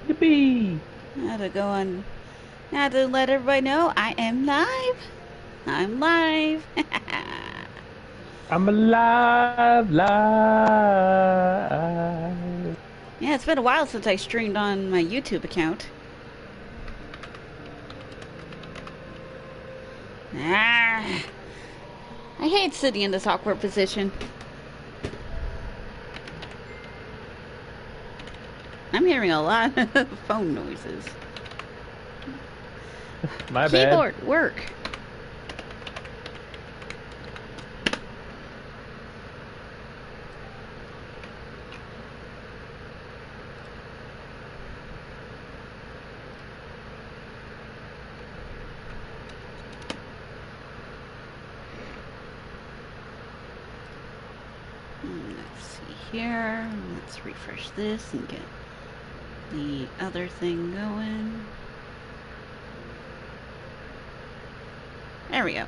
Yippee! I had to go on. I had to let everybody know I am live. I'm live. I'm alive, live. Yeah, it's been a while since I streamed on my YouTube account. I hate sitting in this awkward position. I'm hearing a lot of phone noises. My bad. Keyboard, work. Let's see here. Let's refresh this and get the other thing going. There we go.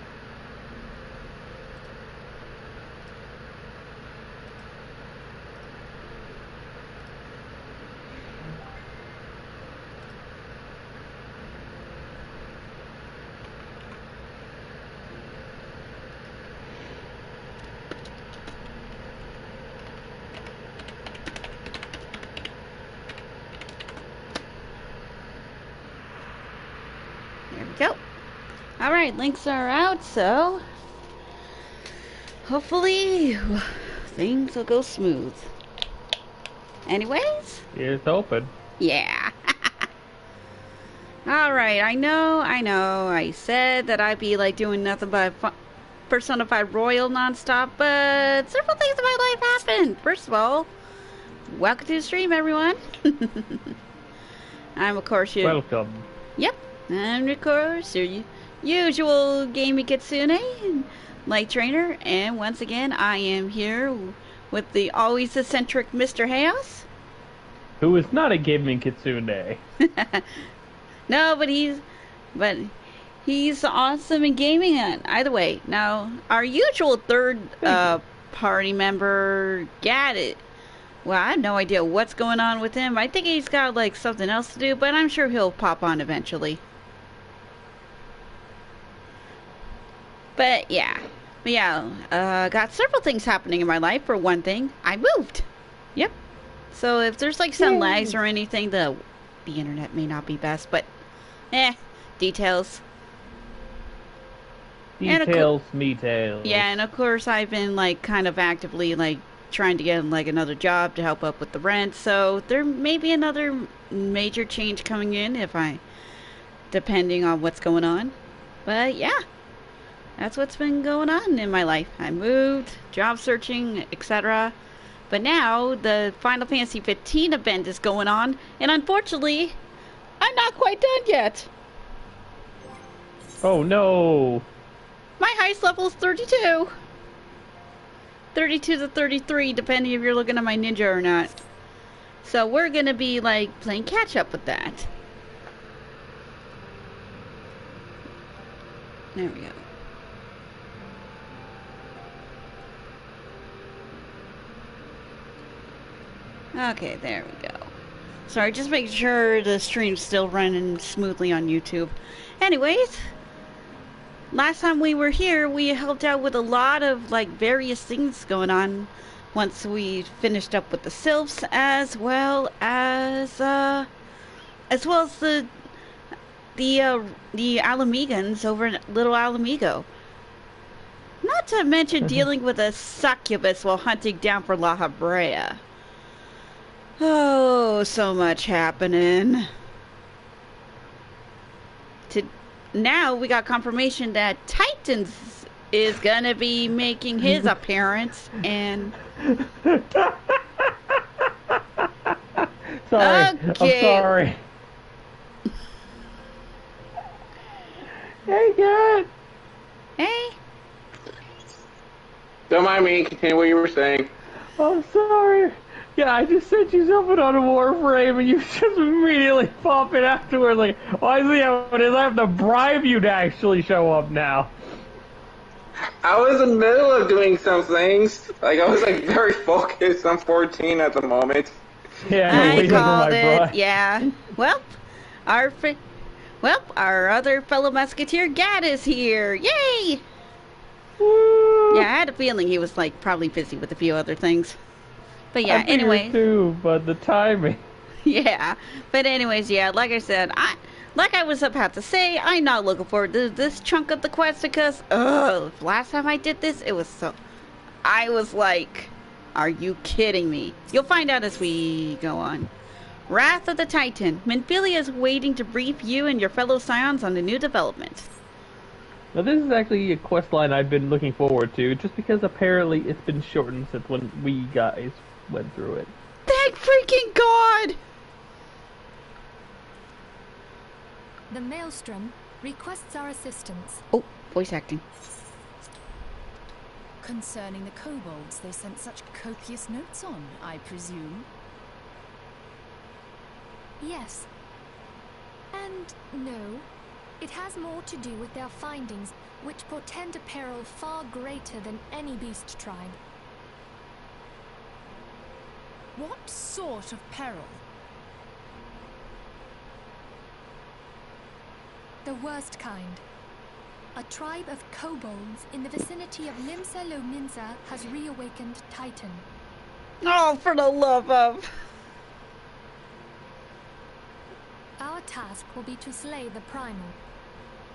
There we go. Alright, links are out, so hopefully things will go smooth. Anyways? It's open. Yeah. Alright, I know. I said that I'd be like doing nothing but Persona 5 Royal nonstop, but several things in my life happened. First of all, welcome to the stream, everyone. I'm, of course, your... Welcome. Yep. I'm, of course, your usual gaming Kitsune, light trainer, and once again, I am here with the always eccentric Mr. Chaos. Who is not a gaming Kitsune. No, but he's awesome in gaming. Either way, now our usual third party member, Gaddit. Well, I have no idea what's going on with him. I think he's got like something else to do, but I'm sure he'll pop on eventually. But yeah, got several things happening in my life. For one thing, I moved. Yep. So if there's like some lags or anything, the internet may not be best, but details. Details, me-tails. Yeah, and of course I've been like kind of actively like trying to get like another job to help up with the rent, so there may be another major change coming in depending on what's going on. But yeah, that's what's been going on in my life. I moved, job searching, etc. But now the Final Fantasy XV event is going on, and unfortunately, I'm not quite done yet. Oh no! My highest level is 32. 32 to 33, depending if you're looking at my ninja or not. So we're gonna be like playing catch up with that. There we go. Okay, there we go. Sorry, just making sure the stream's still running smoothly on YouTube. Anyways, last time we were here, we helped out with a lot of like various things going on. Once we finished up with the sylphs, as well as the Alamegans over in Little Alamigo. Not to mention dealing with a succubus while hunting down for La Habrea. Oh, so much happening. Now we got confirmation that Titans is gonna be making his appearance, and sorry, okay. I'm sorry. Hey, God. Hey. Don't mind me. Continue what you were saying. I'm sorry. Yeah, I just sent you something on a Warframe, and you just immediately pop it afterward. Like, why is he I have to bribe you to actually show up now? I was in the middle of doing some things. Like, I was like very focused on 14 at the moment. Yeah, I waiting for called my it. bride. Yeah. Well, our other fellow musketeer, Gad, is here. Yay! Woo! Yeah, I had a feeling he was like probably busy with a few other things. But I yeah, figured anyway. too, but the timing. Yeah. But anyways, yeah, like I said, like I was about to say, I'm not looking forward to this chunk of the quest because last time I did this, I was like, are you kidding me? You'll find out as we go on. Wrath of the Titan. Minfilia is waiting to brief you and your fellow scions on the new development. Now this is actually a quest line I've been looking forward to, just because apparently it's been shortened since when we guys went through it. Thank freaking God! The Maelstrom requests our assistance. Oh, voice acting. Concerning the kobolds they sent such copious notes on, I presume? Yes. And no. It has more to do with their findings, which portend a peril far greater than any beast tribe. What sort of peril? The worst kind. A tribe of kobolds in the vicinity of Limsa Lominsa has reawakened Titan. Oh, for the love of... Our task will be to slay the Primal.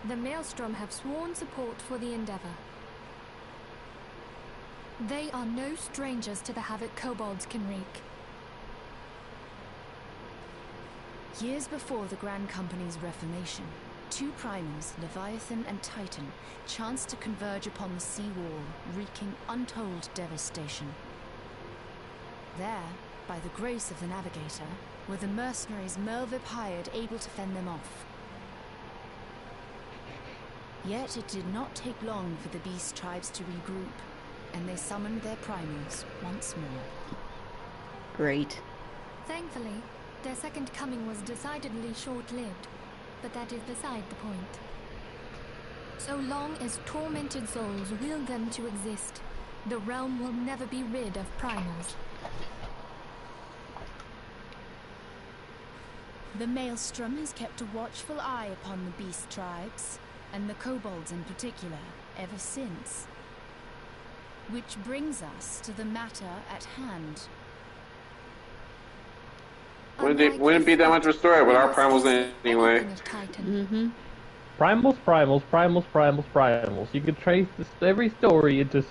The Maelstrom have sworn support for the endeavor. They are no strangers to the havoc kobolds can wreak. Years before the Grand Company's reformation, two primals, Leviathan and Titan, chanced to converge upon the sea wall, wreaking untold devastation. There, by the grace of the Navigator, were the mercenaries Mervip hired able to fend them off. Yet it did not take long for the beast tribes to regroup, and they summoned their primals once more. Great. Thankfully, their second coming was decidedly short-lived, but that is beside the point. So long as tormented souls will them to exist, the realm will never be rid of primals. The Maelstrom has kept a watchful eye upon the beast tribes, and the kobolds in particular, ever since. Which brings us to the matter at hand. Wouldn't be that much of a story with our primals anyway. Mm-hmm. Primals. You could trace every story into,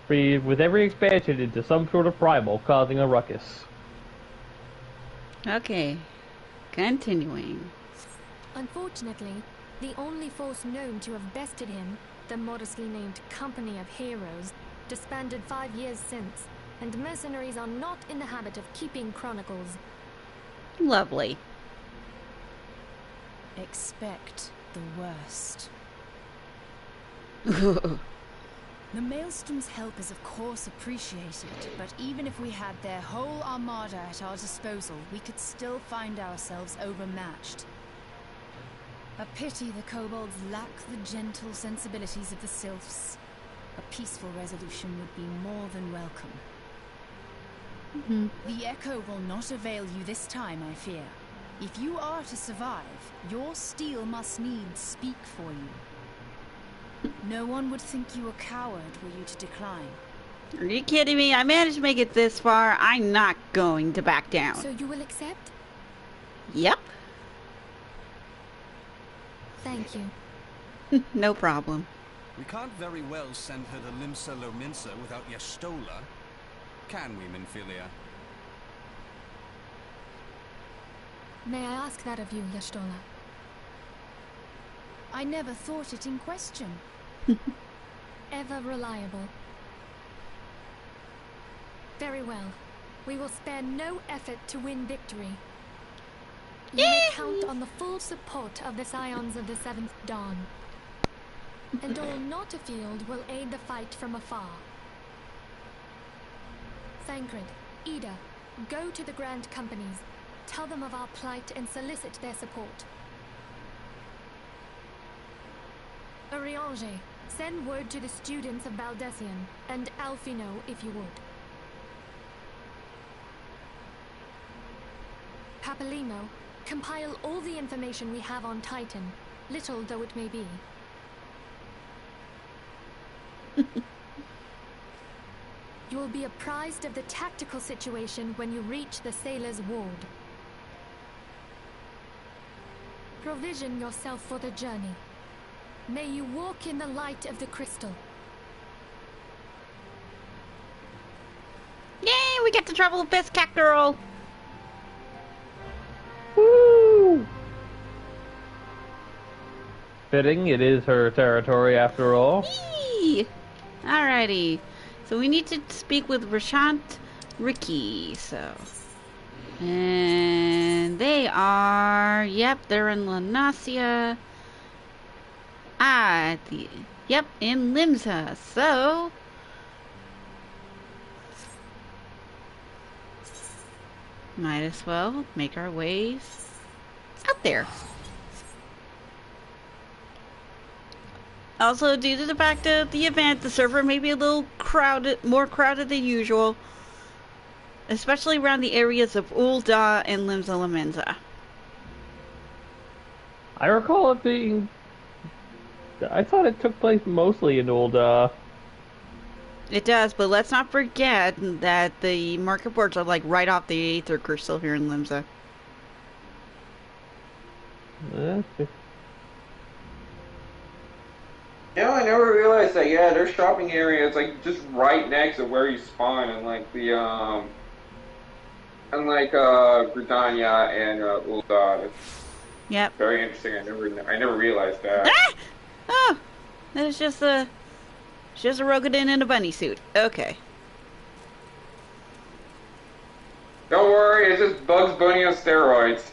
with every expansion, into some sort of primal causing a ruckus. Okay. Continuing. Unfortunately, the only force known to have bested him, the modestly named Company of Heroes, disbanded 5 years since, and mercenaries are not in the habit of keeping chronicles. Lovely. Expect the worst. The Maelstrom's help is of course appreciated, but even if we had their whole armada at our disposal, we could still find ourselves overmatched. A pity the kobolds lack the gentle sensibilities of the sylphs. A peaceful resolution would be more than welcome. Mm-hmm. The echo will not avail you this time, I fear. If you are to survive, your steel must needs speak for you. No one would think you a coward were you to decline. Are you kidding me? I managed to make it this far. I'm not going to back down. So you will accept? Yep. Thank you. No problem. We can't very well send her to Limsa Lominsa without Yestola. Can we, Minfilia? May I ask that of you, Yestola? I never thought it in question. Ever reliable. Very well. We will spare no effort to win victory. You may count on the full support of the Scions of the Seventh Dawn. And all not afield will aid the fight from afar. Thancred, Ida, go to the Grand Companies. Tell them of our plight and solicit their support. Urianger, send word to the students of Baldessian, and Alfino if you would. Capilimo, compile all the information we have on Titan, little though it may be. You will be apprised of the tactical situation when you reach the sailor's ward. Provision yourself for the journey. May you walk in the light of the crystal. Yay, we get to travel with Best Cat Girl! Woo! Fitting, it is her territory after all. Yee! Alrighty. So we need to speak with Rashant Ricky, so. And they are, yep, they're in Lanasia. Yep, in Limsa, so. Might as well make our ways out there. Also, due to the fact of the event, the server may be a little crowded, more crowded than usual, especially around the areas of Ul'dah and Limsa Lominsa. I recall it being... I thought it took place mostly in Ul'dah. It does, but let's not forget that the market boards are like right off the Aether Crystal here in Limsa. Yeah, I never realized that. Yeah, their shopping area is like just right next to where you spawn, and like the unlike Gridania and Ul'dah. Yep. Very interesting. I never realized that. Ah! Oh, it's just a Rogadin in a bunny suit. Okay. Don't worry, it's just Bugs Bunny on steroids.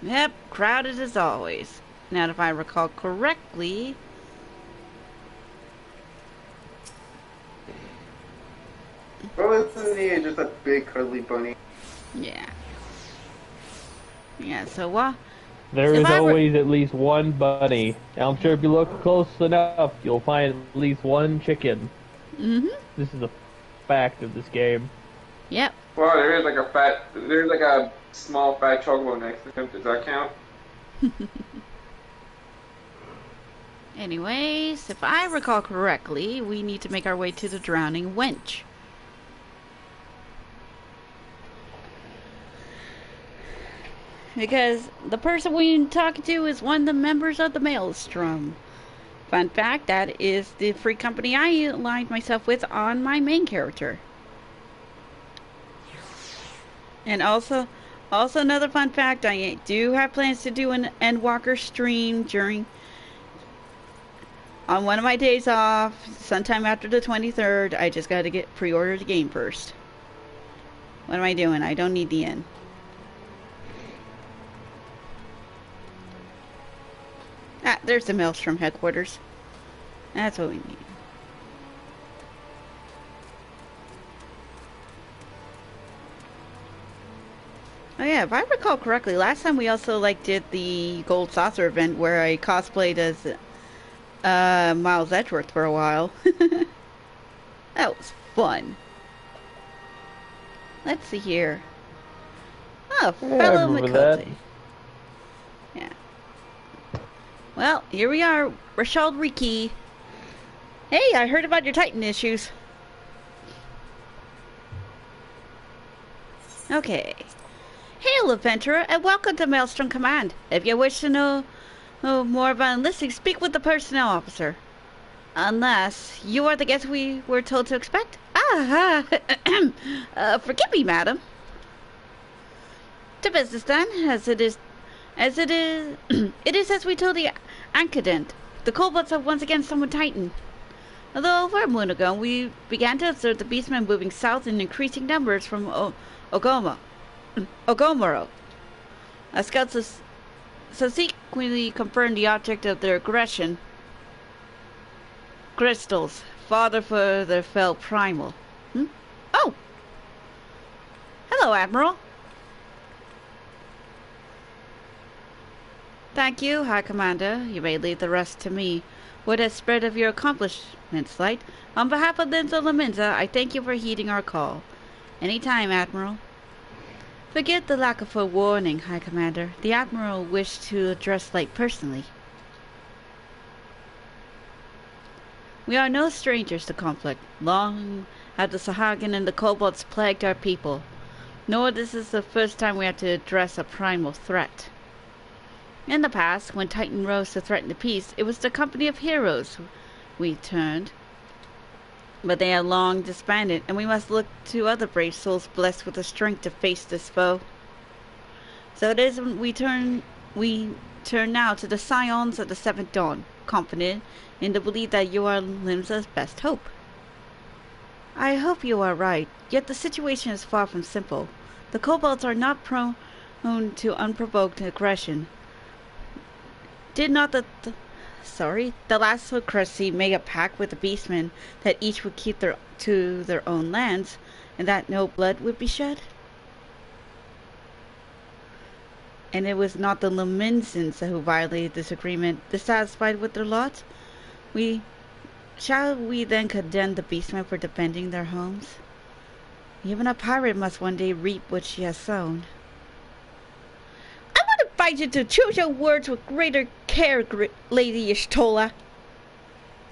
Yep, crowded as always. Now, if I recall correctly, Well, isn't he just a big cuddly bunny? yeah. Yeah, so There is always at least one bunny. I'm sure if you look close enough, you'll find at least one chicken. Mm-hmm. This is a fact of this game. Yep. Well, there's like a small fat chocobo next to him. Does that count? Anyways, if I recall correctly, we need to make our way to the drowning wench. Because the person we're talking to is one of the members of the Maelstrom. Fun fact, that is the free company I aligned myself with on my main character. And also another fun fact, I do have plans to do an Endwalker stream on one of my days off, sometime after the 23rd. I just got to pre-order the game first. What am I doing? I don't need the end. Ah, there's the Maelstrom headquarters. That's what we need. Oh yeah, if I recall correctly, last time we also did the Gold Saucer event where I cosplayed as Miles Edgeworth for a while. That was fun. Let's see here. Oh, fellow Makoti. Yeah. Well, here we are, Rashad Riki. Hey, I heard about your Titan issues. Okay. Hail, adventurer, and welcome to Maelstrom Command. If you wish to know more about enlisting, speak with the personnel officer. Unless you are the guest we were told to expect. Forgive me, madam. To business then, it is as we told the Ankadent. The Kobolds have once again summoned Titan. Although over a moon ago, we began to observe the beastmen moving south in increasing numbers from Ogomoro. Our scouts subsequently confirmed the object of their aggression. Crystals, father for the fell primal. Oh! Hello, Admiral. Thank you, High Commander. You may leave the rest to me. What has spread of your accomplishments, Light? On behalf of Limsa Lominsa, I thank you for heeding our call. Any time, Admiral. Forget the lack of a warning, High Commander. The Admiral wished to address Light personally. We are no strangers to conflict. Long have the Sahagin and the Kobolds plagued our people. Nor this is the first time we have to address a primal threat. In the past, when Titan rose to threaten the peace, it was the company of heroes we turned. But they are long disbanded, and we must look to other brave souls blessed with the strength to face this foe. So it is we turn now to the Scions of the Seventh Dawn, confident in the belief that you are Limsa's best hope. I hope you are right, yet the situation is far from simple. The Kobolds are not prone to unprovoked aggression. Did not the last Lucreci make a pact with the Beastmen that each would keep to their own lands, and that no blood would be shed? And it was not the Luminsons who violated this agreement, dissatisfied with their lot? Shall we then condemn the Beastmen for defending their homes? Even a pirate must one day reap what she has sown. I want to invite you to choose your words with greater care, Lady Y'shtola.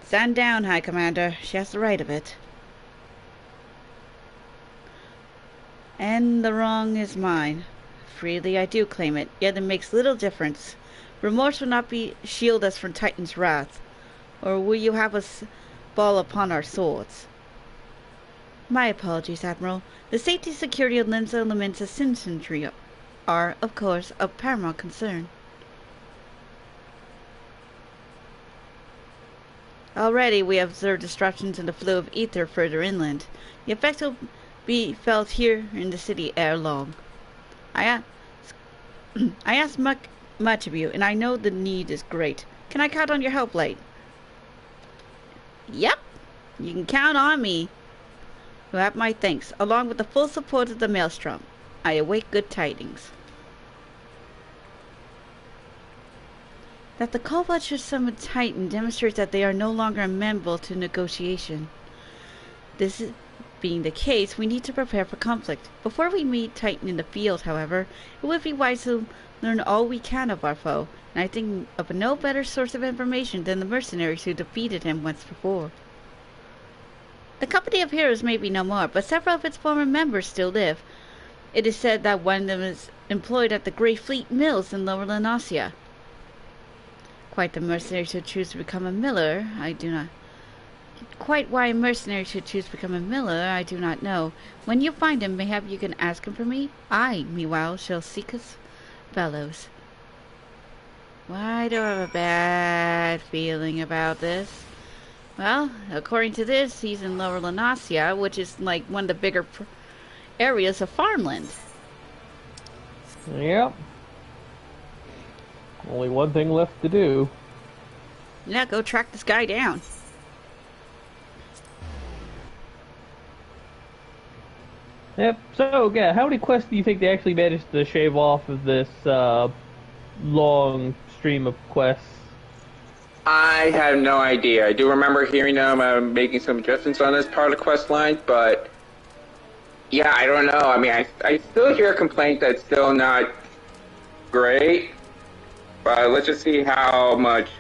Stand down, High Commander. She has the right of it. And the wrong is mine. Freely I do claim it, yet it makes little difference. Remorse will not shield us from Titan's wrath, or will you have us fall upon our swords? My apologies, Admiral. The safety and security of Limsa and Luminsa's citizenry are, of course, of paramount concern. Already we have observed disruptions in the flow of ether further inland. The effects will be felt here in the city ere long. I ask much of you, and I know the need is great. Can I count on your help, Light? Yep, you can count on me. You have my thanks, along with the full support of the Maelstrom. I await good tidings. That the Kobolds should summon Titan demonstrates that they are no longer amenable to negotiation. This being the case, we need to prepare for conflict. Before we meet Titan in the field, however, it would be wise to learn all we can of our foe, and I think of no better source of information than the mercenaries who defeated him once before. The company of heroes may be no more, but several of its former members still live. It is said that one of them is employed at the Great Fleet Mills in Lower Lenasia. Quite the mercenary should choose to become a miller, I do not. Quite why a mercenary should choose to become a miller, I do not know. When you find him, mayhap you can ask him for me? I, meanwhile, shall seek his fellows. Why do I have a bad feeling about this? Well, according to this, he's in Lower Lenasia, which is like one of the bigger areas of farmland. Yep. Only one thing left to do. Yeah, go track this guy down. Yep. So, yeah, how many quests do you think they actually managed to shave off of this long stream of quests? I have no idea. I do remember hearing them making some adjustments on this part of the quest line, but yeah, I don't know. I mean, I still hear complaints that's still not great, but let's just see how much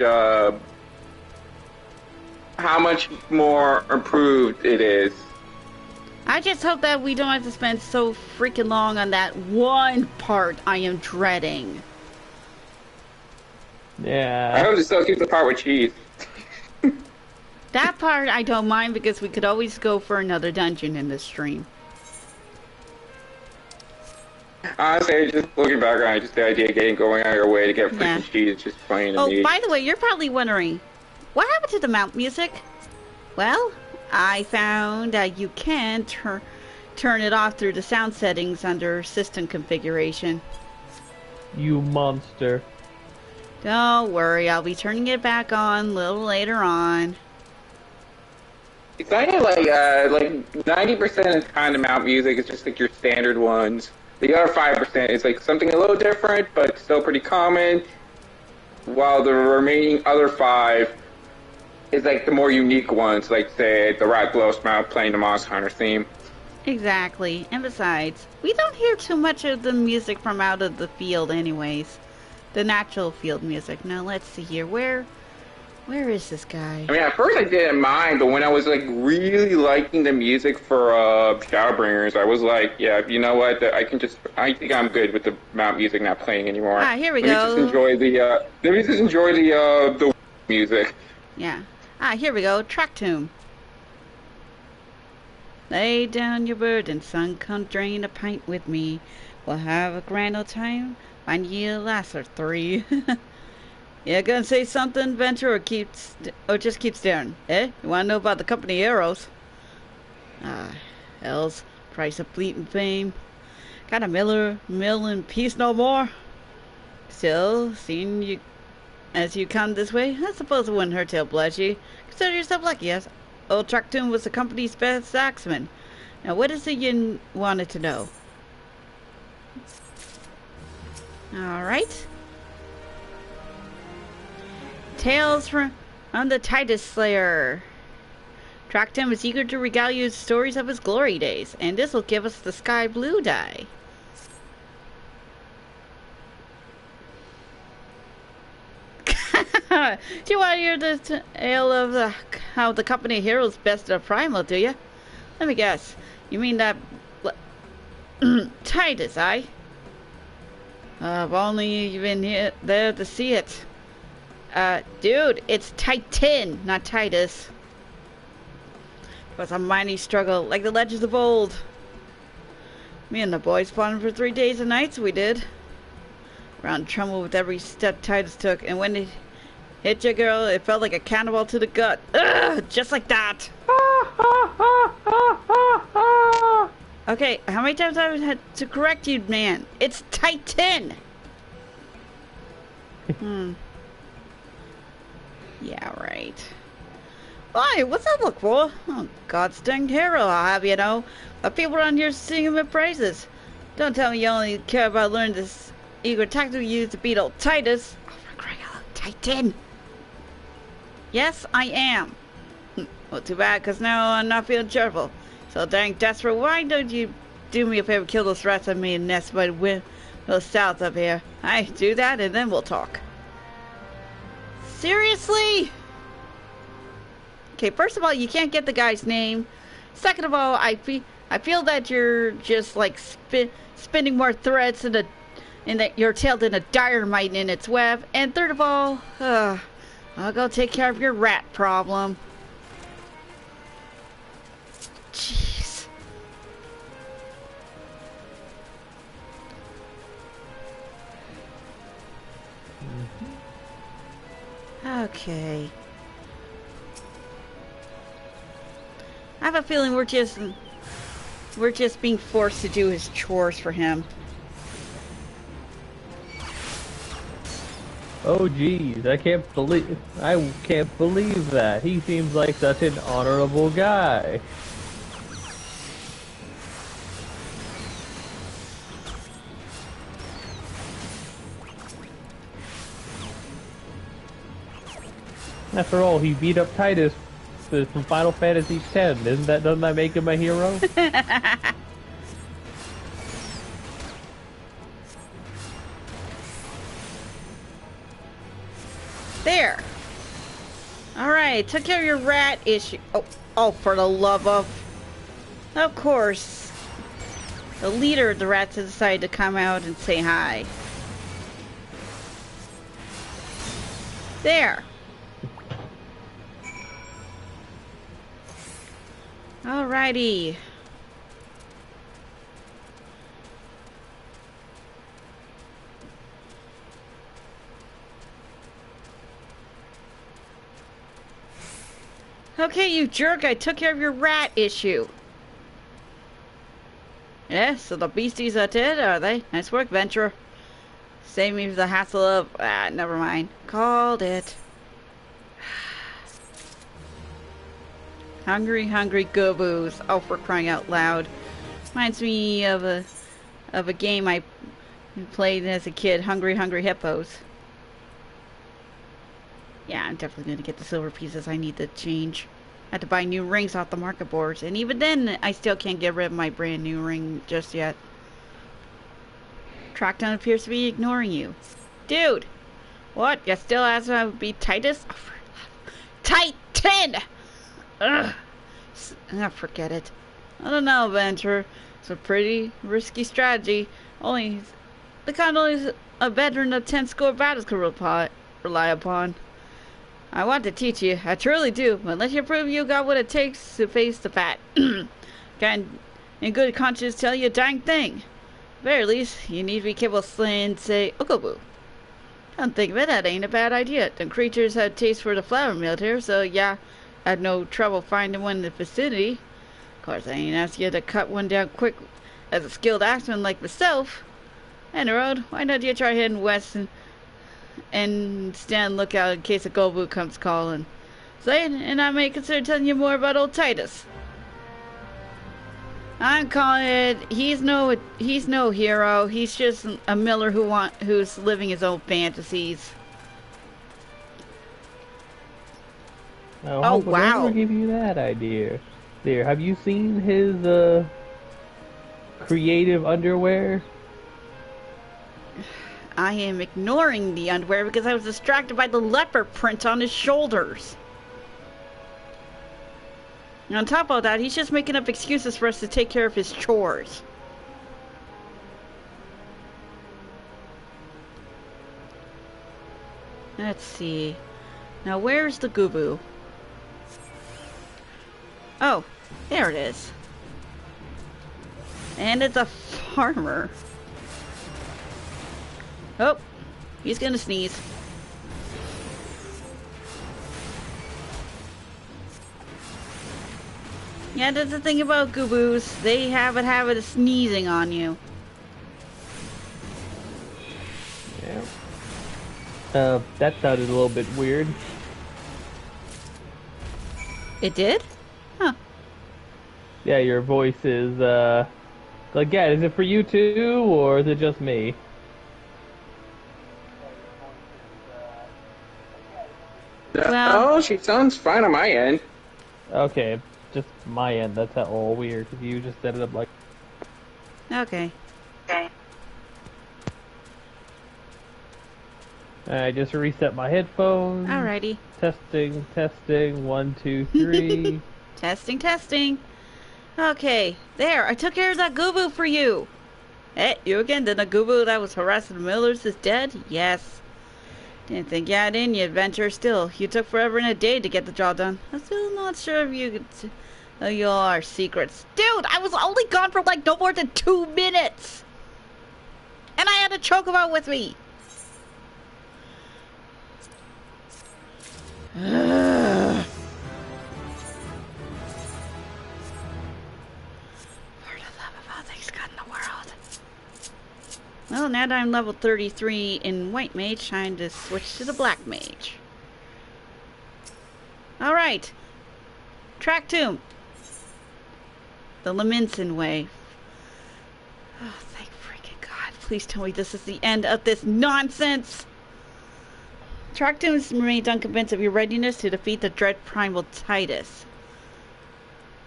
more improved it is. I just hope that we don't have to spend so freaking long on that one part I am dreading. Yeah. I hope they still keep the part with cheese. That part I don't mind because we could always go for another dungeon in this stream. Honestly, just looking back on it, just the idea of going out of your way to get freaking cheese is just funny to me. Oh, by the way, you're probably wondering, what happened to the mount music? Well, I found that you can turn it off through the sound settings under system configuration. You monster. Don't worry, I'll be turning it back on a little later on. It's kind of like 90% of the kind of mount music is just like your standard ones. The other 5% is like something a little different, but still pretty common. While the remaining other 5 is like the more unique ones, like say the Rat Glows mount playing the Monster Hunter theme. Exactly. And besides, we don't hear too much of the music from out of the field anyways. The natural field music. Now let's see here. Where is this guy? I mean, at first I didn't mind, but when I was like really liking the music for Shadowbringers, I was like, yeah, you know what? I think I'm good with the amount of music not playing anymore. Ah, here we go. Let me just enjoy the music. Yeah. Ah, here we go. Track tune. Lay down your burden, son, come drain a pint with me. We'll have a grand old time, find ye a lass or three. You gonna say something, Venture, or just keep staring? Eh? You wanna know about the company arrows? Ah, hell's price of fleeting fame. Got a mill in peace no more? Still, seeing you as you come this way, I suppose it wouldn't hurt to oblige you. Consider yourself lucky, yes? Old Tractoon was the company's best axeman. Now, what is it you wanted to know? Alright. Tales from the Titus Slayer. Tractoon is eager to regale you with stories of his glory days, and this will give us the sky blue dye. Do you want to hear the tale of how the company heroes bested a primal, do you? Let me guess. You mean that Titus, eh? I've only been there to see it. Dude, it's Titan, not Titus. It was a mighty struggle, like the legends of old. Me and the boys fought for 3 days and nights, we did. Round trembled with every step Titus took, and when it hit you, girl, it felt like a cannonball to the gut. Ugh, just like that. Okay, how many times have I had to correct you, man? It's Titan! Yeah, right. Why, what's that look for? Oh, God's dang hero, I'll have you know. But people around here singing my praises. Don't tell me you only care about learning this eager tactic you use to beat old Titus. Oh, for crying out loud, Titan! Yes, I am. Well, too bad, because now I'm not feeling cheerful. So dang desperate, why don't you do me a favor, kill those rats I made a nest by the windmill south up here? I do that, and then we'll talk. Seriously? Okay, first of all, you can't get the guy's name. Second of all, I feel that you're just like spinning more threads in your tail than a dynamite in its web. And third of all, I'll go take care of your rat problem. Jeez. Okay. I have a feeling we're just being forced to do his chores for him. Oh geez, I can't believe that. He seems like such an honorable guy. After all, he beat up Titus from Final Fantasy X. Doesn't that make him a hero? There. Alright, took care of your rat issue. Oh, for the love of... Of course. The leader of the rats has decided to come out and say hi. There. Alrighty. Okay, you jerk, I took care of your rat issue. Yeah, so the beasties are dead, are they? Nice work, Venturer. Save me the hassle of... never mind. Called it. Hungry goobos. Oh, for crying out loud. Reminds me of a game I played as a kid, Hungry Hippos. Yeah, I'm definitely gonna get the silver pieces I need to change. I had to buy new rings off the market boards, and even then, I still can't get rid of my brand new ring just yet. Trackdown appears to be ignoring you. Dude! What? You still ask if I would be Titus? Oh, Titan! Ugh! Forget it. I don't know, Venture. It's a pretty risky strategy. The kind only a veteran of 10 score battles could rely upon. I want to teach you, I truly do, but let you prove you got what it takes to face the fat. Can in good conscience tell you a dang thing. At the very least, you need to be capable of slaying, say, Okobu. Come think of it, that ain't a bad idea. The creatures had taste for the flower mill here, so yeah, I had no trouble finding one in the vicinity. Of course, I ain't asked you to cut one down quick as a skilled axeman like myself. And the road, why not you try heading west and stand lookout in case a Gobu comes calling. Say it, and I may consider telling you more about old Titus. I'm calling it. He's no hero. He's just a miller who's living his own fantasies. Oh wow! Whoever gave you that idea? There, have you seen his creative underwear? I am ignoring the underwear because I was distracted by the leopard print on his shoulders. And on top of that, he's just making up excuses for us to take care of his chores. Let's see. Now, where's the Gubu? Oh, there it is. And it's a farmer. Oh, he's gonna sneeze. Yeah, that's the thing about Gubus. They have a habit of sneezing on you. Yeah. That sounded a little bit weird. It did? Huh. Yeah, your voice is, like, yeah, is it for you too, or is it just me? Well, Oh, she sounds fine on my end. Okay, just my end. That's all weird, because you just set it up like... okay. I just reset my headphones. Alrighty. Testing, 1, 2, 3. Testing. Okay, there, I took care of that Gubu for you. Hey, you again, then the Gubu that was harassing the millers is dead? Yes. Didn't think you had in you, adventure. Still, you took forever and a day to get the job done. I'm still not sure if you could know your secrets. Dude, I was only gone for like no more than 2 minutes. And I had a chocobo with me. Ugh. For the love of all things good in the world. Well, now that I'm level 33 in White Mage, time to switch to the Black Mage. Alright. Track Tomb. The Leminson way. Oh, thank freaking God. Please tell me this is the end of this nonsense. Track Tombs remains unconvinced of your readiness to defeat the dread primal Titus.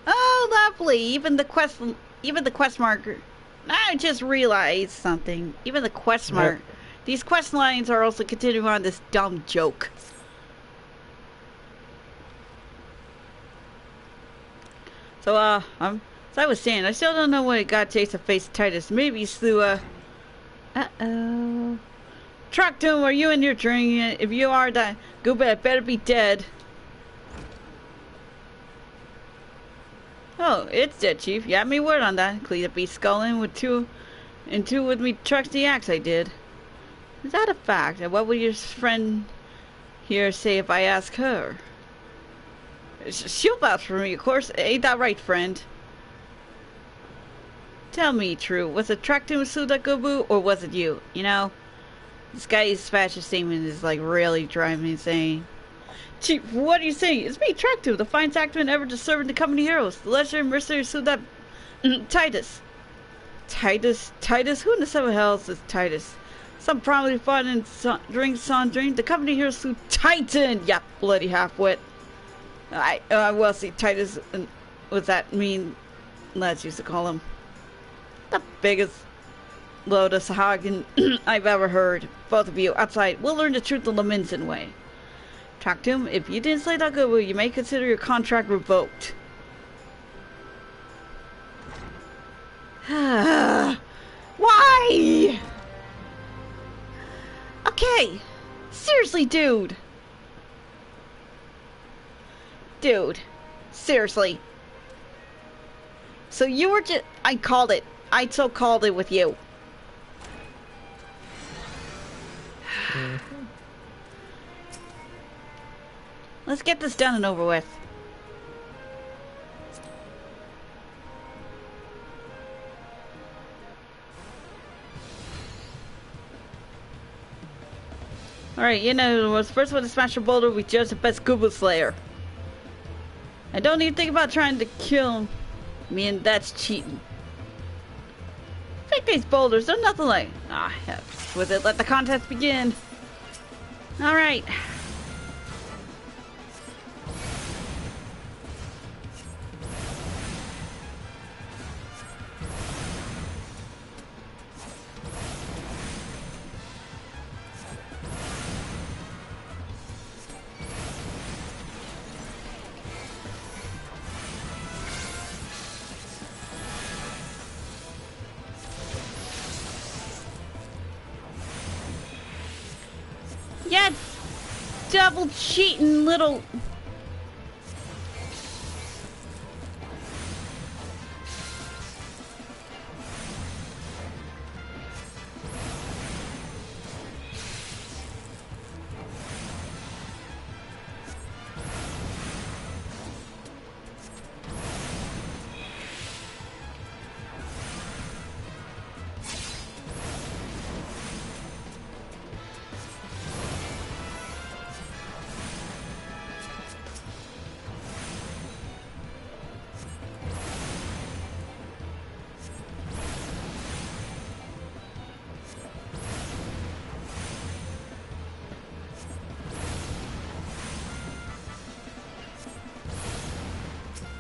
Oh, lovely. Even the quest marker. I just realized something. Even the quest mark. These quest lines are also continuing on this dumb joke. So, as I was saying, I still don't know what it got takes to face Titus. Maybe it's through, uh-oh. Track Tomb, are you in your drink? If you are, that Goobet better be dead. Oh, it's dead, Chief. You had me word on that. Clean up be sculling with two with me trucks the axe I did. Is that a fact? And what will your friend here say if I ask her? She'll vouch for me, of course. Ain't that right, friend? Tell me, True. Was it Track Tomb Sudakubu, or was it you? You know? This guy's fashion statement is like really driving me insane. Chief, what are you saying? It's me, Track Tomb, the finest actor ever to serve in the company heroes. The legendary mercenary Suda... Titus. Titus? Who in the seven hells is Titus? Some probably fought in during Sandring. The company hero Su Titan! Ya bloody half-wit. Well, see, Titus, was that mean lads used to call him the biggest load of Sahagin I've ever heard. Both of you, outside, we'll learn the truth the Laminson way. Talk to him. If you didn't slay that good, you may consider your contract revoked. Why? Okay. Seriously, dude. Dude. Seriously. So you were just... I called it. I so called it with you. Let's get this done and over with. Alright, you know, was the first one to smash a boulder, we judge the best Goomba Slayer. I don't even think about trying to kill me, and that's cheating. Pick these boulders, they're nothing like... Ah, heck with it, let the contest begin. Alright. Yeah, double cheating little...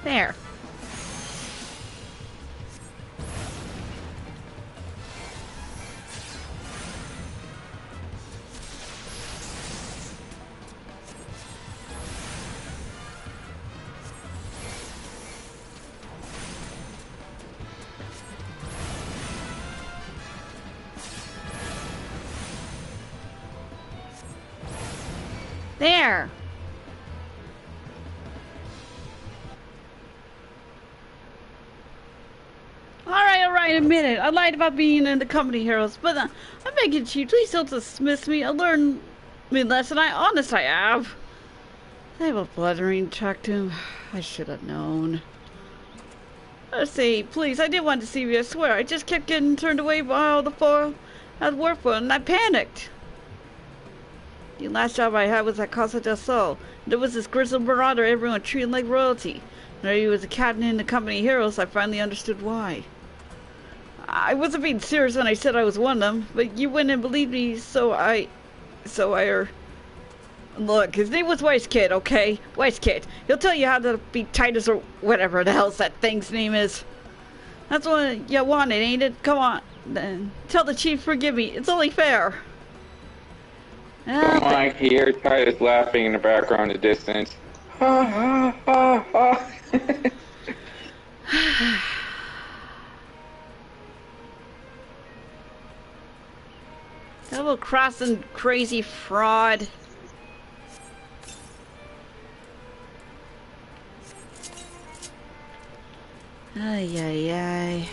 There. There. Alright, admit it. I lied about being in the company heroes, but I'm begging you, please don't dismiss me. I learned my lesson. Honest I have. I have a blundering talk to him. I should have known. Let's see, please, I didn't want to see you, I swear. I just kept getting turned away by all the four I'd worked for, and I panicked. The last job I had was at Casa del Sol. There was this grizzled marauder everyone treated like royalty. Now he was a captain in the company heroes, I finally understood why. I wasn't being serious when I said I was one of them, but you wouldn't believe me, Look, his name was Wise Kid, okay? Wise Kid. He'll tell you how to beat Titus or whatever the hell's that thing's name is. That's what you wanted, ain't it? Come on, then. Tell the chief forgive me. It's only fair. Don't I hear Titus laughing in the background in the distance. Ha ha ha ha. Double-crossing crazy fraud. Ay, ay, ay.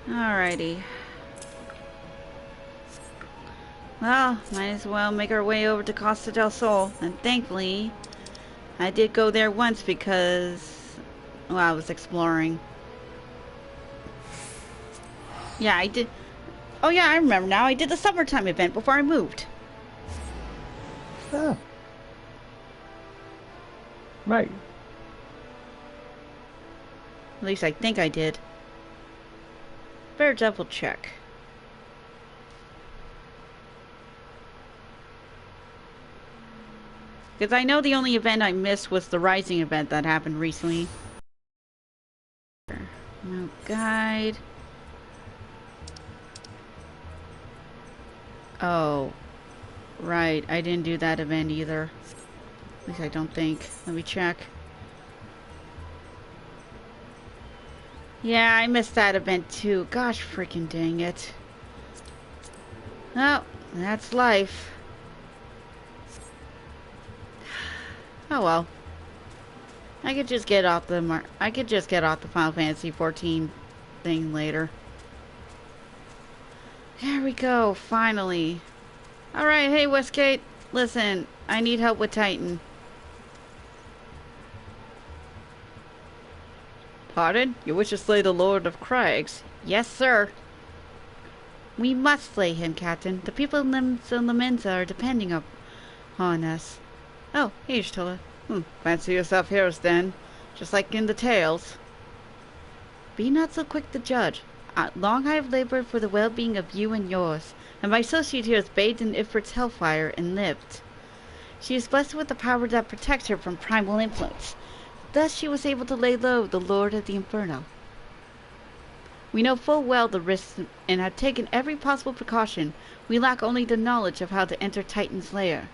Alrighty. Well, might as well make our way over to Costa del Sol. And thankfully, I did go there once because, well, I was exploring. Yeah, I did. Oh yeah, I remember now. I did the summertime event before I moved. Oh. Right. At least I think I did. better double check. Because I know the only event I missed was the Rising event that happened recently. No guide. Oh. Right, I didn't do that event either. At least I don't think. Let me check. Yeah, I missed that event too. Gosh freaking dang it. Oh, that's life. Oh well. I could just get off the Final Fantasy 14 thing later. There we go, finally. Alright, hey Westgate, listen, I need help with Titan. Pardon? You wish to slay the Lord of Crags? Yes, sir. We must slay him, Captain. The people of Limenza are depending upon us. Oh, hey, Tola. Fancy yourself heroes then, just like in the tales. Be not so quick to judge. Long I have labored for the well-being of you and yours, and my associate here is bathed in Ifrit's hellfire and lived. She is blessed with the power that protects her from primal influence. Thus she was able to lay low the Lord of the Inferno. We know full well the risks and have taken every possible precaution. We lack only the knowledge of how to enter Titan's lair.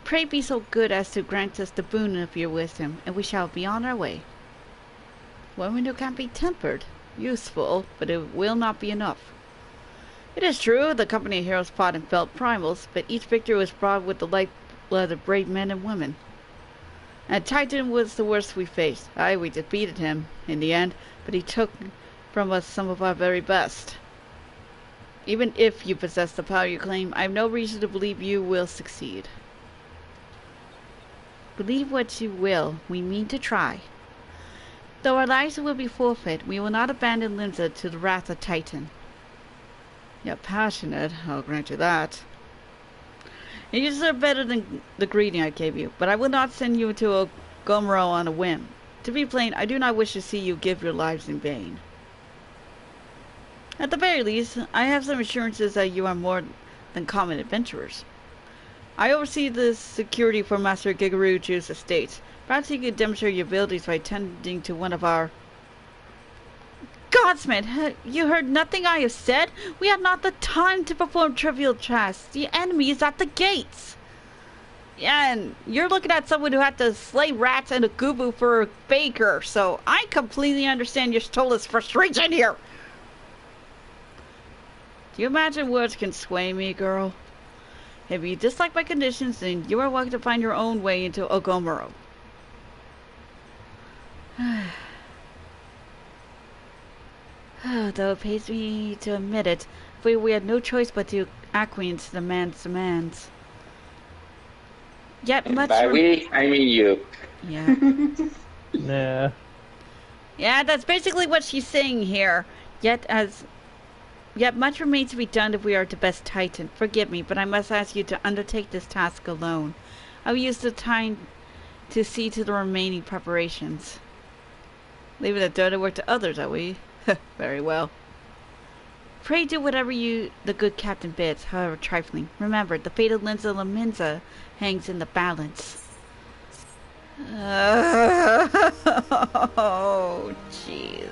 Pray be so good as to grant us the boon of your wisdom, and we shall be on our way. One window can't be tempered. Useful, but it will not be enough. It is true, the company of heroes fought and felt primals, but each victory was brought with the lifeblood of brave men and women. And Titan was the worst we faced. Aye, we defeated him, in the end, but he took from us some of our very best. Even if you possess the power you claim, I have no reason to believe you will succeed. Believe what you will, we mean to try. Though our lives will be forfeit, we will not abandon Limsa to the wrath of Titan. You're passionate, I'll grant you that. And you deserve better than the greeting I gave you, but I will not send you to a Gomro on a whim. To be plain, I do not wish to see you give your lives in vain. At the very least, I have some assurances that you are more than common adventurers. I oversee the security for Master Gigaruju's estate. Perhaps you could demonstrate your abilities by tending to one of our... Godsman, you heard nothing I have said? We have not the time to perform trivial tasks. The enemy is at the gates. Yeah, and you're looking at someone who had to slay rats and a gubu for a baker, so I completely understand your Stola's frustration here. Do you imagine words can sway me, girl? If you dislike my conditions, then you are welcome to find your own way into Ogomoro. Though it pays me to admit it, we had no choice but to acquiesce to the man's demands. Yet much... By we, I mean you. Yeah. Nah. Yeah, that's basically what she's saying here. Yet much remains to be done if we are to best Titan. Forgive me, but I must ask you to undertake this task alone. I will use the time to see to the remaining preparations. Leaving the dirty work to others, are we? Very well. Pray do whatever the good captain bids, however trifling. Remember, the fate of Limenza hangs in the balance. Oh, jeez.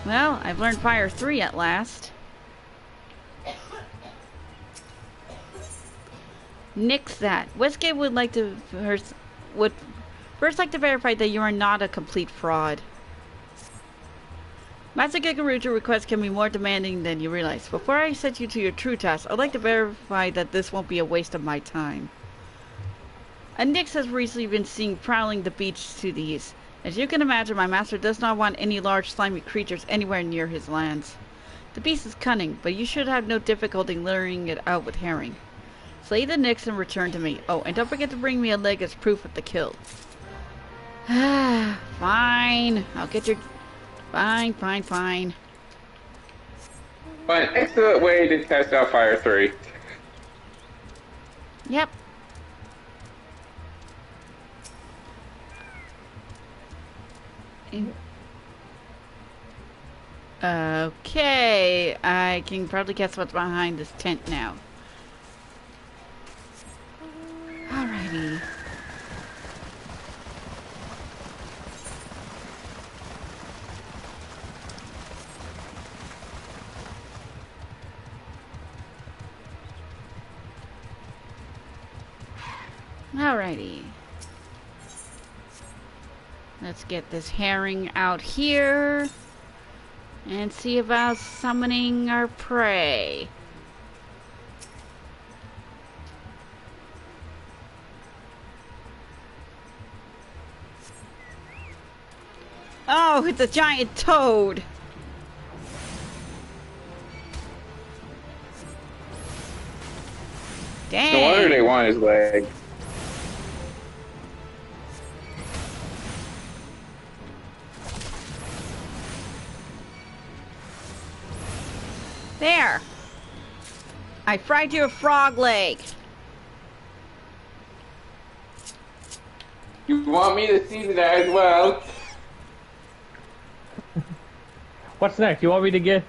Well, I've learned Fire 3 at last. Nix that. Westgate would first like to verify that you are not a complete fraud. Master Gigaruju requests can be more demanding than you realize. Before I set you to your true task, I'd like to verify that this won't be a waste of my time. A Nix has recently been seen prowling the beach to the east. As you can imagine, my master does not want any large slimy creatures anywhere near his lands. The beast is cunning, but you should have no difficulty luring it out with herring. Slay the Nix and return to me. Oh, and don't forget to bring me a leg as proof of the kill. Fine. I'll get your... Fine. An excellent way to test out Fire 3. Yep. Okay, I can probably guess what's behind this tent now. Alrighty. Alrighty. Let's get this herring out here and see about summoning our prey. Oh, it's a giant toad. Dang. No wonder they want his leg. There. I fried your frog leg. You want me to season that as well? What's next? You want me to get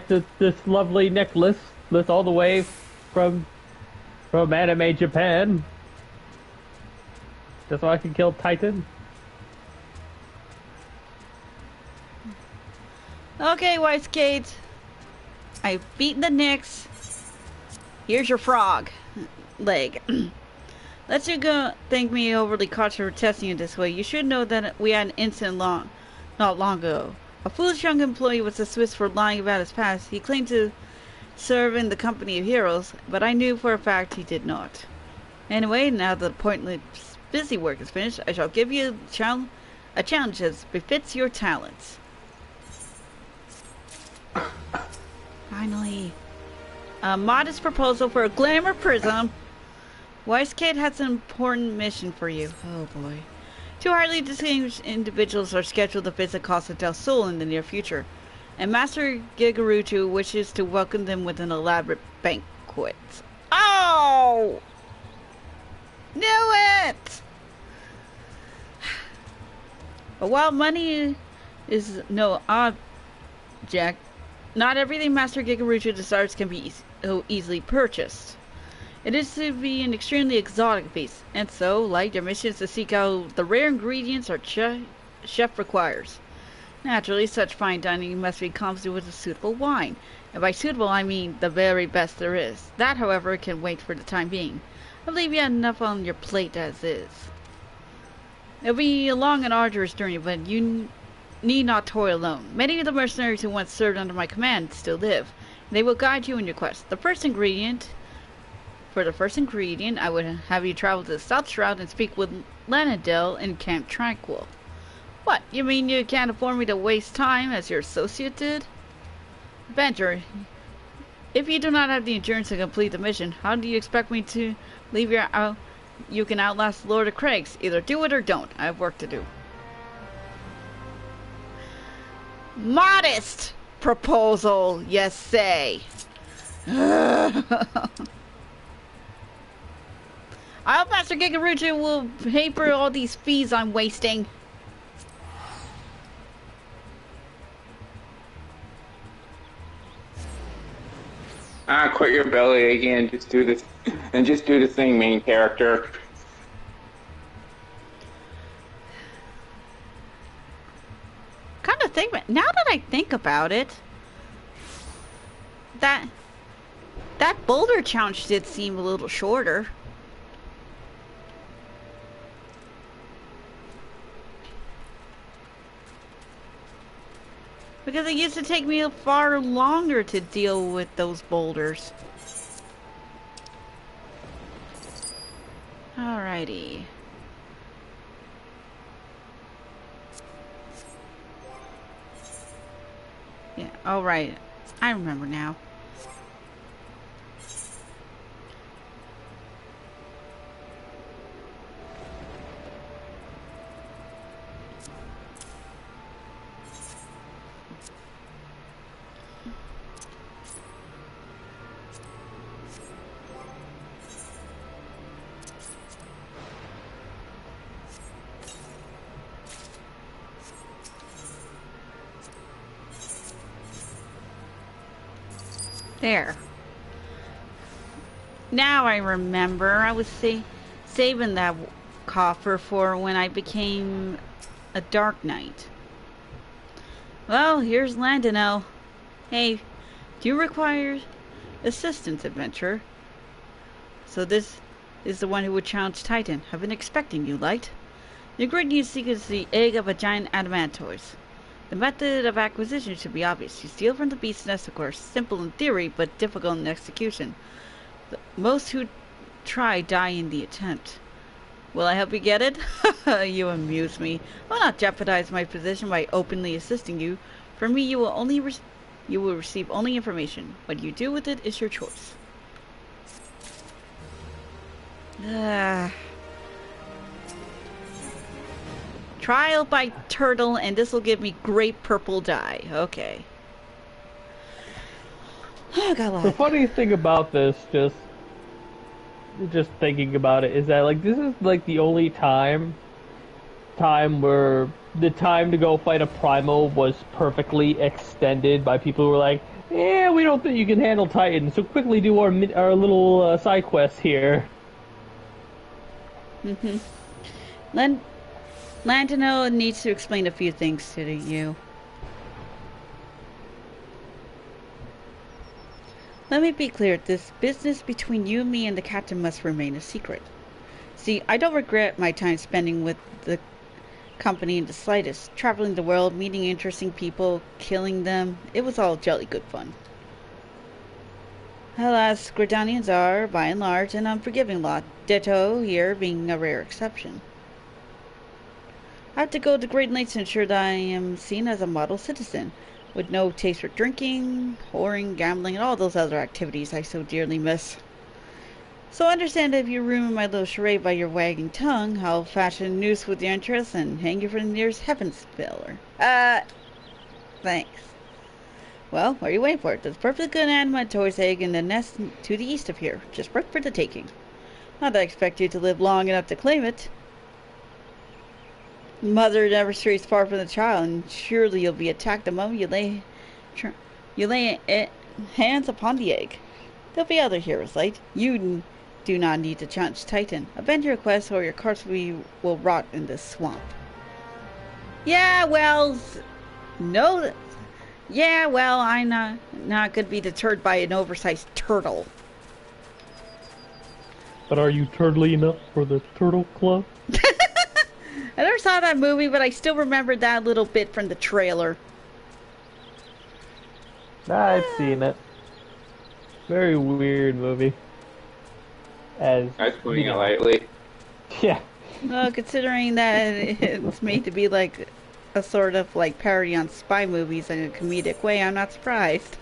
this lovely necklace that's all the way from anime Japan, just so I can kill Titan? Okay, White Skates. I've beaten the Knicks. Here's your frog leg. Let's you go thank me overly cautious for testing it this way. You should know that we had an incident not long ago. A foolish young employee was dismissed for lying about his past. He claimed to serve in the company of heroes, but I knew for a fact he did not. Anyway, now that the pointless busy work is finished, I shall give you a challenge as befits your talents. Finally. A modest proposal for a glamour prism. Wise Kid has an important mission for you. Oh boy. Two highly distinguished individuals are scheduled to visit Casa del Sol in the near future, and Master Gigaruchu wishes to welcome them with an elaborate banquet. Oh! Knew it! But while money is no object, not everything Master Gigaruchu desires can be so easily purchased. It is to be an extremely exotic feast, and so, like your mission is to seek out the rare ingredients our chef requires. Naturally, such fine dining must be accompanied with a suitable wine, and by suitable I mean the very best there is. That, however, can wait for the time being. I believe you have enough on your plate as is. It'll be a long and arduous journey, but you need not toil alone. Many of the mercenaries who once served under my command still live. They will guide you in your quest. For the first ingredient, I would have you travel to the South Shroud and speak with Lanadel in Camp Tranquil. What, you mean you can't afford me to waste time as your associate did? Avenger, if you do not have the endurance to complete the mission, how do you expect me to leave you can outlast Lord of Craigs? Either do it or don't. I have work to do. Modest proposal, yes say. I hope Master Gigaruchu will pay for all these fees I'm wasting. Quit your belly aching and just do this, and just do the thing, main character. Kind of think, now that I think about it, that boulder challenge did seem a little shorter. Because it used to take me far longer to deal with those boulders. Alrighty. Yeah, alright. I remember now. There. Now I remember. I was saving that coffer for when I became a Dark Knight. Well, here's Landonell. Hey, do you require assistance, adventurer? So this is the one who would challenge Titan. I've been expecting you, Light. The ingredient you seek is the egg of a giant adamantoise. The method of acquisition should be obvious. You steal from the beast's nest, of course. Simple in theory, but difficult in execution. Most who try die in the attempt. Will I help you get it? You amuse me. I will not jeopardize my position by openly assisting you. For me, you will receive only information. What you do with it is your choice. Trial by turtle, and this will give me great purple dye. Okay. Oh, got a lot. The funny thing about this, just thinking about it, is that like this is like the only time where the time to go fight a primal was perfectly extended by people who were like, yeah, we don't think you can handle Titan, so quickly do our little side quest here. Landonell needs to explain a few things to you. Let me be clear, this business between you, me, and the captain must remain a secret. See, I don't regret my time spending with the company in the slightest. Traveling the world, meeting interesting people, killing them, it was all jolly good fun. Alas, Gridanians are, by and large, an unforgiving lot, ditto here being a rare exception. I have to go to great lengths to ensure that I am seen as a model citizen, with no taste for drinking, whoring, gambling, and all those other activities I so dearly miss. So understand if you ruin my little charade by your wagging tongue, I'll fashion a noose with your interests and hang you from the nearest heavens pillar. Thanks. Well, what are you waiting for? There's a perfectly good adamantoise egg in the nest to the east of here. Just work for the taking. Not that I expect you to live long enough to claim it. Mother never strays far from the child, and surely you'll be attacked the moment you lay hands upon the egg. There'll be other heroes, Light. You do not need to challenge Titan. Avenge your quest, or your corpse will rot in this swamp. Yeah, well, no. Yeah, well, I'm not gonna be deterred by an oversized turtle. But are you turtly enough for the Turtle Club? I never saw that movie, but I still remember that little bit from the trailer. I've seen it. Very weird movie. I was putting it lightly. Yeah. Well, considering that it's made to be like a sort of like parody on spy movies in a comedic way, I'm not surprised.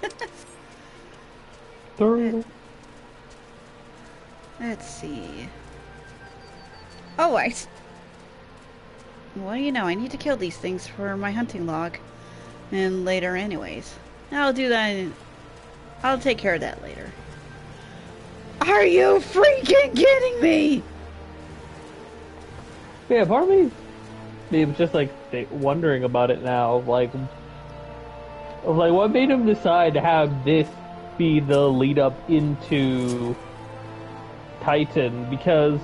Turtle. Let's see. Oh, well, you know, I need to kill these things for my hunting log. And later anyways. I'll do that. I'll take care of that later. Are you freaking kidding me? Yeah, part of me was just like wondering about it now. Like what made him decide to have this be the lead up into Titan? Because,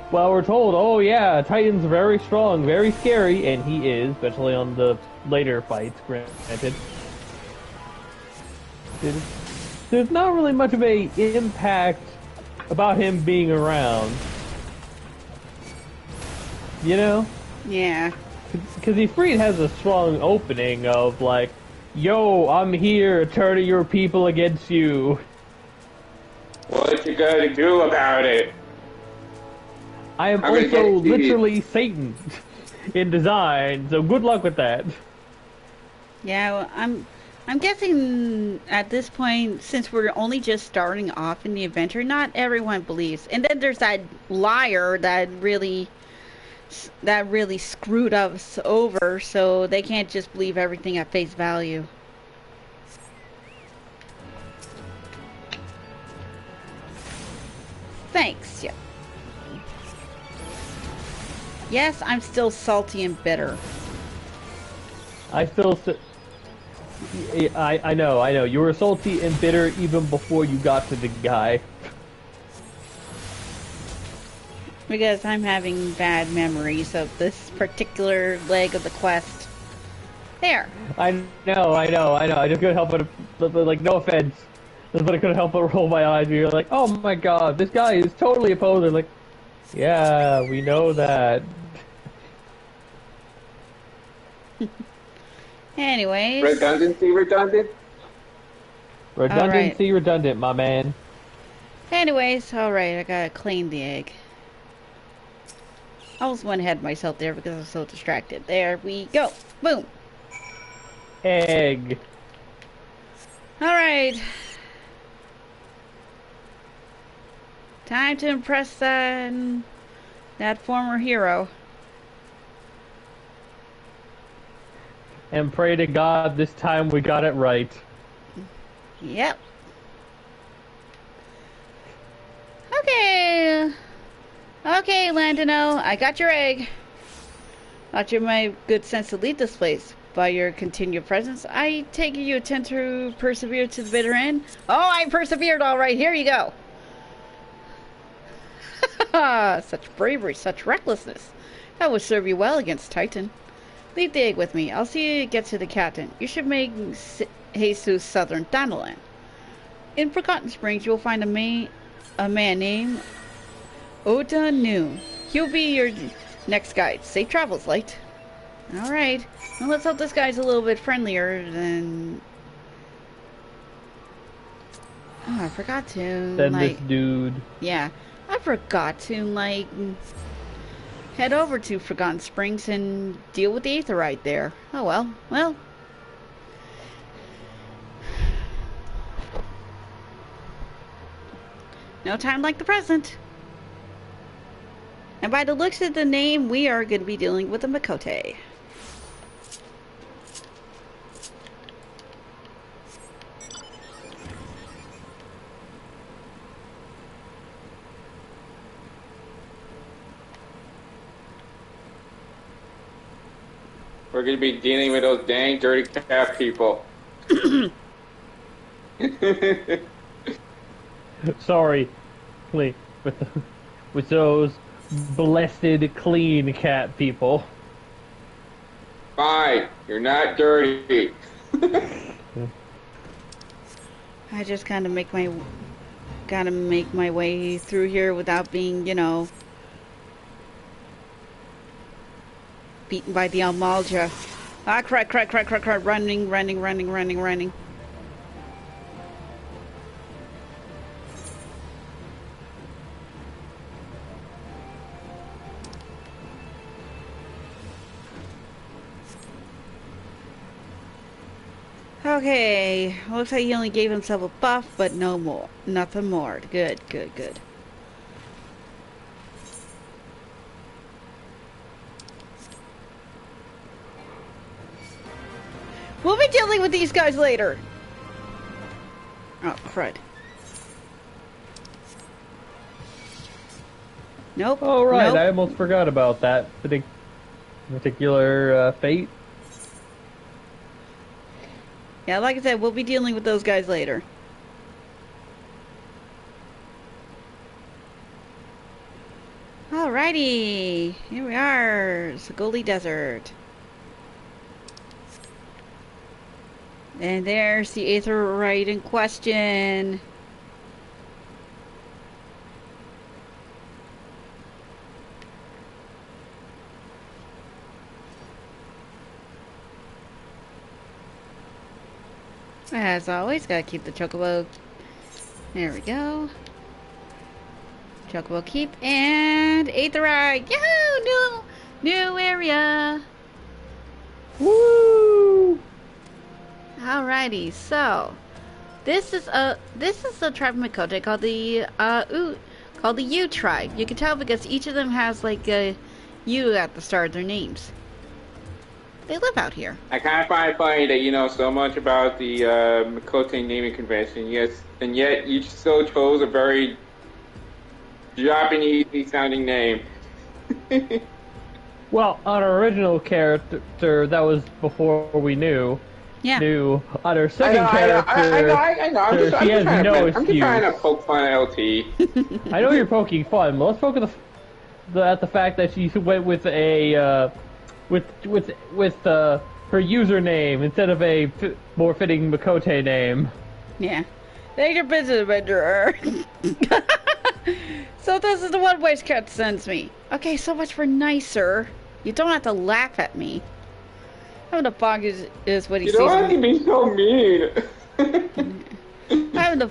well, we're told, oh yeah, Titan's very strong, very scary, and he is, especially on the later fights, granted. There's not really much of a impact about him being around. You know? Yeah. Because Ifrit has a strong opening of like, yo, I'm here, turning your people against you. What you gonna do about it? I am also literally Satan in design, so good luck with that. Yeah, well, I'm guessing at this point, since we're only just starting off in the adventure, not everyone believes. And then there's that liar that really screwed us over, so they can't just believe everything at face value. Thanks, yeah. Yes, I'm still salty and bitter. I still I know. You were salty and bitter even before you got to the guy. Because I'm having bad memories of this particular leg of the quest. There. I know. I just couldn't help but, like, no offense. But I couldn't help but roll my eyes. You're like, oh my god, this guy is totally opposed. I'm like, yeah, we know that. Anyways. Redundancy, redundant? Redundancy, redundant, my man. Anyways, alright, I gotta clean the egg. I almost went ahead of myself there because I was so distracted. There we go. Boom. Egg. Alright. Time to impress that former hero. And pray to God this time we got it right. Yep. Okay. Okay, Landino, I got your egg. Thought you my good sense to leave this place. By your continued presence, I take it you intend to persevere to the bitter end? Oh, I persevered all right. Here you go. Such bravery, such recklessness. That would serve you well against Titan. Leave the egg with me. I'll see you get to the captain. You should make haste to southern Thanalan. In Forgotten Springs, you'll find a man named Oda Noon. He'll be your next guide. Safe travels, Light. Alright. Well, let's hope this guy's a little bit friendlier than... Oh, I forgot to, Then like... this dude. Yeah. I forgot to, like... head over to Forgotten Springs and deal with the Aetherite there. Oh well. Well. No time like the present. And by the looks of the name, we are going to be dealing with a Makote. We're going to be dealing with those dang dirty cat people. Sorry, with those blessed clean cat people. Fine, you're not dirty. I just gotta make my way through here without being, you know, beaten by the Almalja. Ah, crap, running. Okay, looks like he only gave himself a buff, but no more. Nothing more. Good. We'll be dealing with these guys later. Oh, crud. Nope. Oh, right. Nope. I almost forgot about that particular fate. Yeah, like I said, we'll be dealing with those guys later. Alrighty. Here we are. Sagoli Desert. And there's the Aetherite in question. As always, gotta keep the chocobo. There we go. Chocobo keep and Aetherite. Yahoo! New area. Woo! Alrighty, so this is a tribe of Makote called the U tribe. You can tell because each of them has like a U at the start of their names. They live out here. I kind of find it funny that you know so much about the Makote naming convention, yes, and yet you still chose a very Japanese sounding name. Well, on our original character, that was before we knew, Yeah. new on her second character. I know. I'm just trying to poke fun at LT. I know you're poking fun, but let's poke at the fact that she went with a with her username instead of a more fitting Makote name. Yeah. Thank your business adventurer. So this is the one Waste Cat sends me. Okay, so much for nicer. You don't have to laugh at me. Having the fog is what he sees. You don't have to be so mean. Having the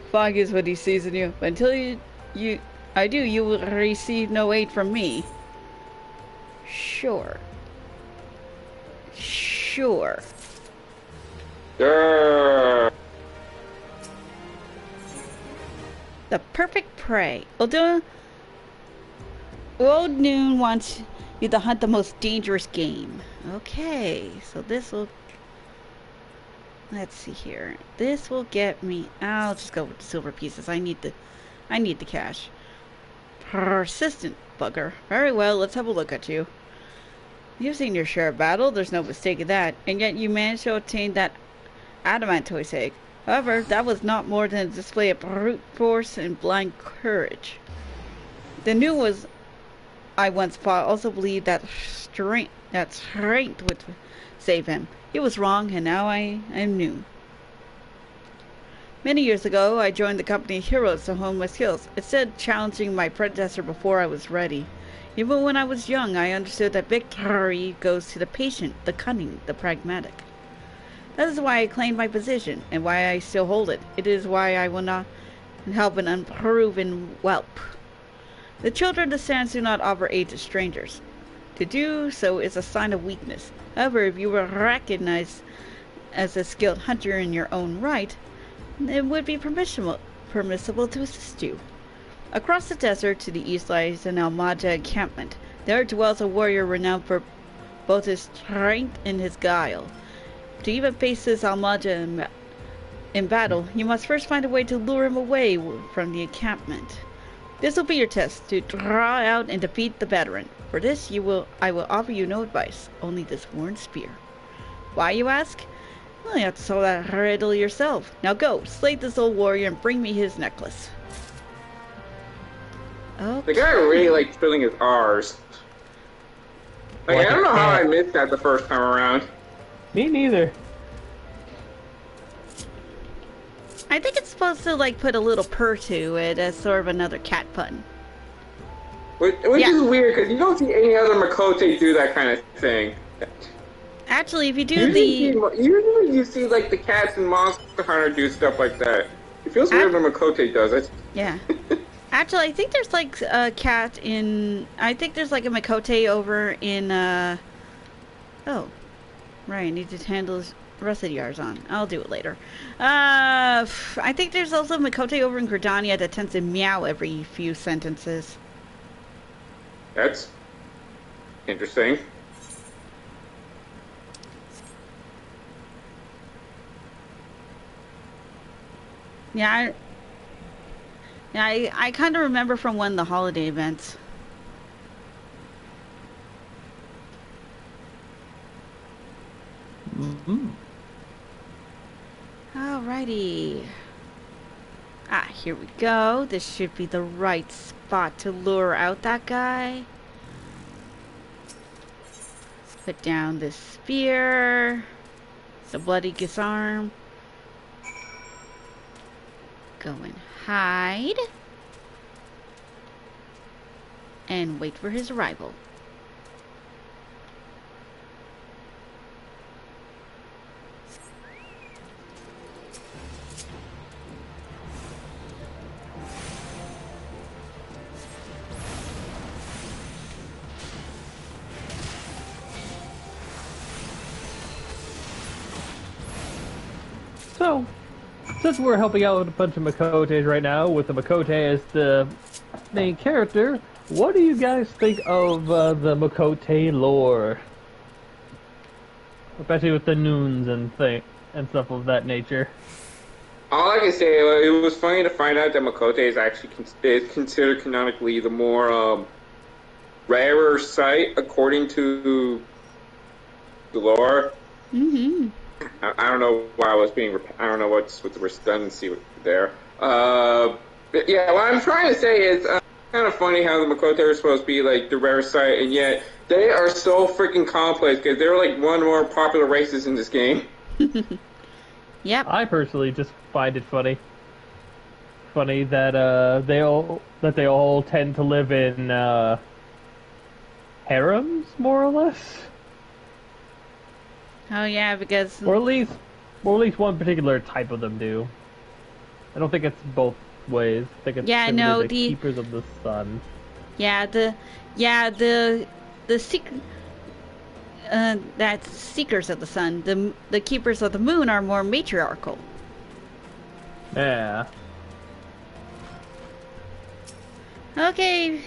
fog is what he sees in you. But until you will receive no aid from me. Sure. Sure. Sure. The perfect prey. Although Old Noon wants you to hunt the most dangerous game. Okay, so this will... Let's see here. This will get me... I'll just go with the silver pieces. I need the cash. Persistent bugger. Very well, let's have a look at you. You've seen your share of battle, there's no mistake in that, and yet you managed to obtain that adamantoise egg. However, that was not more than a display of brute force and blind courage. The new was I once fought also believed that strength would save him. It was wrong, and now I am new. Many years ago, I joined the company Heroes to hone my skills, instead challenging my predecessor before I was ready. Even when I was young, I understood that victory goes to the patient, the cunning, the pragmatic. That is why I claimed my position, and why I still hold it. It is why I will not help an unproven whelp. The children of the sands do not offer aid to strangers. To do so is a sign of weakness. However, if you were recognized as a skilled hunter in your own right, it would be permissible to assist you. Across the desert to the east lies an Almaja encampment. There dwells a warrior renowned for both his strength and his guile. To even face this Almaja in battle, you must first find a way to lure him away from the encampment. This will be your test, to draw out and defeat the veteran. For this, I will offer you no advice, only this worn spear. Why, you ask? Well, you have to solve that riddle yourself. Now go, slay this old warrior and bring me his necklace. Okay. The guy really likes filling his R's. Like, I don't know how I missed that the first time around. Me neither. I think it's supposed to, like, put a little purr to it as sort of another cat pun. Which is weird, because you don't see any other Makote do that kind of thing. Actually, if you do usually you see, like, the cats and Monster Hunter do stuff like that. It feels weird when Makote does it. Yeah. Actually, I think there's, like, a cat in... I think there's, like, a Makote over in, Oh. Right, I need to handle the rest of the Yarzan. I'll do it later. I think there's also a Makote over in Gridania that tends to meow every few sentences. That's interesting. Yeah, I kind of remember from one of the holiday events. Mm-hmm. Alrighty. Here we go. This should be the right spot to lure out that guy. Put down this spear. The bloody disarm. Go and hide. And wait for his arrival. So, since we're helping out with a bunch of Makotes right now, with the Makote as the main character, what do you guys think of the Makote lore? Especially with the Noons and stuff of that nature. All I can say, it was funny to find out that Makote is actually considered canonically the more rarer site according to the lore. Mm-hmm. I don't know why I was being. I don't know what's with the redundancy there. Yeah, what I'm trying to say is kind of funny how the Makoto are supposed to be like the rare sight, and yet they are so freaking complex because they're like one of the more popular races in this game. Yep. I personally just find it funny that they all tend to live in harems, more or less. Oh yeah, because Or at least one particular type of them do. I don't think it's both ways. I think it's simply the Keepers of the Sun. the that's Seekers of the Sun. The Keepers of the Moon are more matriarchal. Yeah. Okay.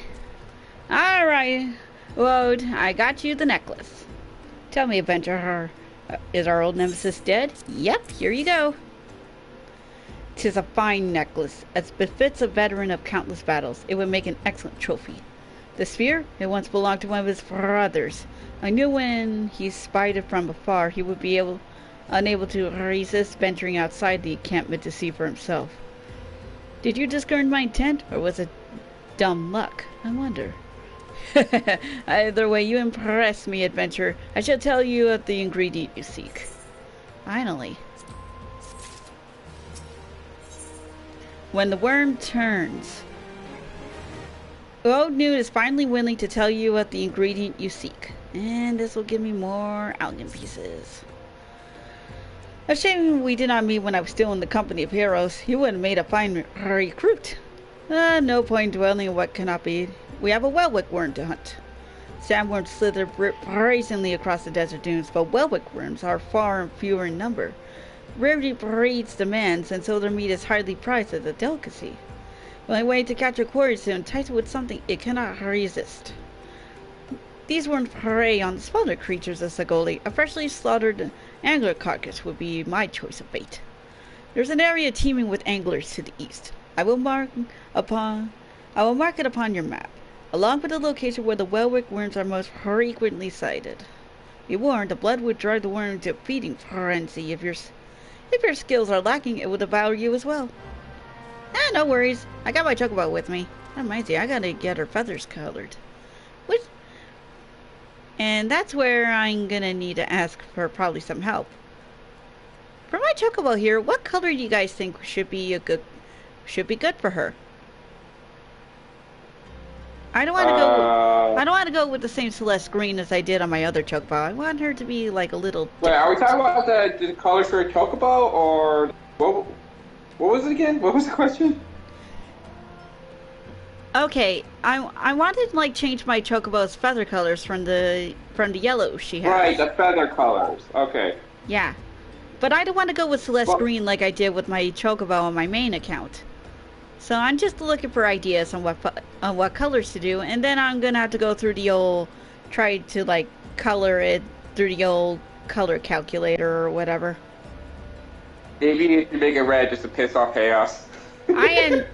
Alright. Wode, I got you the necklace. Tell me, adventurer, is our old nemesis dead? Yep, here you go. 'Tis a fine necklace, as befits a veteran of countless battles. It would make an excellent trophy. The sphere? It once belonged to one of his brothers. I knew when he spied it from afar, he would be unable to resist venturing outside the encampment to see for himself. Did you discern my intent, or was it dumb luck? I wonder. Either way, you impress me, adventurer. I shall tell you of the ingredient you seek. Finally. When the worm turns. Old Newt is finally willing to tell you of the ingredient you seek. And this will give me more alien pieces. A shame we did not meet when I was still in the company of heroes. He would have made a fine recruit. No point dwelling on what cannot be. We have a Welwick worm to hunt. Sandworms slither brazenly across the desert dunes, but Welwick worms are far fewer in number. Rarity breeds demands, and so their meat is highly prized as a delicacy. The only way to catch a quarry is to entice it with something it cannot resist. These worms prey on smaller creatures of Sagoli. A freshly slaughtered angler carcass would be my choice of bait. There's an area teeming with anglers to the east. I will mark it upon your map, along with the location where the Welwick worms are most frequently sighted. Be warned, the blood would drive the worm into a feeding frenzy. If your skills are lacking, it will devour you as well. No worries. I got my chocobo with me. That reminds me, I gotta get her feathers colored. And that's where I'm gonna need to ask for probably some help. For my chocobo here, what color do you guys think should be good for her? I don't want to go with the same Celeste green as I did on my other chocobo. I want her to be like a little. Wait, are we talking about the colors for a chocobo, or what was it again? What was the question? Okay, I wanted to like change my chocobo's feather colors from the yellow she has. Right, the feather colors. Okay. Yeah, but I don't want to go with Celeste green like I did with my chocobo on my main account. So I'm just looking for ideas on what colors to do, and then I'm gonna have to go through the old, try to like color it through the old color calculator or whatever. Maybe you should make it red just to piss off Chaos. I'm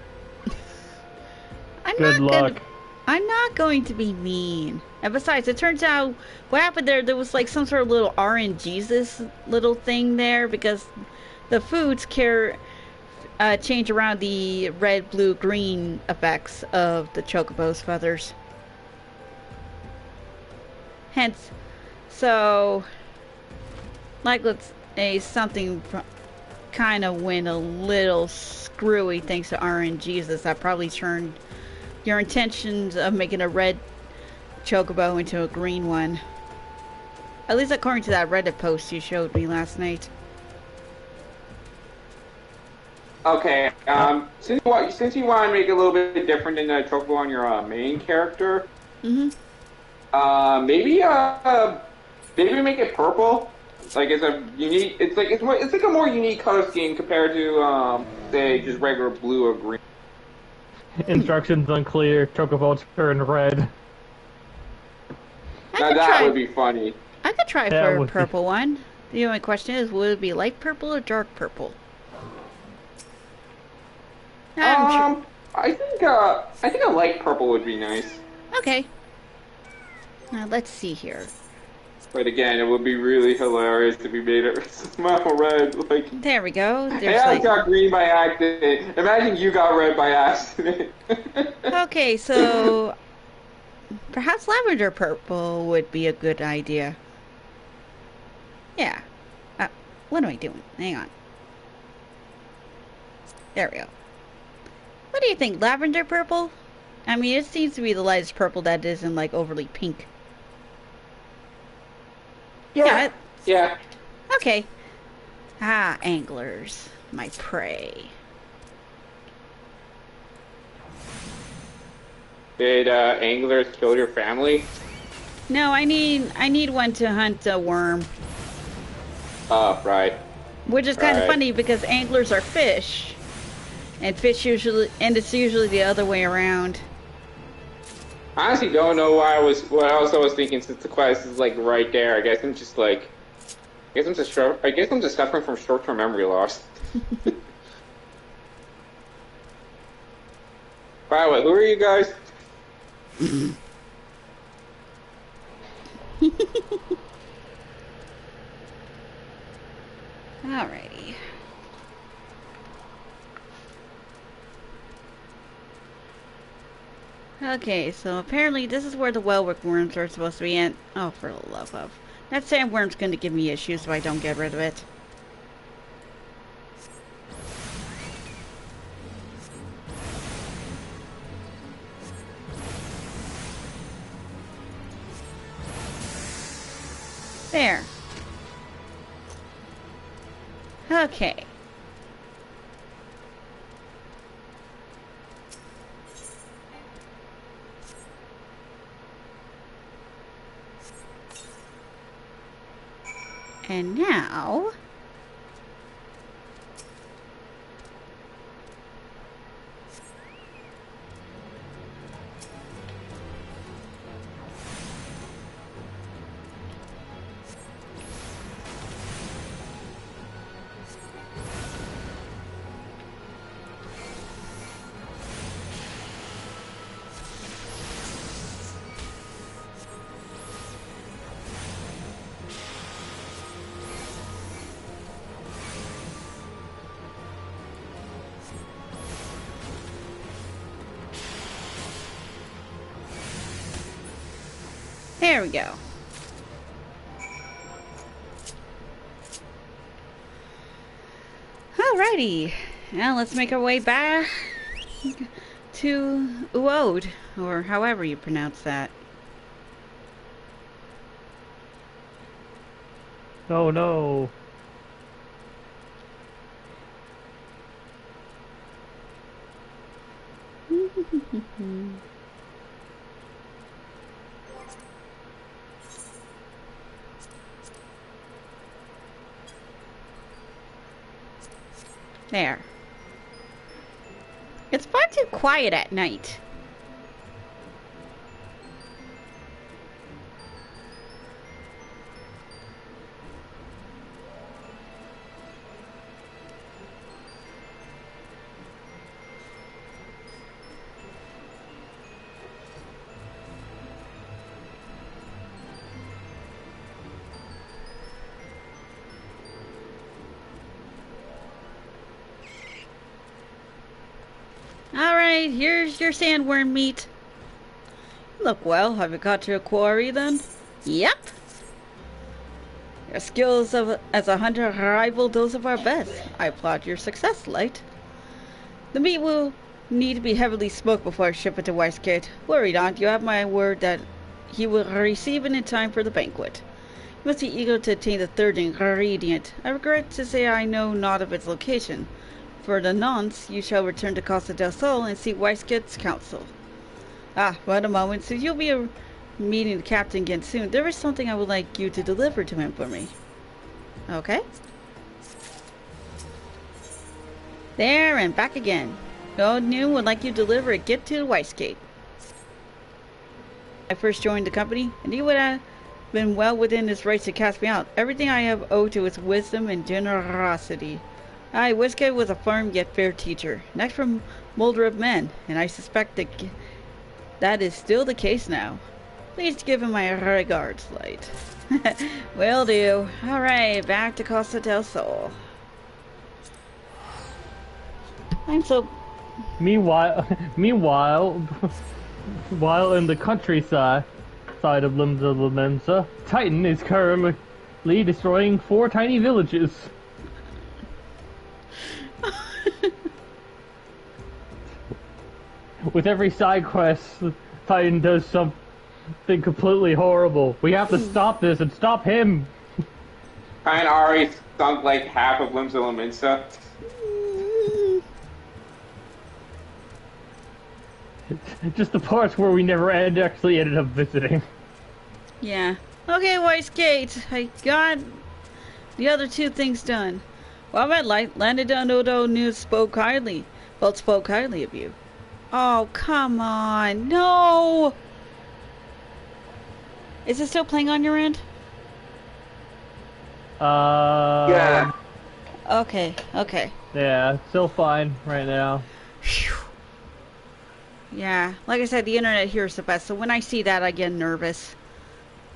not going to be mean. And besides, it turns out what happened there was like some sort of little RNGesus little thing there, because the foods change around the red, blue, green effects of the chocobo's feathers. Hence, so like let's say something kind of went a little screwy thanks to RNGesus. That probably turned your intentions of making a red chocobo into a green one. At least according to that Reddit post you showed me last night. Okay, since you want to make it a little bit different than the chocobo on your main character, maybe we make it purple. Like it's a unique. It's like a more unique color scheme compared to say just regular blue or green. Instructions unclear. Chocobo turn red. Now that would be funny. I could try for a purple one. The only question is, would it be light purple or dark purple? I think a light purple would be nice. Okay. Now let's see here. But again, it would be really hilarious if we made it smile red. Like, There we go. hey, There's I like... got green by accident. Imagine you got red by accident. Okay, so perhaps lavender purple would be a good idea. Yeah. What am I doing? Hang on. There we go. What do you think? Lavender purple? I mean, it seems to be the lightest purple that isn't like overly pink. Yeah. Yeah. Okay. Ah, anglers. My prey. Did anglers kill your family? No, I need one to hunt a worm. Oh, right. Which is kind of Right. funny because anglers are fish. And fish usually, and it's usually the other way around. I honestly don't know what else I was thinking since the quest is like right there. I guess I'm just like, I guess I'm just suffering from short-term memory loss. By the way, who are you guys? Alrighty. Okay, so apparently this is where the wellwork worms are supposed to be in. Oh, for the love of. That sandworm's going to give me issues if I don't get rid of it. There. Okay. And now... There we go. Alrighty. Now let's make our way back to Uode, or however you pronounce that. Oh no. There. It's far too quiet at night. Alright, here's your sandworm meat. Look, well, have you got your quarry then? Yep. Your skills as a hunter rival those of our best. I applaud your success, Light. The meat will need to be heavily smoked before I ship it to Weisgate. Worry not, you have my word that he will receive it in time for the banquet. You must be eager to attain the third ingredient. I regret to say I know not of its location. For the nonce, you shall return to Costa del Sol and see Weisgate's council. Ah, wait a moment, since you'll be meeting the captain again soon, there is something I would like you to deliver to him for me. Okay. There, and back again. Old Noon would like you to deliver a gift to Weisgate. I first joined the company, and he would have been well within his rights to cast me out. Everything I have owed to his wisdom and generosity. Aye, Weisgate was a firm yet fair teacher, next from molder of men, and I suspect that is still the case now. Please give him my regards, Light. Will do. Alright, back to Costa del Sol. I'm so... Meanwhile, while in the countryside side of Limsa Lamensa, Titan is currently destroying 4 tiny villages. With every side quest, Titan does something completely horrible. We have to stop this and stop him. Titan already sunk like half of Limsa Lominsa. Just the parts where we never actually ended up visiting. Yeah. Okay, White Skate. I got the other 2 things done. Well, my Light landed on Odo News spoke highly of you. Oh, come on. No! Is it still playing on your end? Yeah. Okay. Yeah, still fine right now. Phew. Yeah, like I said, the internet here is the best, so when I see that, I get nervous.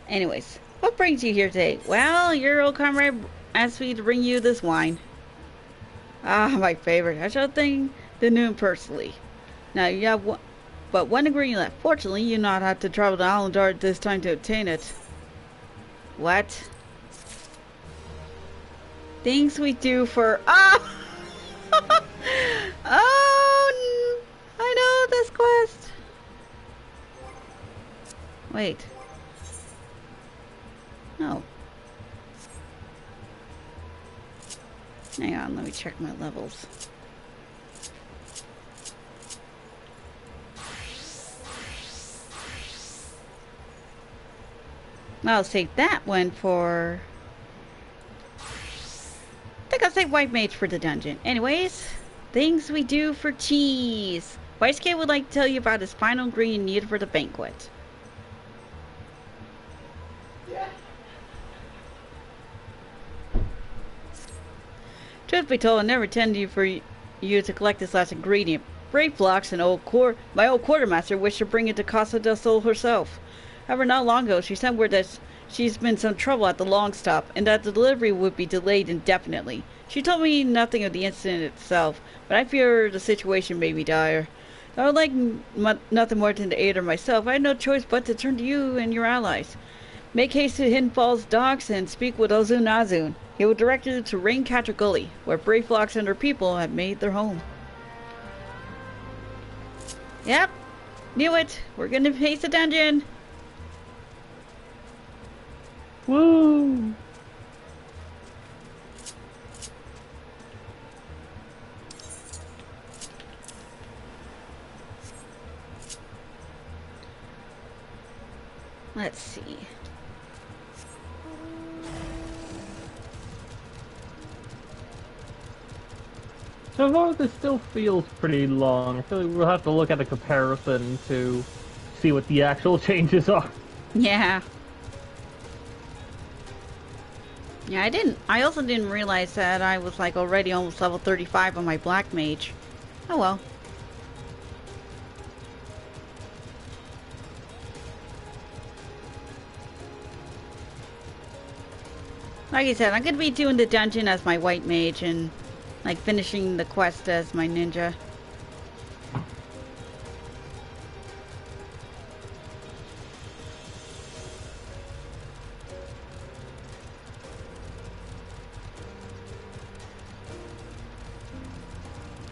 Anyways, what brings you here today? Well, your old comrade asked me to bring you this wine. Ah, my favorite. I shall thank the noon personally. Now, you have one ingredient left. Fortunately, you not have to travel to Alandar at this time to obtain it. What? Things we do for... Oh! Oh! I know this quest! Wait. No. Hang on, let me check my levels. I'll save that one for... I think I'll save White Mage for the dungeon. Anyways, things we do for cheese. White Skate would like to tell you about his final ingredient needed for the banquet. Yeah. Truth be told, I never intended for you to collect this last ingredient. Brave Flocks and my old quartermaster wished to bring it to Casa del Sol herself. However, not long ago, she sent word that she's been in some trouble at the long stop, and that the delivery would be delayed indefinitely. She told me nothing of the incident itself, but I fear the situation may be dire. I would like nothing more than to aid her myself. I had no choice but to turn to you and your allies. Make haste to Hidden Falls docks and speak with Ozun Azun. He will direct you to Raincatcher Gully, where Brave Flocks and her people have made their home. Yep, knew it. We're gonna face the dungeon. Woo! Let's see. So far, this still feels pretty long. I feel like we'll have to look at a comparison to see what the actual changes are. Yeah. Yeah, I also didn't realize that I was like already almost level 35 on my Black Mage. Oh well. Like I said, I'm gonna be doing the dungeon as my White Mage and like finishing the quest as my ninja.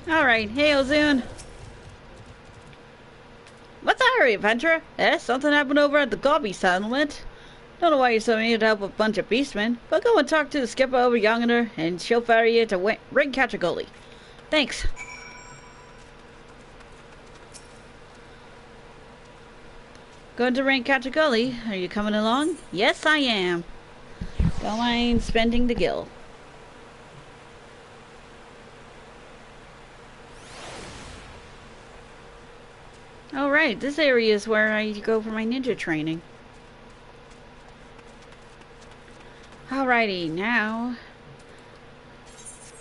Alright, hey Ozun. What's the hurry, adventurer? Something happened over at the Gobby settlement. Don't know why you're so eager to help a bunch of beastmen, but go and talk to the skipper over yonder, and she'll ferry you to Raincatcher Gully. Thanks. Going to Raincatcher Gully? Are you coming along? Yes, I am. Don't mind spending the gil. Alright, this area is where I go for my ninja training. Alrighty, now...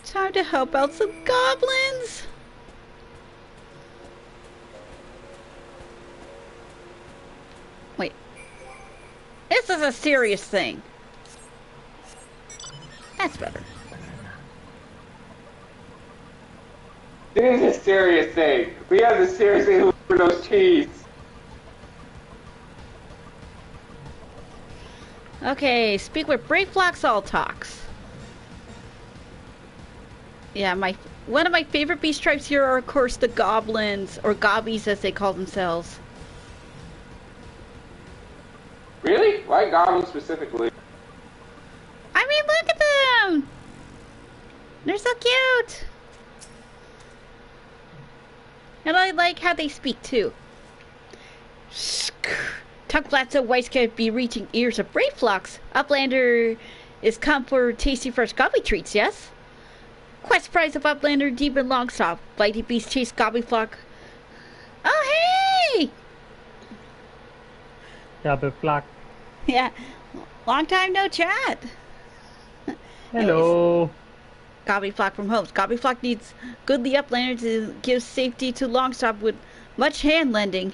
time to help out some goblins! Wait, This is a serious thing. That's better. This is a serious thing. We have to seriously look for those keys. Okay, speak with Brave Flocks All Talks. Yeah, one of my favorite beast tribes here are, of course, the goblins, or gobbies as they call themselves. Really? Why goblins specifically? I mean, look at them! They're so cute! And I like how they speak, too. Tuckflat so Weiss could be reaching ears of Brave Flocks. Uplander is come for tasty fresh gobby treats, yes? Quest prize of Uplander deep and long stop. Blighty beast chase gobby flock. Oh, hey! Gobby flock. Yeah, long time no chat. Hello. Gobby flock from Holmes. Gobby flock needs goodly Uplander to give safety to Longstop with much hand lending.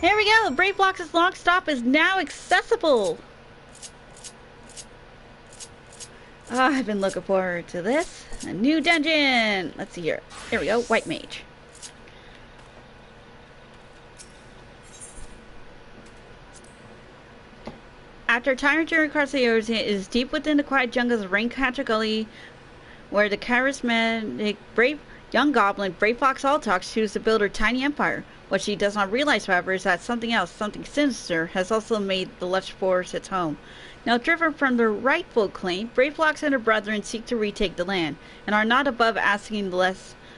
There we go. Brave Flocks' Longstop is now accessible. Oh, I've been looking forward to this. A new dungeon. Let's see here. There we go. White Mage. After a tiring journey across the ocean, it is deep within the quiet jungles of Raincatcher Gully, where the charismatic brave young goblin Brave Fox Alltalks chooses to build her tiny empire. What she does not realize, however, is that something else, something sinister, has also made the lush forest its home. Now driven from their rightful claim, Brave Fox and her brethren seek to retake the land, and are not above asking the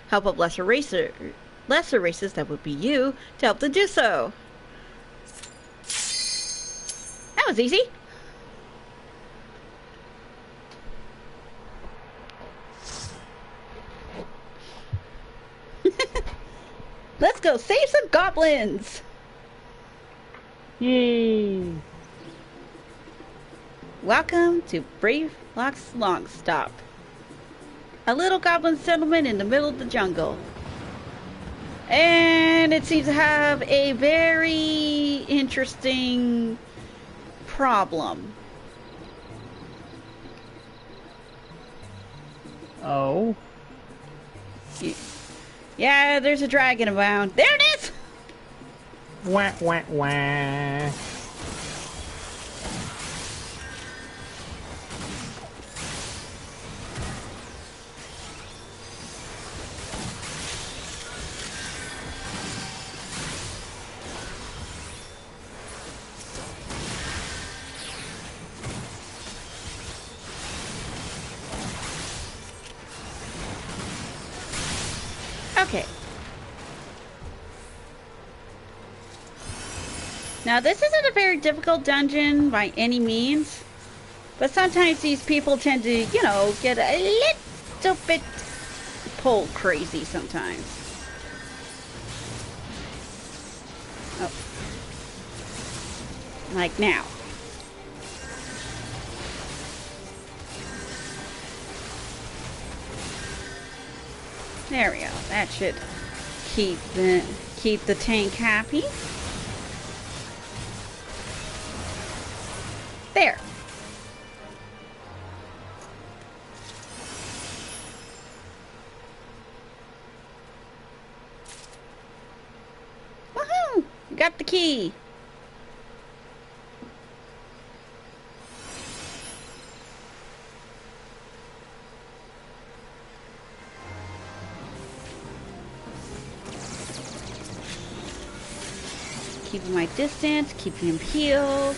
help of lesser races, that would be you, to help them do so. That was easy. Let's go save some goblins! Yay! Welcome to Brave Fox Longstop, a little goblin settlement in the middle of the jungle. And it seems to have a very interesting problem. Oh. Yeah, there's a dragon around. There it is! Wah, wah, wah. Okay. Now, this isn't a very difficult dungeon by any means, but sometimes these people tend to, you know, get a little bit pole crazy sometimes. Oh. Like now. There we go. That should keep the tank happy. There. Woohoo! Got the key. Keeping my distance, keeping him healed.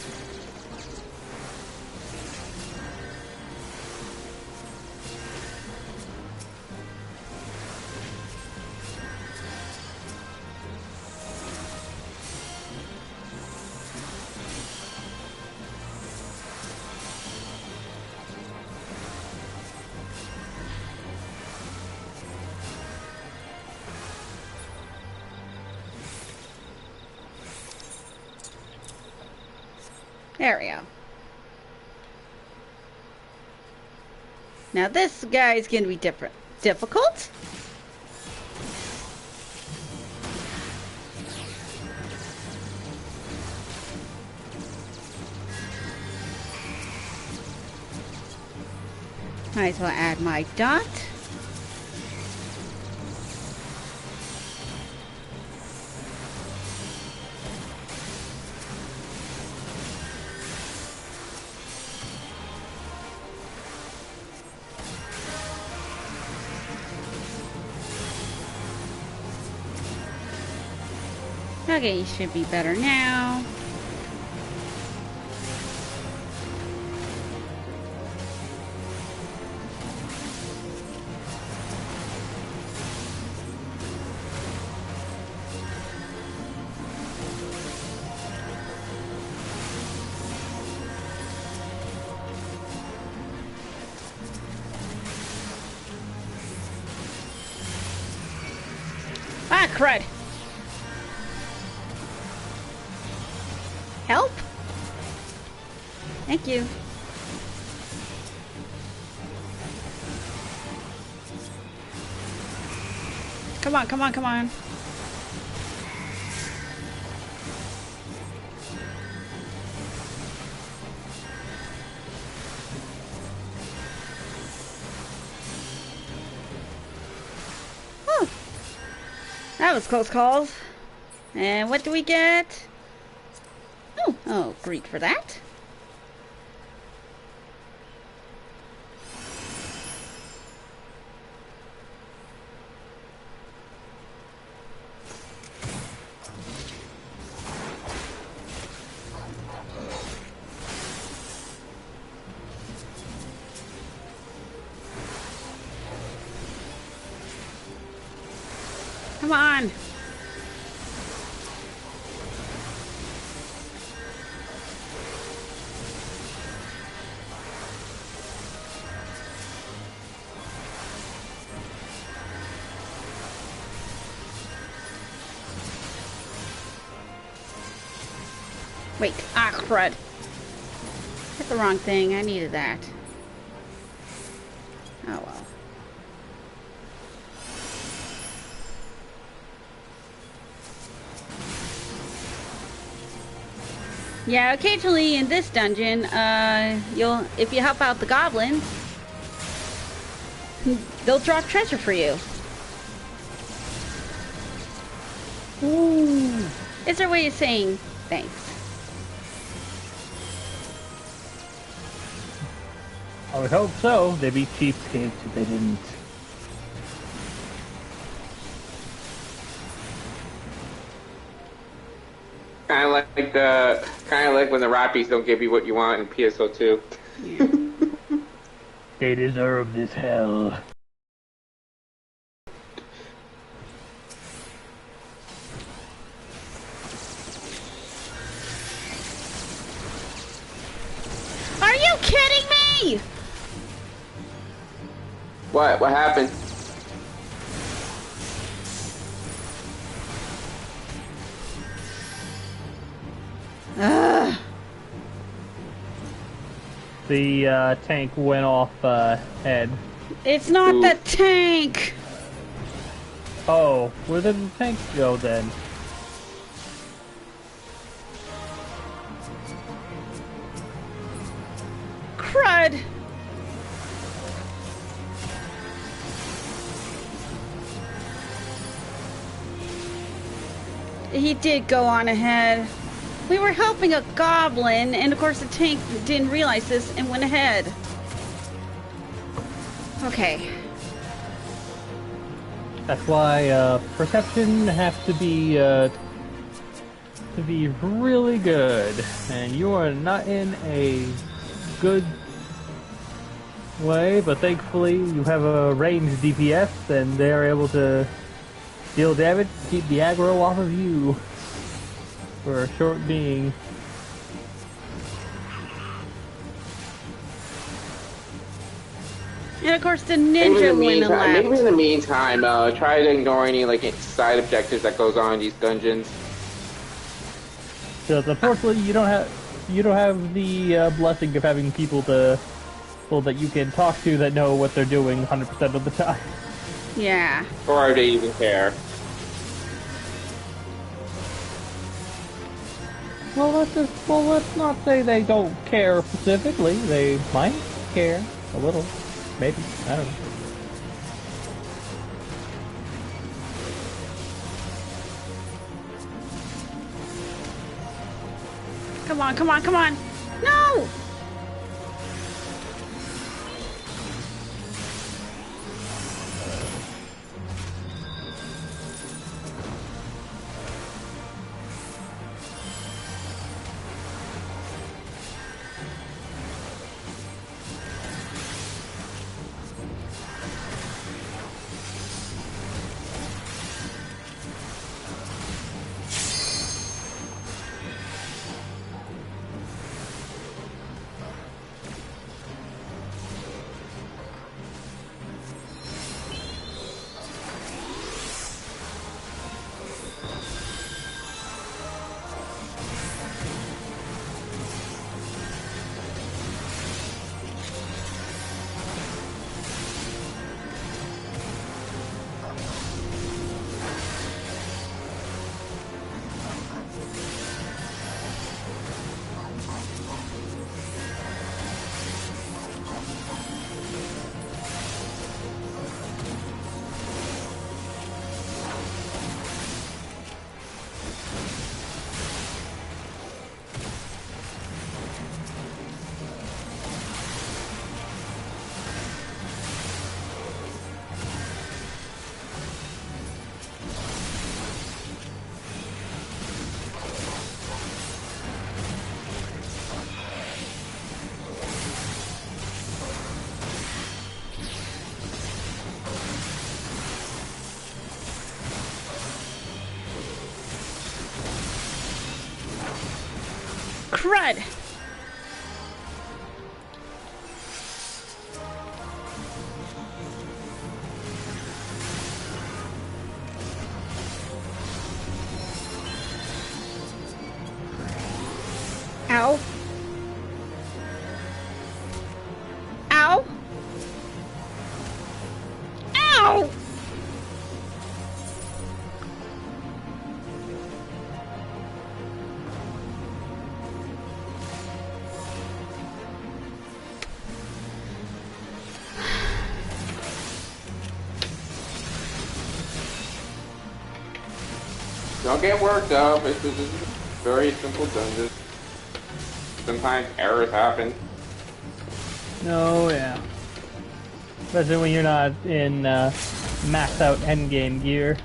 There we go. Now this guy is going to be difficult. Might as well add my dot. Okay, you should be better now. Ah, crud! Help? Thank you. Come on, come on, come on. Whew. That was close calls. And what do we get? Oh, great for that. Come on. Wait, ah, crud. Hit the wrong thing. I needed that. Oh well. Yeah, occasionally in this dungeon, if you help out the goblins, they'll drop treasure for you. Ooh. It's their way of saying thanks. I would hope so. They'd be cheapskates if they didn't. Kind of like when the Rappies don't give you what you want in PSO2. Yeah. They deserve this hell. Are you kidding me? What? What happened? Ugh. The tank went off head. It's not the tank. Oh, where did the tank go then? Crud. He did go on ahead. We were helping a goblin, and of course the tank didn't realize this and went ahead. Okay. That's why perception has to be really good, and you are not in a good way. But thankfully, you have a ranged DPS, and they are able to deal damage, keep the aggro off of you for a short being. And of course the ninja went and left. Maybe in the meantime, try to ignore any side objectives that goes on in these dungeons. So unfortunately, you don't have the blessing of having people that you can talk to that know what they're doing 100% of the time. Yeah. Or they even care. Well, let's not say they don't care specifically. They might care a little. Maybe. I don't know. Come on, come on, come on! No! Crud! Ow. Ow. Ow! Don't get worked up. This is a very simple dungeon. Sometimes errors happen. No, yeah. Especially when you're not in max out endgame gear.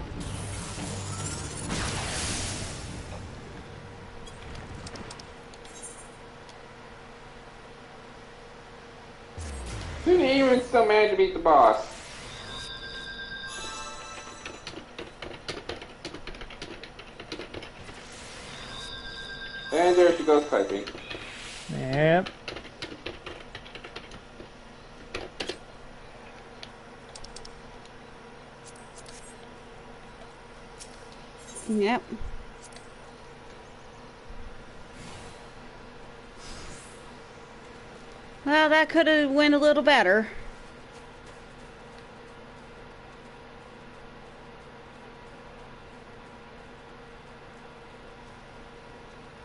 Didn't even still manage to beat the boss. And there she goes typing. Yep. Yep. Well, that could have went a little better.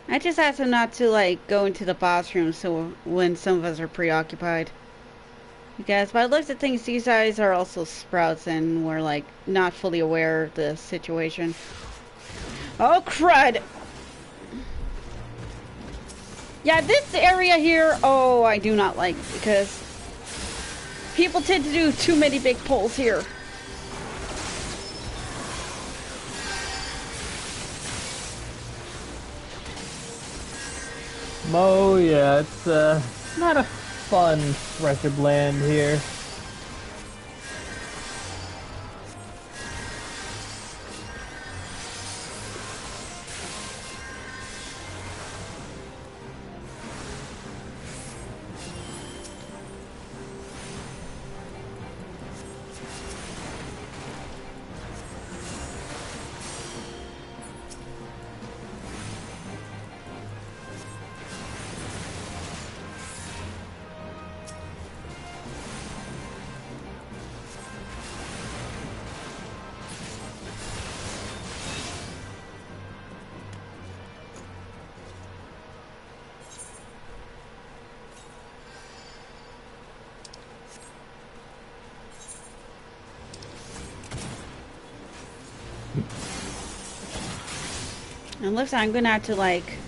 I just asked him not to, like, go into the boss room so when some of us are preoccupied. Because by the looks of things, these guys are also sprouts and we're, like, not fully aware of the situation. Oh, crud! Yeah, this area here, oh, I do not like, because people tend to do too many big pulls here. Oh yeah, it's not a fun stretch of land here. Unless I'm gonna have to, like,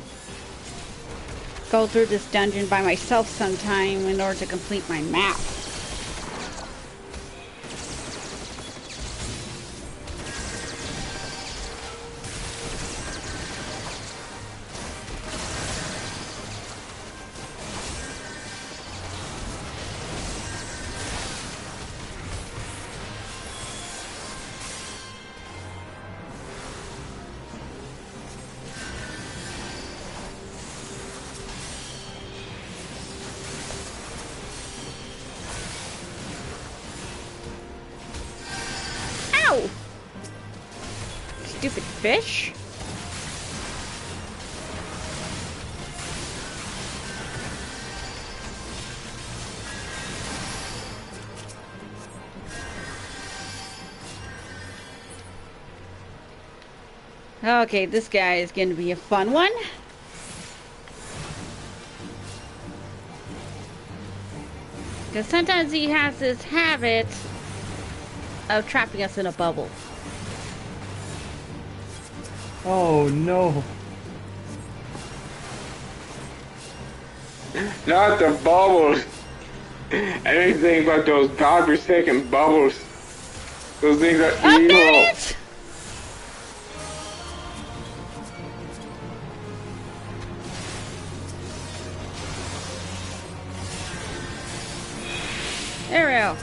go through this dungeon by myself sometime in order to complete my map. Stupid fish. Okay, this guy is going to be a fun one. Because sometimes he has this habit of trapping us in a bubble. Oh no. Not the bubbles. I didn't think about those godforsaken bubbles. Those things are evil. It! There we go.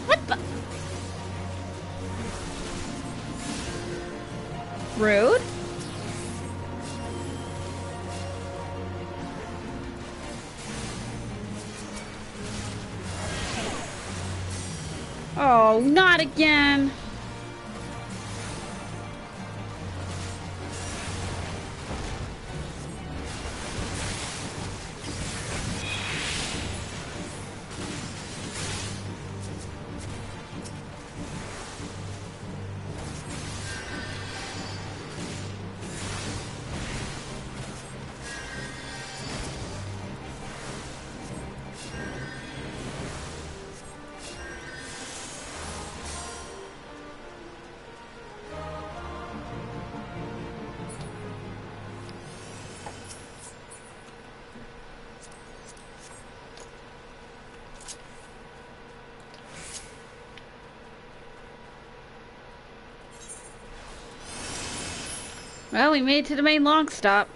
What the? Rude. Oh, not again. Well, we made it to the main long stop.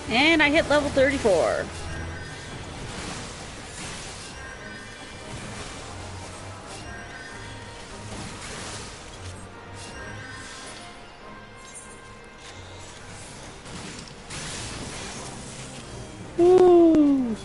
And I hit level 34. Woo!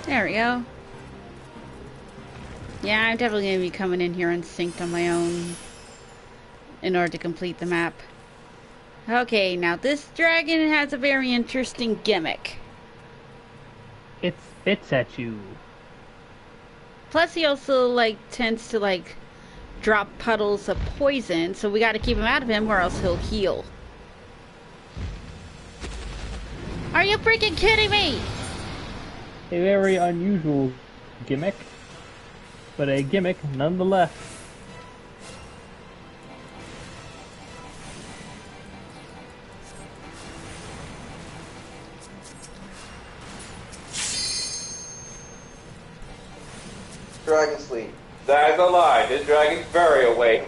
There we go. Yeah, I'm definitely going to be coming in here unsynced on my own in order to complete the map. Okay, now this dragon has a very interesting gimmick. It spits at you. Plus he also, like, tends to, like, drop puddles of poison, so we gotta keep him out of him or else he'll heal. Are you freaking kidding me? A very unusual gimmick, but a gimmick nonetheless. Dragon sleep. That is a lie. This dragon's very awake.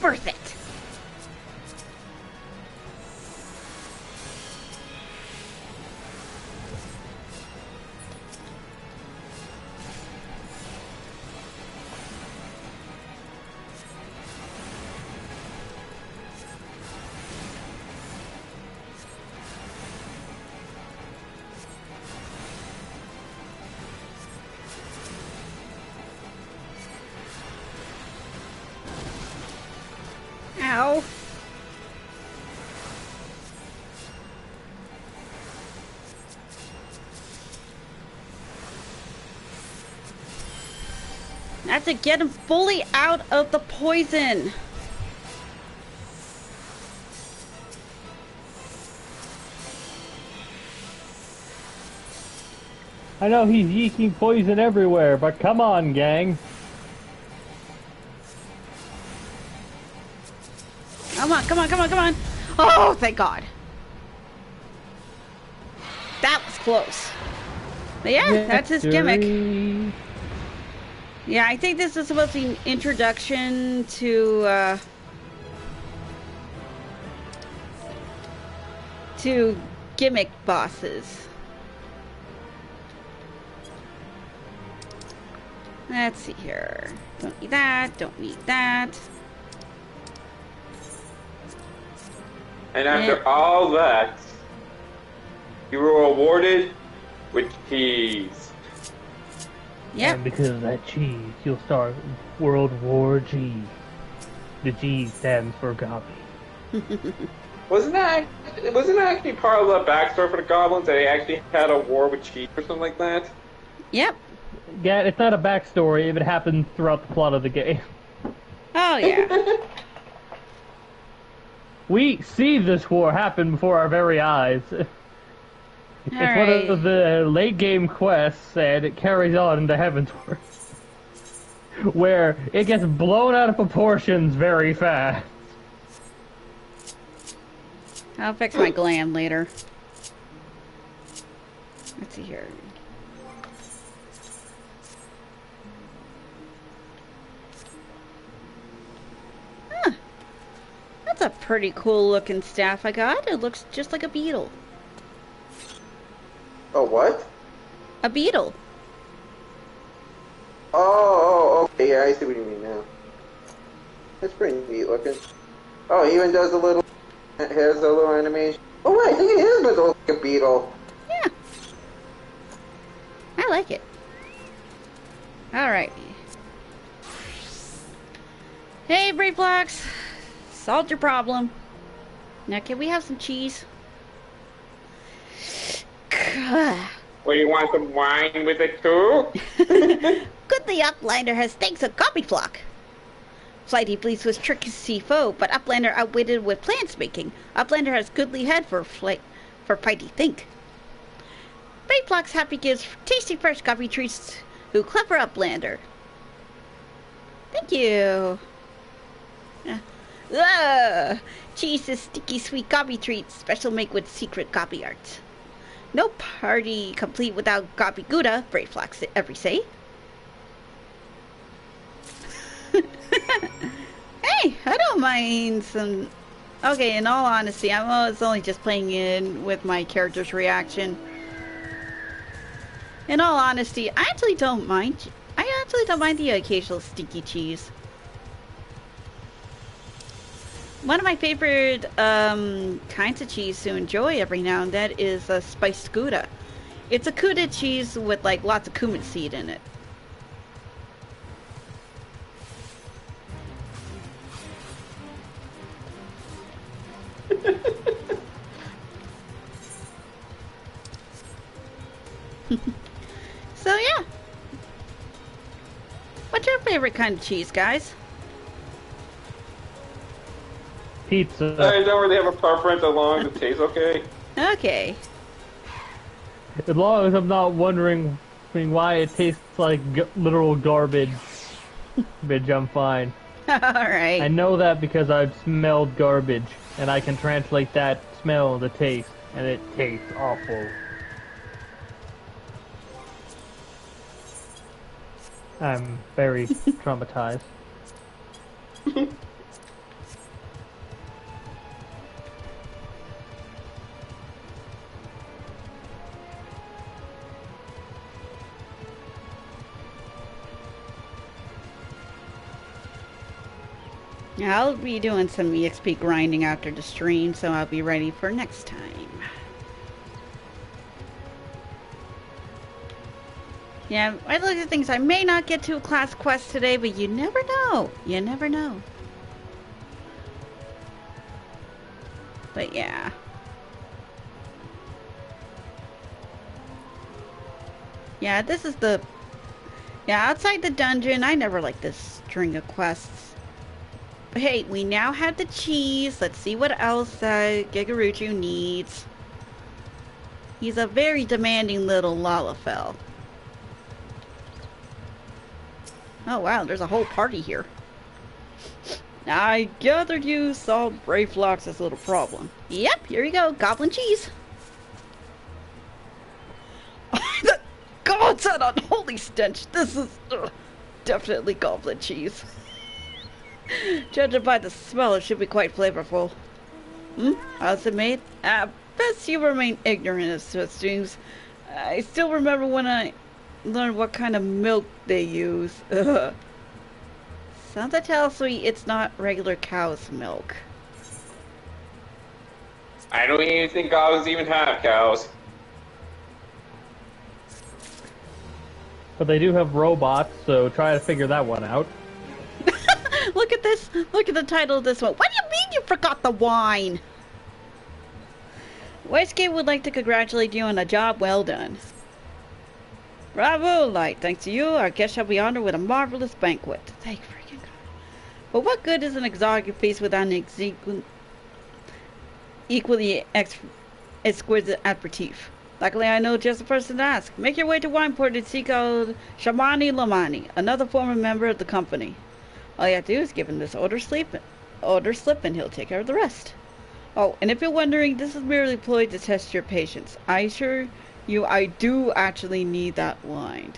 Worth it. Ow. I have to get him fully out of the poison. I know he's yeeking poison everywhere, but come on, gang. Come on, come on, come on, come on. Oh, thank God. That was close. But yeah, that's his gimmick. Yeah, I think this is supposed to be an introduction to gimmick bosses. Let's see here. Don't need that, don't need that. And after all that, you were awarded with cheese. Yep. And because of that cheese, you'll start World War G. The G stands for Gobby. Wasn't that actually part of the backstory for the goblins, that they actually had a war with cheese or something like that? Yep. Yeah, it's not a backstory if it happened throughout the plot of the game. Oh, yeah. We see this war happen before our very eyes. It's one of the late game quests, and it carries on into Heavensward, where it gets blown out of proportions very fast. I'll fix my gland later. Let's see here. Huh. That's a pretty cool looking staff I got. It looks just like a beetle. Oh, what? A beetle. Oh, okay, yeah, I see what you mean now. That's pretty neat looking. Oh, it even does a little, it has a little animation. Oh, wait, I think it is like a beetle. Yeah. I like it. Alright. Hey, Brave Blocks. Solved your problem. Now, can we have some cheese? Well, you want some wine with it too? Goodly Uplander has thanks a copy flock. Flighty Bleeds was tricksy foe, but Uplander outwitted with plans making. Uplander has goodly head for fighty think. Brave Blocks happy gives tasty fresh coffee treats who clever Uplander. Thank you. Cheese is sticky sweet gobby treats. Special make with secret gobby art. No party complete without gobby gouda. Brave Fox every say. Hey, I don't mind some... Okay, in all honesty, I was only just playing in with my character's reaction. In all honesty, I actually don't mind the occasional stinky cheese. One of my favorite kinds of cheese to enjoy every now and then is a spiced Gouda. It's a Gouda cheese with like lots of cumin seed in it. So yeah. What's your favorite kind of cheese, guys? Pizza. I don't really have a preference as long as it tastes okay. Okay. As long as I'm not wondering why it tastes like literal garbage, bitch, I'm fine. Alright. I know that because I've smelled garbage, and I can translate that smell to taste, and it tastes awful. I'm very traumatized. I'll be doing some EXP grinding after the stream, so I'll be ready for next time. Yeah, I look at things. I may not get to a class quest today, but you never know. You never know. But yeah. Yeah, this is the... Yeah, outside the dungeon, I never like this string of quests. But hey, we now have the cheese. Let's see what else Gigaruchu needs. He's a very demanding little Lalafell. Oh wow, there's a whole party here. I gathered you solved Brave Flox's little problem. Yep, here you go, goblin cheese. God's that unholy stench. This is definitely goblin cheese. Judging by the smell, it should be quite flavorful. How's it made? Best you remain ignorant as to its streams. I still remember when I learned what kind of milk they use. Sounds a tell sweet, it's not regular cow's milk. I don't even think cows even have cows. But they do have robots, so try to figure that one out. Look at this! Look at the title of this one. What do you mean you forgot the wine? Westgate would like to congratulate you on a job well done. Bravo, Light. Thanks to you, our guest shall be honored with a marvelous banquet. Thank freaking God. But what good is an exotic feast without an equally exquisite aperitif? Luckily, I know just the person to ask. Make your way to Wineport and seek out Shamani Lamani, another former member of the company. All you have to do is give him this order slip, and he'll take care of the rest. Oh, and if you're wondering, this is merely employed to test your patience. I assure you, I do actually need that wine.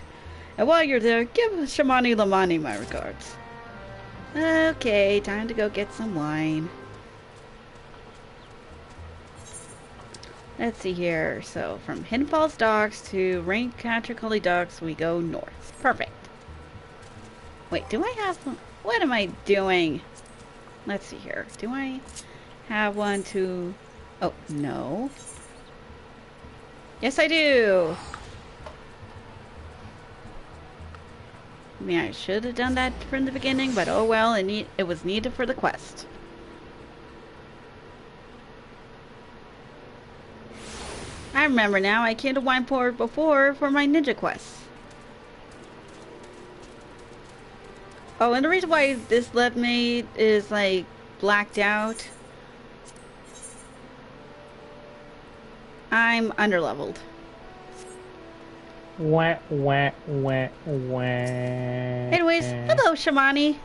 And while you're there, give Shamani Lamani my regards. Okay, time to go get some wine. Let's see here. So, from Hidden Falls Docks to Raincatcher Cully Docks, we go north. Perfect. Wait, do I have one? What am I doing? Let's see here. Do I have one to... Oh, no. Yes, I do. I mean, I should have done that from the beginning, but oh well, it was needed for the quest. I remember now, I came to Wineport before for my ninja quests. Oh, and the reason why this left me is like blacked out. I'm underleveled. Wah, wah, wah, wah. Anyways, hello Shamani.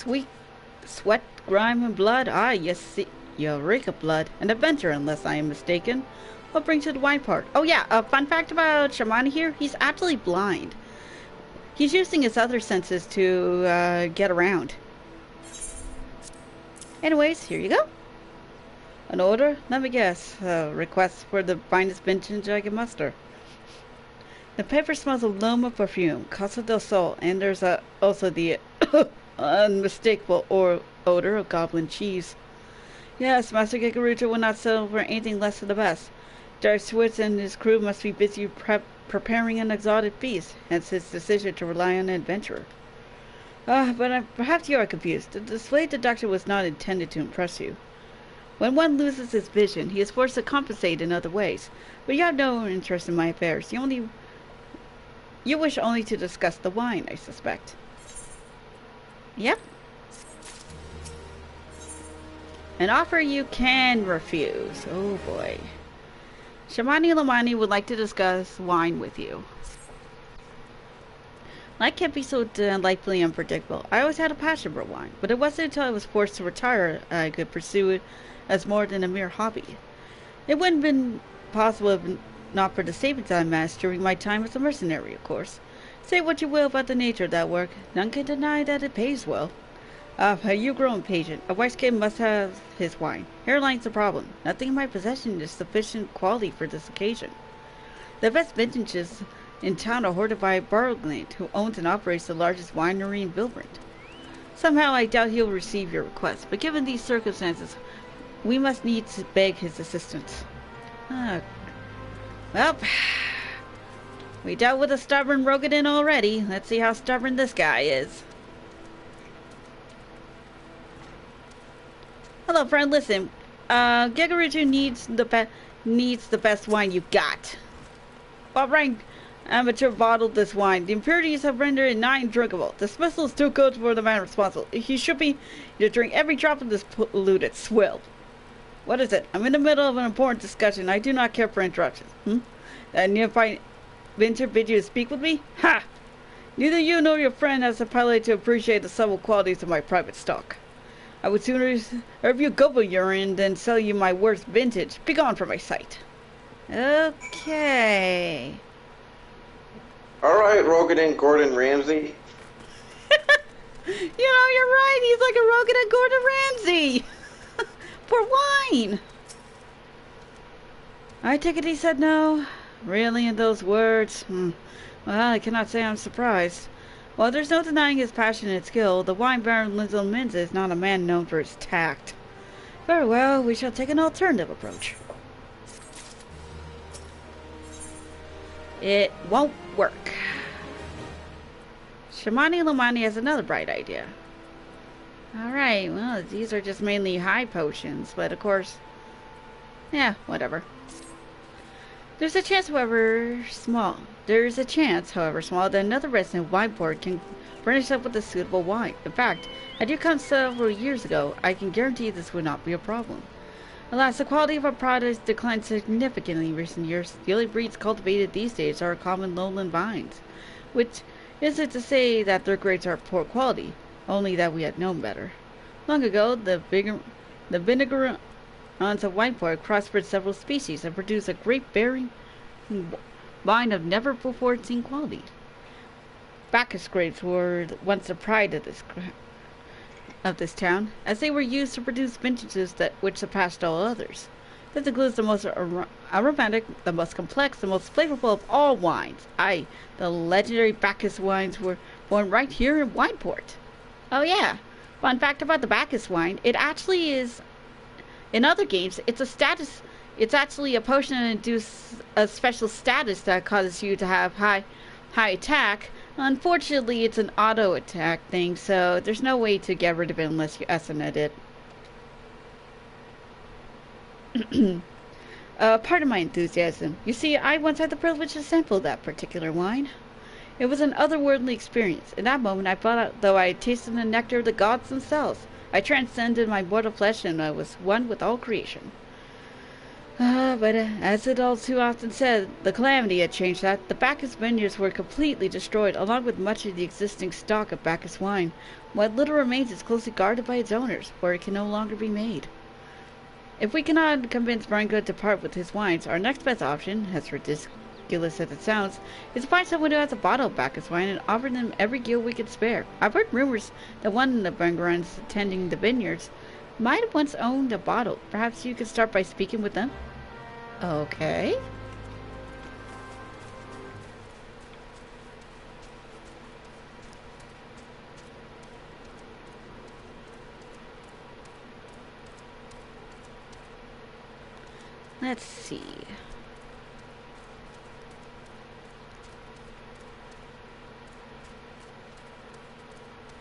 Sweet sweat, grime, and blood. Ah, yes, see, Eureka blood. An adventure, unless I am mistaken. What brings you to the wine part? Oh yeah, a fun fact about Shamani here, he's actually blind. He's using his other senses to get around. Anyways, here you go. An order? Let me guess. Request for the finest vintage I can muster. The paper smells of Loma perfume, Casa del Sol, and there's also the unmistakable odor of goblin cheese. Yes, Master Gigaruta will not settle for anything less than the best. Dark Switz and his crew must be busy preparing an exotic feast, hence his decision to rely on an adventurer. But perhaps you are confused. The display deduction was not intended to impress you. When one loses his vision, he is forced to compensate in other ways. But you have no interest in my affairs. You wish only to discuss the wine, I suspect. Yep. An offer you can refuse. Oh boy. Shamani Lamani would like to discuss wine with you. Life can't be so delightfully unpredictable. I always had a passion for wine, but it wasn't until I was forced to retire I could pursue it as more than a mere hobby. It wouldn't have been possible if not for the savings I amassed during my time as a mercenary, of course. Say what you will about the nature of that work, none can deny that it pays well. You grow impatient. A wise kid must have his wine. Here lies the problem. Nothing in my possession is sufficient quality for this occasion. The best vintages in town are hoarded by Bargland, who owns and operates the largest winery in Vilbrand. Somehow I doubt he'll receive your request, but given these circumstances, we must needs beg his assistance. Well, we dealt with a stubborn Rogadin already. Let's see how stubborn this guy is. Hello, friend. Listen, Gigarutu needs the best wine you got. What rank amateur bottled this wine? The impurities have rendered it nigh undrinkable. The smell is too good for the man responsible. He should be to drink every drop of this polluted swill. What is it? I'm in the middle of an important discussion. I do not care for interruptions. And if I venture bid you to speak with me? Ha! Neither you nor your friend has the pilot to appreciate the subtle qualities of my private stock. I would sooner serve you gobble urine than sell you my worst vintage. Begone from my sight. Okay. Alright, Rogadin Gordon Ramsay. You know, you're right. He's like a Rogadin Gordon Ramsay. For wine. I take it he said no. Really, in those words? Well, I cannot say I'm surprised. While there's no denying his passion and skill, the wine baron Linzel Menza is not a man known for his tact. Very well, we shall take an alternative approach. It won't work. Shamani Lamani has another bright idea. Alright, well, these are just mainly high potions, but of course, yeah, whatever. There's a chance, however small, that another resident of Wineport can furnish up with a suitable wine. In fact, I did come several years ago. I can guarantee this would not be a problem. Alas, the quality of our products declined significantly in recent years. The only breeds cultivated these days are common lowland vines, which isn't to say that their grapes are poor quality, only that we had known better. Long ago, the vinegarons of Wineport crossbred several species and produced a grape-bearing wine of never-before-seen quality. Bacchus grapes were once the pride of this town, as they were used to produce vintages which surpassed all others. This includes the most aromatic, the most complex, the most flavorful of all wines. Aye, the legendary Bacchus wines were born right here in Wineport. Oh yeah, fun fact about the Bacchus wine, it actually is, in other games, it's actually a potion that induces a special status that causes you to have high attack. Unfortunately, it's an auto attack thing, so there's no way to get rid of it unless you SNet it. Pardon my enthusiasm. You see, I once had the privilege to sample that particular wine. It was an otherworldly experience. In that moment, I thought, though I had tasted the nectar of the gods themselves, I transcended my mortal flesh and I was one with all creation. But as it all too often said, the calamity had changed that. The Bacchus vineyards were completely destroyed, along with much of the existing stock of Bacchus wine. What little remains is closely guarded by its owners, where it can no longer be made. If we cannot convince Branko to part with his wines, our next best option, as ridiculous as it sounds, is to find someone who has a bottle of Bacchus wine and offer them every gill we can spare. I've heard rumors that one of the Brangarans attending the vineyards might have once owned a bottle. Perhaps you could start by speaking with them? Okay. Let's see.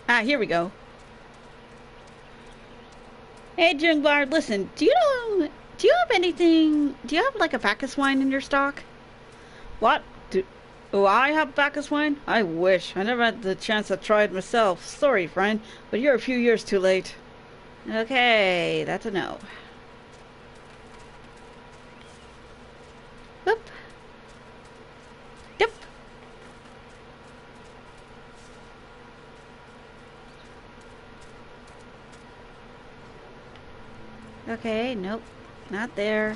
Ah, here we go. Hey, Junglar, listen, do you have like a Bacchus wine in your stock? What? Do I have Bacchus wine? I wish. I never had the chance to try it myself. Sorry, friend, but you're a few years too late. Okay, that's a no. Whoop. Yep. Okay, nope. Not there.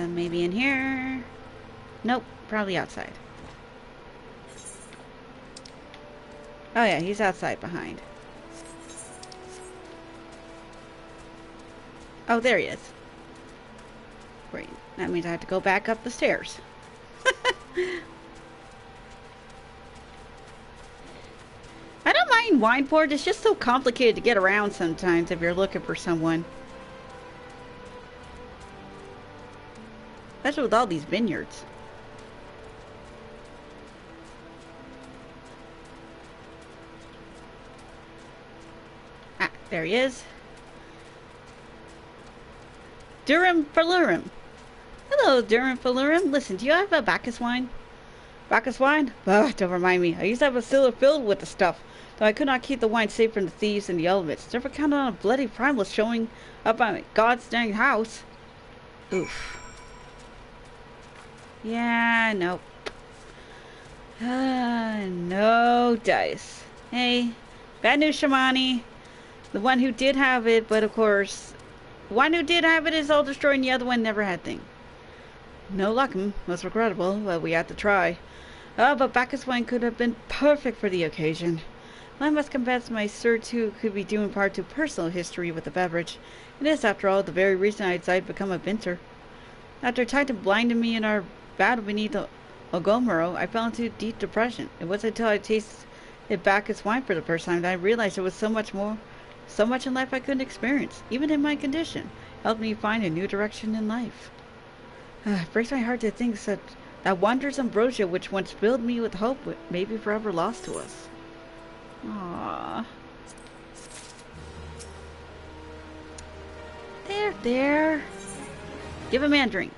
Maybe in here. Nope, probably outside. Oh yeah, he's outside behind. Oh, there he is. Great. That means I have to go back up the stairs. I don't mind Wineport. It's just so complicated to get around sometimes if you're looking for someone. Especially with all these vineyards. Ah, there he is. Durham Falurum. Hello, Durham Falurum. Listen, do you have a Bacchus wine? Bacchus wine? Ugh, don't remind me. I used to have a cellar filled with the stuff, though I could not keep the wine safe from the thieves and the elements. Never counted on a bloody primalist showing up at God's dang house. Oof. Yeah, nope. No dice. Hey, bad news, Shamani. The one who did have it, but of course, the one who did have it is all destroyed and the other one never had thing. No luck, most regrettable, but we had to try. Oh, but Bacchus wine could have been perfect for the occasion. I must confess my certitude could be due in part to personal history with the beverage. It is, after all, the very reason I decided to become a vinter. After Titan blinded me in our battle beneath Ogomoro, I fell into deep depression. It wasn't until I tasted Bacchus wine for the first time that I realized there was so much in life I couldn't experience, even in my condition. It helped me find a new direction in life. It breaks my heart to think that wondrous ambrosia which once filled me with hope may be forever lost to us. Aww. There. Give a man drink.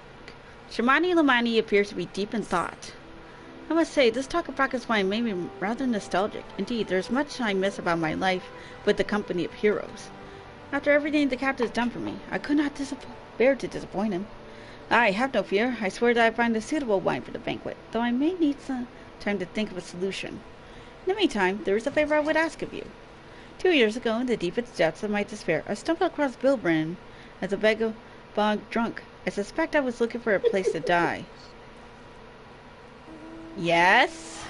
Shamani Lamani appears to be deep in thought. I must say, this talk of Bacchus wine made me rather nostalgic. Indeed, there's much I miss about my life with the company of heroes. After everything the captain has done for me, I could not bear to disappoint him. I have no fear. I swear that I find a suitable wine for the banquet, though I may need some time to think of a solution. In the meantime, there is a favor I would ask of you. 2 years ago, in the deepest depths of my despair, I stumbled across Bill Brennan as a vagabond drunk. I suspect I was looking for a place to die. Yes?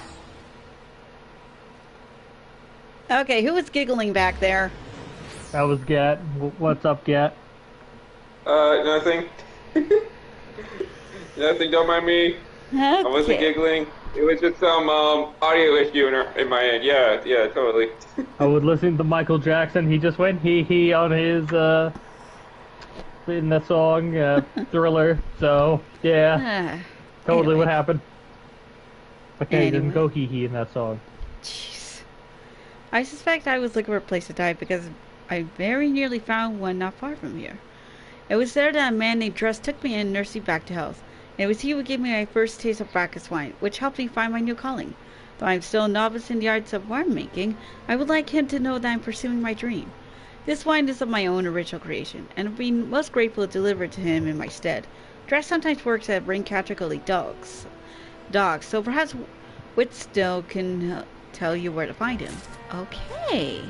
Okay, who was giggling back there? That was Gat. What's up, Gat? Nothing. Nothing, don't mind me. Okay. I wasn't giggling. It was just some audio issue in my end. Yeah, totally. I was listening to Michael Jackson. He just went hee on his in the song Thriller. So yeah, totally anyway. what happened. Okay, he didn't go hee in that song. Jeez. I suspect I was looking for a place to die because I very nearly found one not far from here. It was there that a man named Dress took me and nursed me back to health. And it was he who gave me my first taste of Bacchus wine, which helped me find my new calling. Though I am still a novice in the arts of wine making, I would like him to know that I am pursuing my dream. This wine is of my own original creation, and I've been most grateful to deliver it to him in my stead. Dress sometimes works at Raincatcher Gully dogs, so perhaps Whitstow can tell you where to find him. Okay.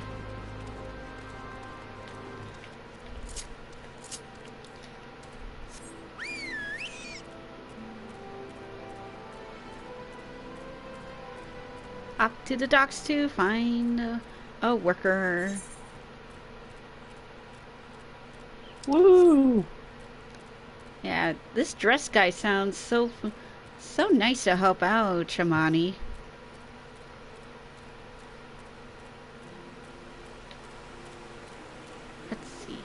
Up to the docks to find a worker. Woo! Yeah, this dress guy sounds so nice to help out, Shamani. Let's see.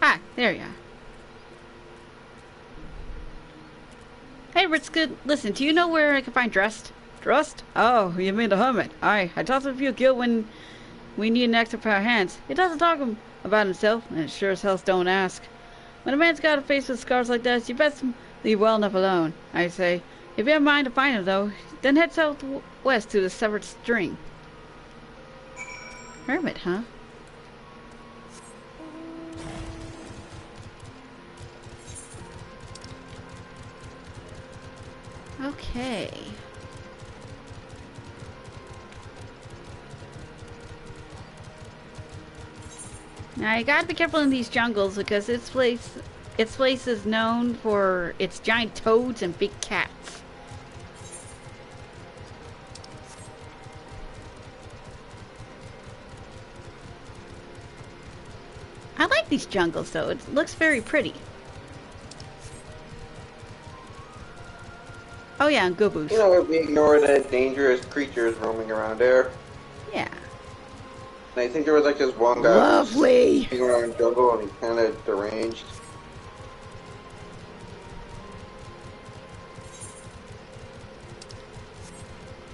Ah, there you are. Hey, Ritzgood, listen, do you know where I can find Dressed? Dressed? Oh, you mean the hermit. I talked with you, Gil, when we need an extra pair of hands. He doesn't talk about himself, and sure as hell don't ask. When a man's got a face with scars like that, you best leave well enough alone, I say. If you have a mind to find him, though, then head southwest to the Severed String. Hermit, huh? Okay. Now you gotta be careful in these jungles because this place is known for its giant toads and big cats. I like these jungles though, it looks very pretty. Oh yeah, and Gooboo's. You know, we ignore the dangerous creatures roaming around there. Yeah. And I think there was like this one guy Lovely! walking around the jungle and he's kind of deranged.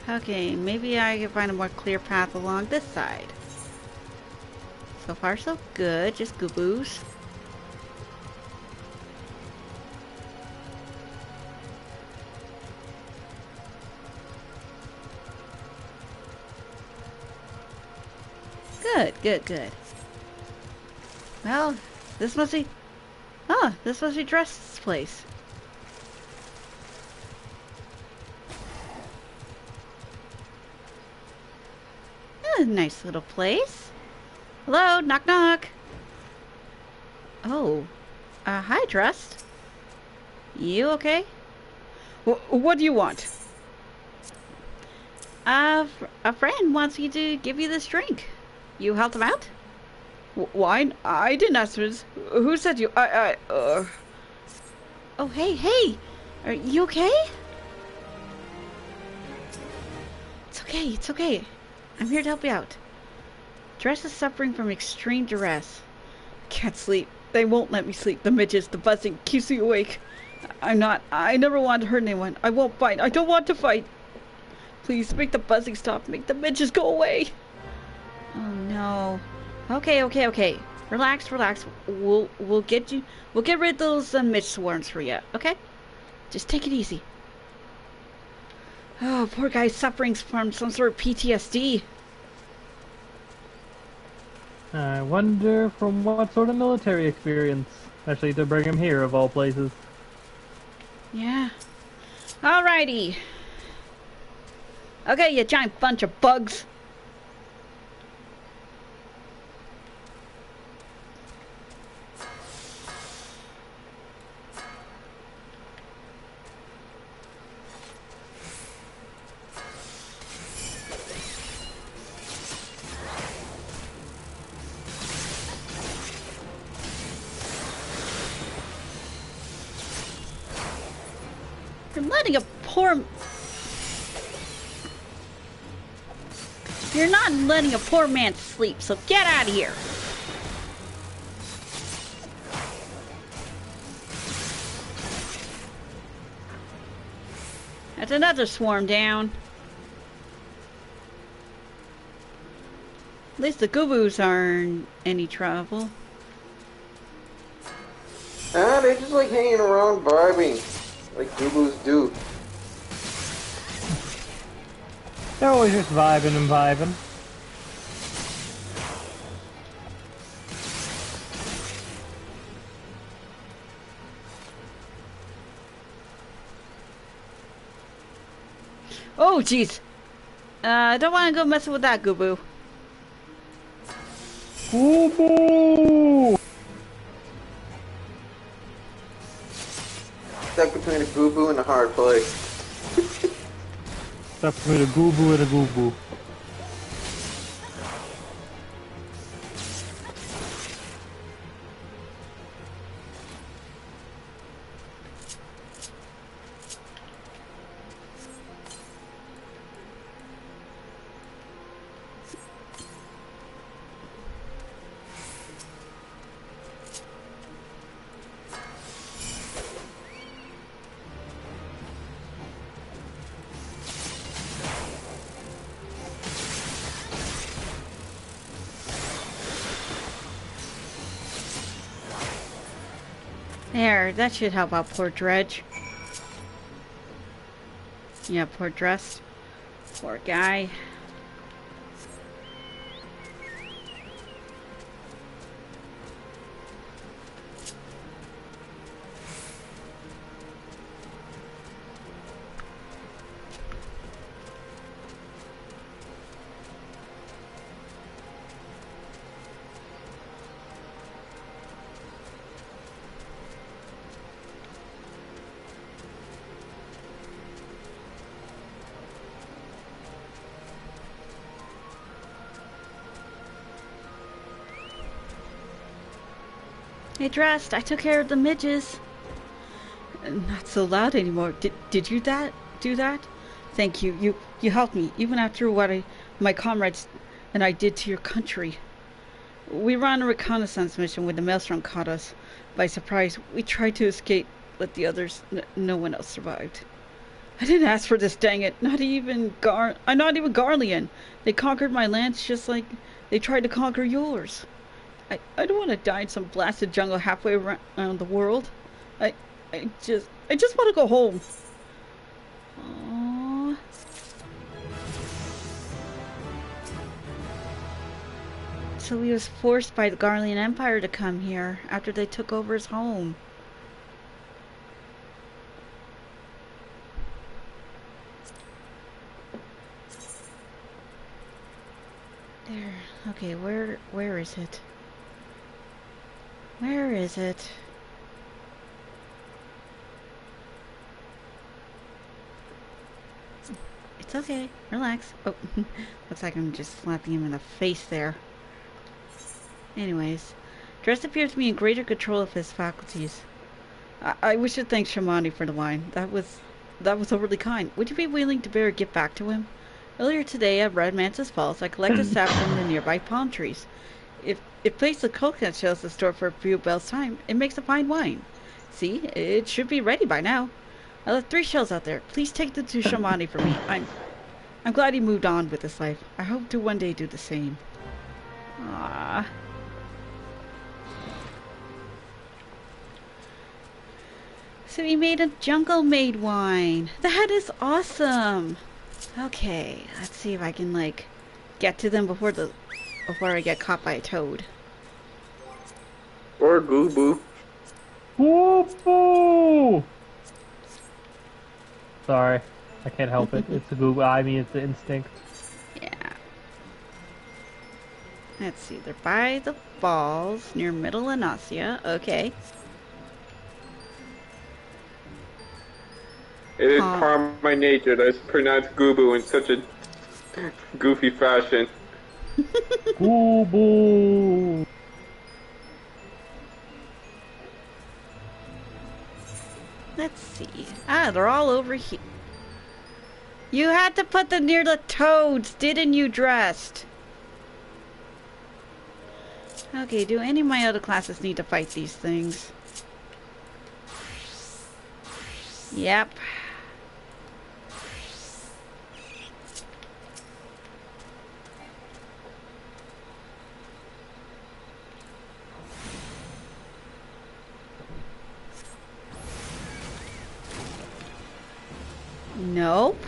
Okay, maybe I can find a more clear path along this side. So far so good, just Gooboo's. Good, good, good. Well, this must be... Oh, this must be Dress's place. A nice little place. Hello, knock knock. Oh, hi Dress. You okay? What do you want? A friend wants me to give you this drink. You helped him out? Wine? I didn't ask for this. Who said you? Oh, hey! Are you okay? It's okay. I'm here to help you out. Dress is suffering from extreme duress. Can't sleep. They won't let me sleep. The midges, the buzzing keeps me awake. I never wanted to hurt anyone. I won't fight. I don't want to fight. Please, make the buzzing stop. Make the midges go away. Oh no. Okay. Relax. We'll get rid of those midge swarms for you, okay? Just take it easy. Oh, poor guy's suffering from some sort of PTSD. I wonder from what sort of military experience, especially to bring him here of all places. Yeah. Alrighty. Okay, you giant bunch of bugs. You're not letting a poor man sleep, so get out of here. That's another swarm down. At least the Gooboos aren't any trouble. They're just like hanging around vibing, like Gooboos do. They're always just vibing and vibing. Oh, jeez. I don't want to go messing with that, Goobboo. Goobboo! Stuck between a Gooboo and a hard place. Stuck between a Goobboo and a Goobboo. There, that should help out poor Dredge. Yeah, poor Dress. Poor guy. Hey, Dressed, I took care of the midges. Not so loud anymore. Did you do that? Thank you. You helped me, even after what my comrades and I did to your country. We ran a reconnaissance mission when the Maelstrom caught us by surprise. We tried to escape, but the others, no one else survived. I didn't ask for this, dang it. Not even Garlean. They conquered my lands just like they tried to conquer yours. I don't want to die in some blasted jungle halfway around the world. I just want to go home. Aww. So he was forced by the Garlean Empire to come here after they took over his home. There. Okay, where is it? Where is it? It's okay. Relax. Oh, looks like I'm just slapping him in the face there. Anyways, Dress appears to be in greater control of his faculties. I wish to thank Shamani for the wine. That was overly kind. Would you be willing to bear a gift back to him? Earlier today at Red Mantis Falls, I collected sap from the nearby palm trees. If placed the coconut shells to store for a few bells' time, it makes a fine wine. See, it should be ready by now. I left 3 shells out there. Please take them to Shamani for me. I'm glad he moved on with his life. I hope to one day do the same. Ah. So he made a jungle made wine. That is awesome. Okay, let's see if I can like get to them before I get caught by a toad. Or Gooboo. Gooboo! Sorry, I can't help it. It's a Gooboo. I mean, it's the instinct. Yeah. Let's see. They're by the falls near Middle Anasia. Okay. It is part of my nature to pronounce Gooboo in such a goofy fashion. Gooboo! Let's see. Ah, they're all over here. You had to put them near the toads, didn't you, Dressed? Okay, do any of my other classes need to fight these things? Yep. Nope.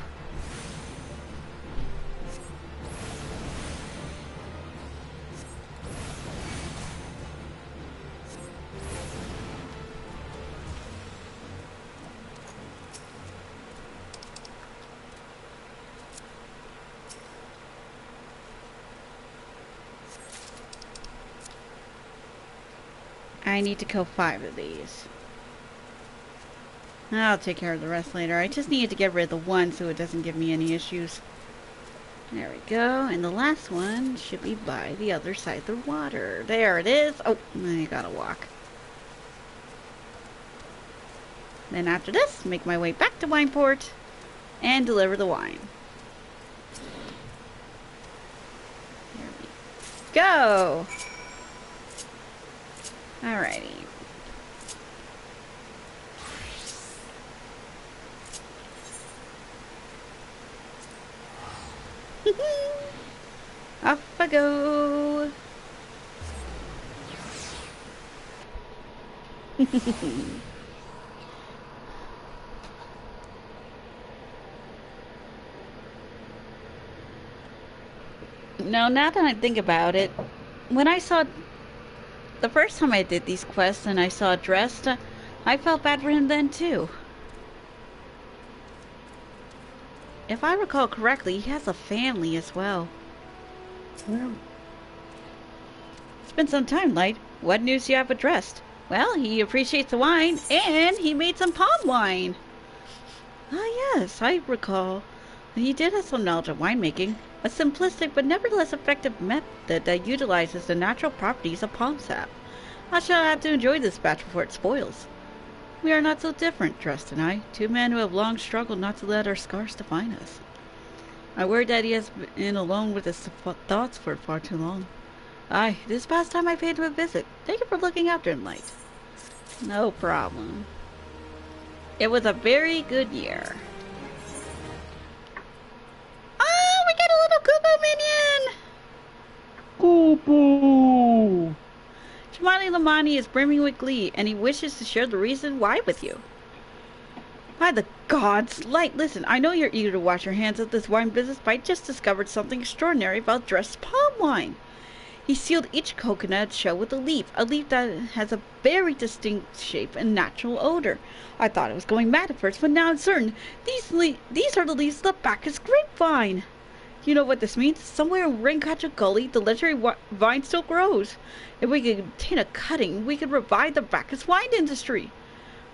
I need to kill 5 of these. I'll take care of the rest later. I just needed to get rid of the one so it doesn't give me any issues. There we go. And the last one should be by the other side of the water. There it is. Oh, I gotta walk. Then after this, make my way back to Wineport and deliver the wine. There we go. Alrighty. Off I go. Now that I think about it, when I saw the first time I did these quests and I saw Dressed, I felt bad for him then too. If I recall correctly, he has a family as well. Yeah. It's been some time, Light. What news do you have with Dressed? Well, he appreciates the wine, and he made some palm wine. Ah, yes, I recall. He did have some knowledge of winemaking, a simplistic but nevertheless effective method that utilizes the natural properties of palm sap. I shall have to enjoy this batch before it spoils. We are not so different, Dressed and I, 2 men who have long struggled not to let our scars define us. I worry that he has been alone with his thoughts for far too long. Aye, it is past time I paid him a visit. Thank you for looking after him, Light. No problem. It was a very good year. Oh, we got a little Kubo minion! Kubo! Shamali Lamani is brimming with glee, and he wishes to share the reason why with you. By the gods, Light, listen, I know you're eager to wash your hands of this wine business, but I just discovered something extraordinary about Dressed palm wine. He sealed each coconut shell with a leaf that has a very distinct shape and natural odor. I thought I was going mad at first, but now I'm certain these are the leaves of the Bacchus grapevine. You know what this means? Somewhere in Ringcatcher Gully, the legendary vine still grows. If we could obtain a cutting, we could revive the Bacchus wine industry.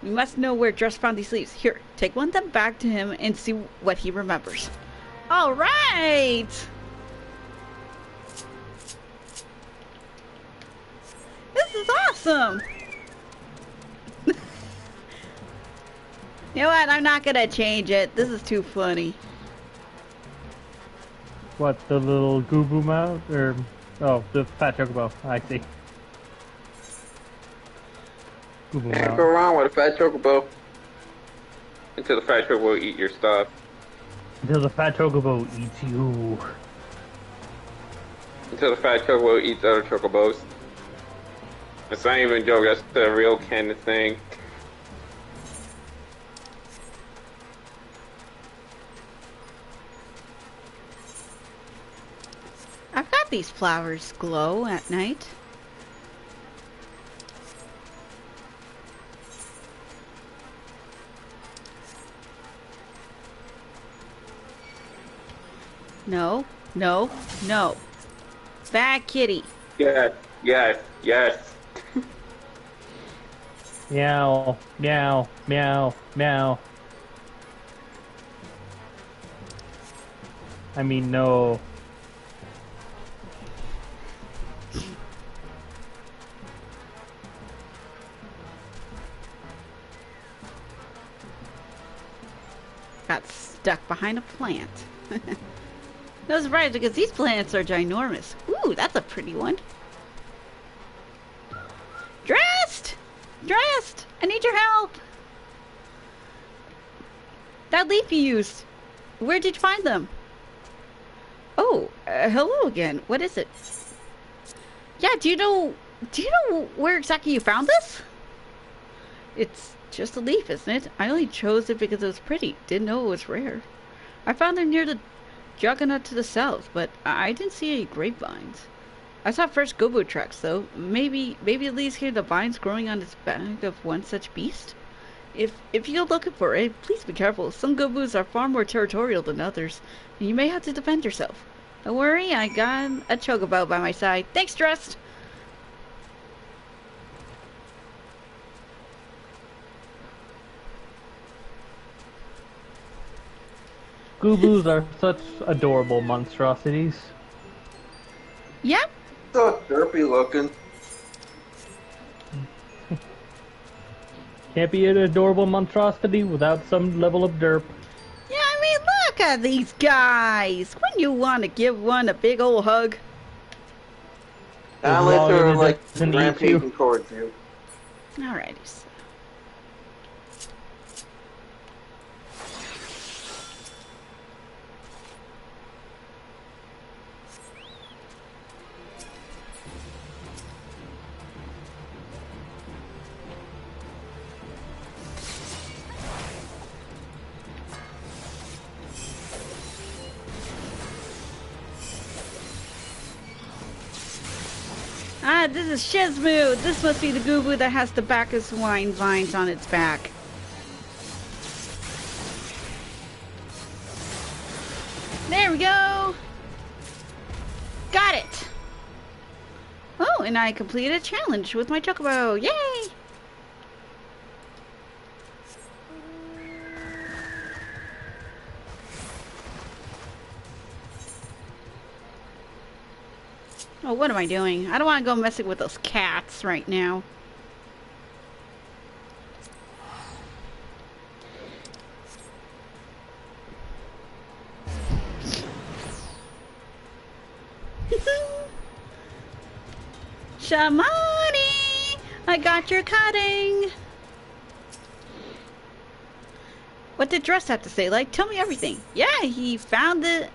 We must know where Dress found these leaves. Here, take one of them back to him and see what he remembers. All right! This is awesome! You know what? I'm not gonna change it. This is too funny. What, the little Gubu mouth? Or, oh, the fat chocobo. I see. Gubu Can't mouth. go wrong with a fat chocobo. Until the fat chocobo will eat your stuff. Until the fat chocobo eats you. Until the fat chocobo eats other chocobos. It's not even a joke, that's the real canon thing. I've got these flowers glow at night. No, no, no. Bad kitty. Yes, yes, yes. Meow, meow, meow, meow. I mean, no. Got stuck behind a plant. No surprise, because these plants are ginormous. Ooh, that's a pretty one. Dressed! Dressed! I need your help! That leaf you used. Where did you find them? Oh, hello again. What is it? Yeah, do you know where exactly you found this? It's just a leaf, isn't it? I only chose it because it was pretty. Didn't know it was rare. I found them near the Juggernaut to the south, but I didn't see any grapevines. I saw fresh gobo tracks, though. Maybe it leads here the vines growing on its back of one such beast? If you go looking for it, please be careful. Some gobos are far more territorial than others, and you may have to defend yourself. Don't worry, I got a chocobo by my side. Thanks, Dressed! Goobus are such adorable monstrosities. Yep. So derpy looking. Can't be an adorable monstrosity without some level of derp. Yeah, I mean, look at these guys. Wouldn't you want to give one a big old hug? Not As unless long they're as it like doesn't eat rampaging you. towards you. Alrighty. Ah, this is Shizmu. This must be the Goobu that has the Bacchus wine vines on its back. There we go. Got it. Oh, and I completed a challenge with my Chocobo. Yay! Oh, what am I doing? I don't want to go messing with those cats right now. Shamani! I got your cutting! What did Dress have to say? Like, tell me everything. Yeah, he found it.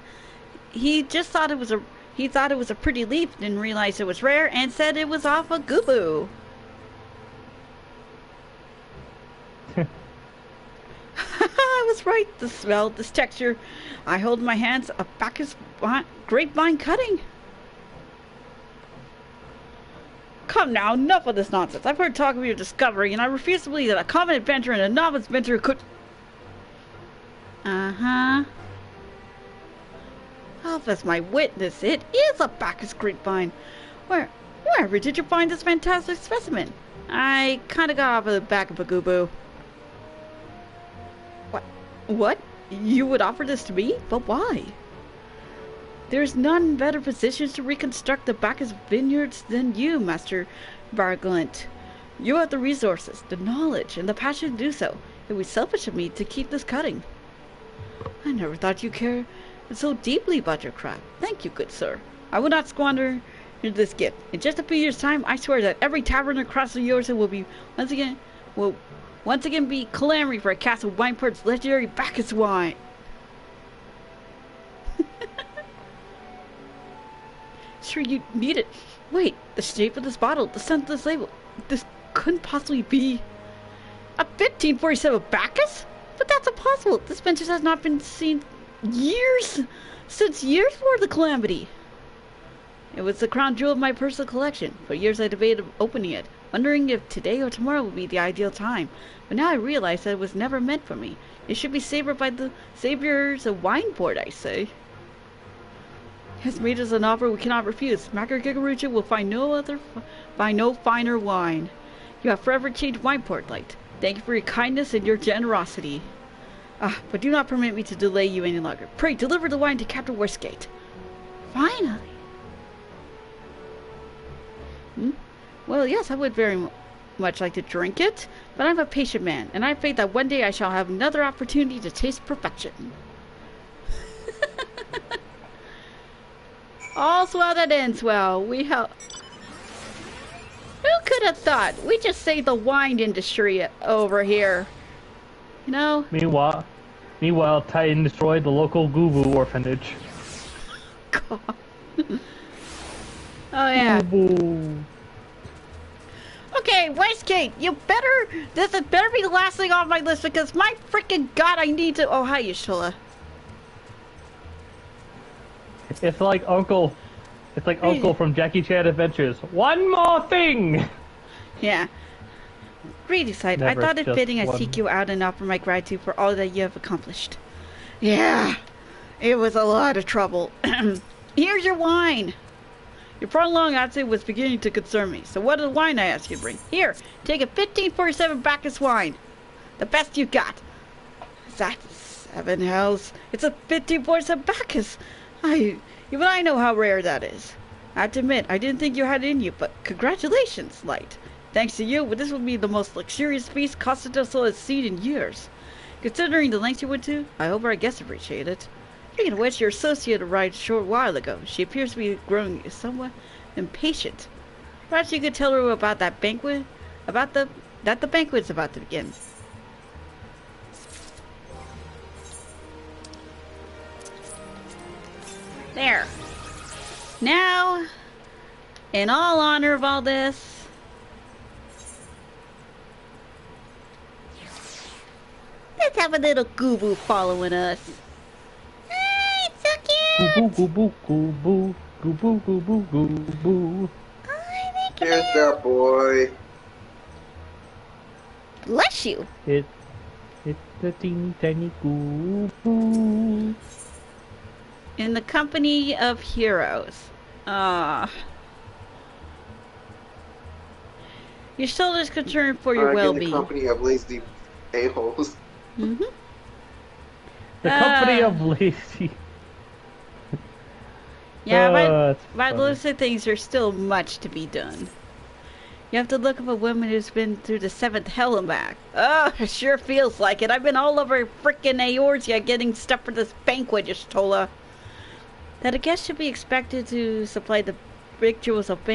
He just thought it was a... He thought it was a pretty leaf, didn't realize it was rare, and said it was off a Goobu. I was right. The smell, this texture. I hold in my hands a Bacchus grapevine cutting. Come now, enough of this nonsense. I've heard talk of your discovery, and I refuse to believe that a common adventurer and a novice adventurer could... Uh-huh. As my witness, it is a Bacchus grapevine. Wherever did you find this fantastic specimen? I kinda got off of the back of a Goobu. What? You would offer this to me? But why? There's none better positioned to reconstruct the Bacchus vineyards than you, Master Barglint. You have the resources, the knowledge, and the passion to do so. It would be selfish of me to keep this cutting. I never thought you cared so deeply about your craft. Thank you, good sir. I will not squander this gift. In just a few years' time, I swear that every tavern across the Yorza will once again be clamoring for a cask of Wineport's legendary Bacchus wine. Sure, you need it. Wait, the shape of this bottle, the scent of this label. This couldn't possibly be a 1547 Bacchus? But that's impossible. This vintage has not been seen since years before the calamity. It was the crown jewel of my personal collection. For years I debated opening it, wondering if today or tomorrow would be the ideal time. But now I realize that it was never meant for me. It should be savored by the saviors of Wineport, I say. He has made us an offer we cannot refuse. Macker Gigarucha will find no finer wine. You have forever changed Wineport, Light. Thank you for your kindness and your generosity. But do not permit me to delay you any longer. Pray, deliver the wine to Captain Westgate. Finally. Well, yes, I would very much like to drink it, but I'm a patient man, and I have faith that one day I shall have another opportunity to taste perfection. All's well that ends well. Who could have thought? We just saved the wine industry over here. You know? Meanwhile, Titan destroyed the local Goobu orphanage. God. Oh yeah. Goobu. Okay, Westgate, this had better be the last thing off my list because my freaking god, I need to. Oh, hi, Yashula. It's like Uncle from Jackie Chan Adventures. One more thing. Yeah. Greedy sight. I thought it fitting I seek you out and offer my gratitude for all that you have accomplished. Yeah, it was a lot of trouble. Here's your wine. Your prolonged absence was beginning to concern me. So what is the wine I asked you to bring? Here, take a 1547 Bacchus wine. The best you got. Seven hells. It's a 50 voice of Bacchus. Even I know how rare that is. I have to admit, I didn't think you had it in you, but congratulations, Light. Thanks to you, this will be the most luxurious feast Costa del Sol has seen in years. Considering the lengths you went to, I hope our guests appreciate it. Speaking of which, your associate arrived a short while ago. She appears to be growing somewhat impatient. Perhaps you could tell her about that banquet, that the banquet's about to begin. There. Now, in all honor of all this, let's have a little Goo-Boo following us. Ah, it's so cute! Goo-boo, goo-boo, goo-boo, goo-boo, goo-boo. Oh, Here's that boy. bless you. It's a teeny tiny goo-boo. In the company of heroes. Your soldier's concerned for your well-being. In the company of lazy a-holes. Mm-hmm. The company of lazy. Yeah, by the looks of things, there's still much to be done. You have to look of a woman who's been through the 7th hell and back. Oh, it sure feels like it. I've been all over frickin' Eorzea getting stuff for this banquet, Y'shtola. That a guest should be expected to supply the rituals of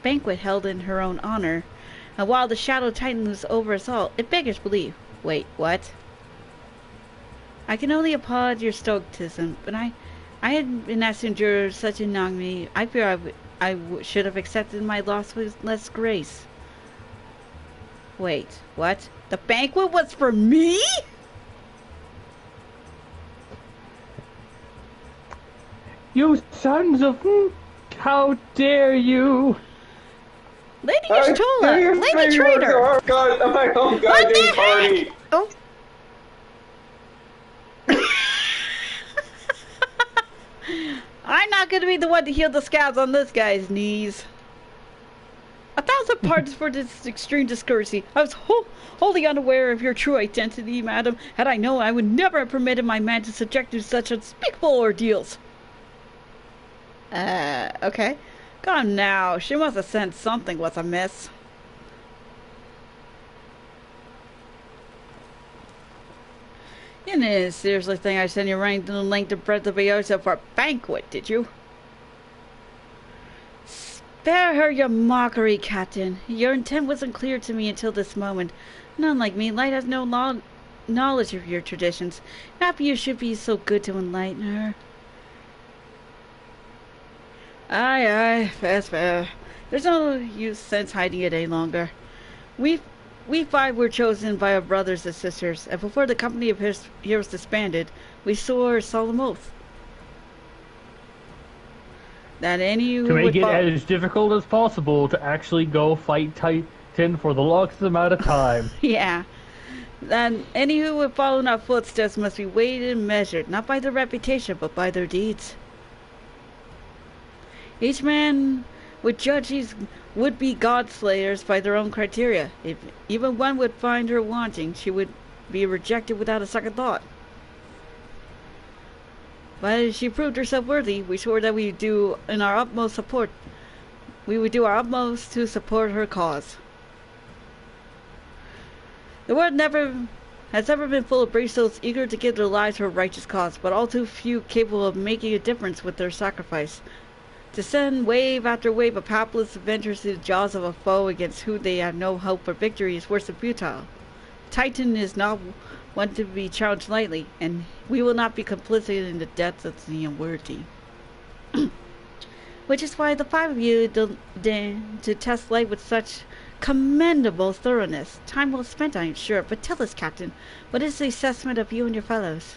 banquet held in her own honor. And while the Shadow Titan was over us all, it beggars belief. Wait, what? I can only applaud your stoicism, but I had been asked to endure such ignominy. I fear I should have accepted my loss with less grace. Wait, what? The banquet was for me? You sons of... How dare you! Lady Y'shtola! Lady Traitor! Oh god, my own goddamn party! Oh. I'm not going to be the one to heal the scabs on this guy's knees. 1,000 pardons for this extreme discourtesy. I was wholly unaware of your true identity, madam. Had I known, I would never have permitted my man to subject you to such unspeakable ordeals. Okay. Come now. She must have sensed something was amiss. You didn't seriously think I sent you running the length and breadth of Eorzea for a banquet, did you? Spare her your mockery, Captain. Your intent wasn't clear to me until this moment. And unlike me, Light has no knowledge of your traditions. Not you should be so good to enlighten her. Aye, fair. There's no use sense hiding it any longer. We 5 were chosen by our brothers and sisters, and before the company of heroes disbanded, we swore a solemn oath that any who to make would it as difficult as possible to actually go fight Titan for the longest amount of time. Yeah. That any who would follow in our footsteps must be weighed and measured, not by their reputation, but by their deeds. Each man would judge these would-be god-slayers by their own criteria. If even one would find her wanting, she would be rejected without a second thought. But if she proved herself worthy, we swore that we would do our utmost to support her cause. The world has never been full of brave souls eager to give their lives for a righteous cause, but all too few capable of making a difference with their sacrifice. To send wave after wave of hapless adventurers to the jaws of a foe against whom they have no hope for victory is worse than futile. Titan is not one to be challenged lightly, and we will not be complicit in the deaths of the unworthy. Which is why the 5 of you deigned to test Light with such commendable thoroughness. Time well spent, I am sure, but tell us, Captain, what is the assessment of you and your fellows?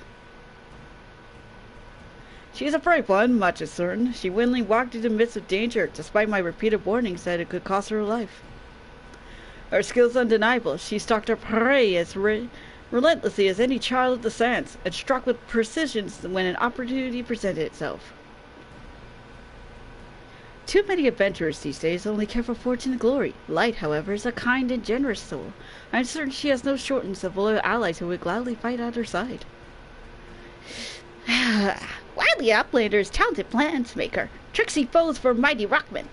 She is a brave one, much is certain. She willingly walked into the midst of danger, despite my repeated warnings that it could cost her life. Her skill is undeniable. She stalked her prey as relentlessly as any child of the sands, and struck with precision when an opportunity presented itself. Too many adventurers these days only care for fortune and glory. Light, however, is a kind and generous soul. I am certain she has no shortage of loyal allies who would gladly fight at her side. Wily Outlander's talented plans maker. Tricksy foes for mighty rockmen.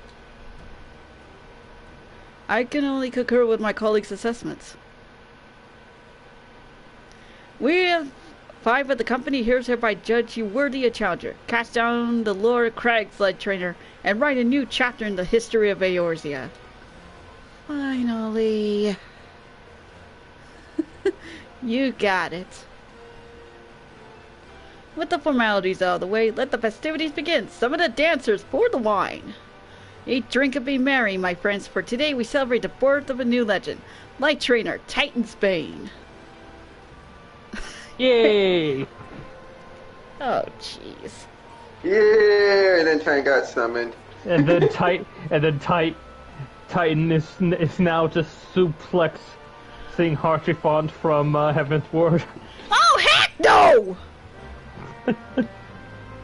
I can only concur with my colleagues' assessments. We have 5 of the company heroes hereby judge you worthy a challenger. Cast down the lore of Crag Sled Trainer and write a new chapter in the history of Eorzea. Finally. You got it. With the formalities out of the way, let the festivities begin. Summon the dancers, pour the wine. Eat, drink, and be merry, my friends, for today we celebrate the birth of a new legend. Light Trainer, Titan's Bane. Yay! Oh, jeez. Yeah, and then Titan got summoned. And then Titan is now just suplexing Harchifont from Heaven's Ward. Oh, heck no!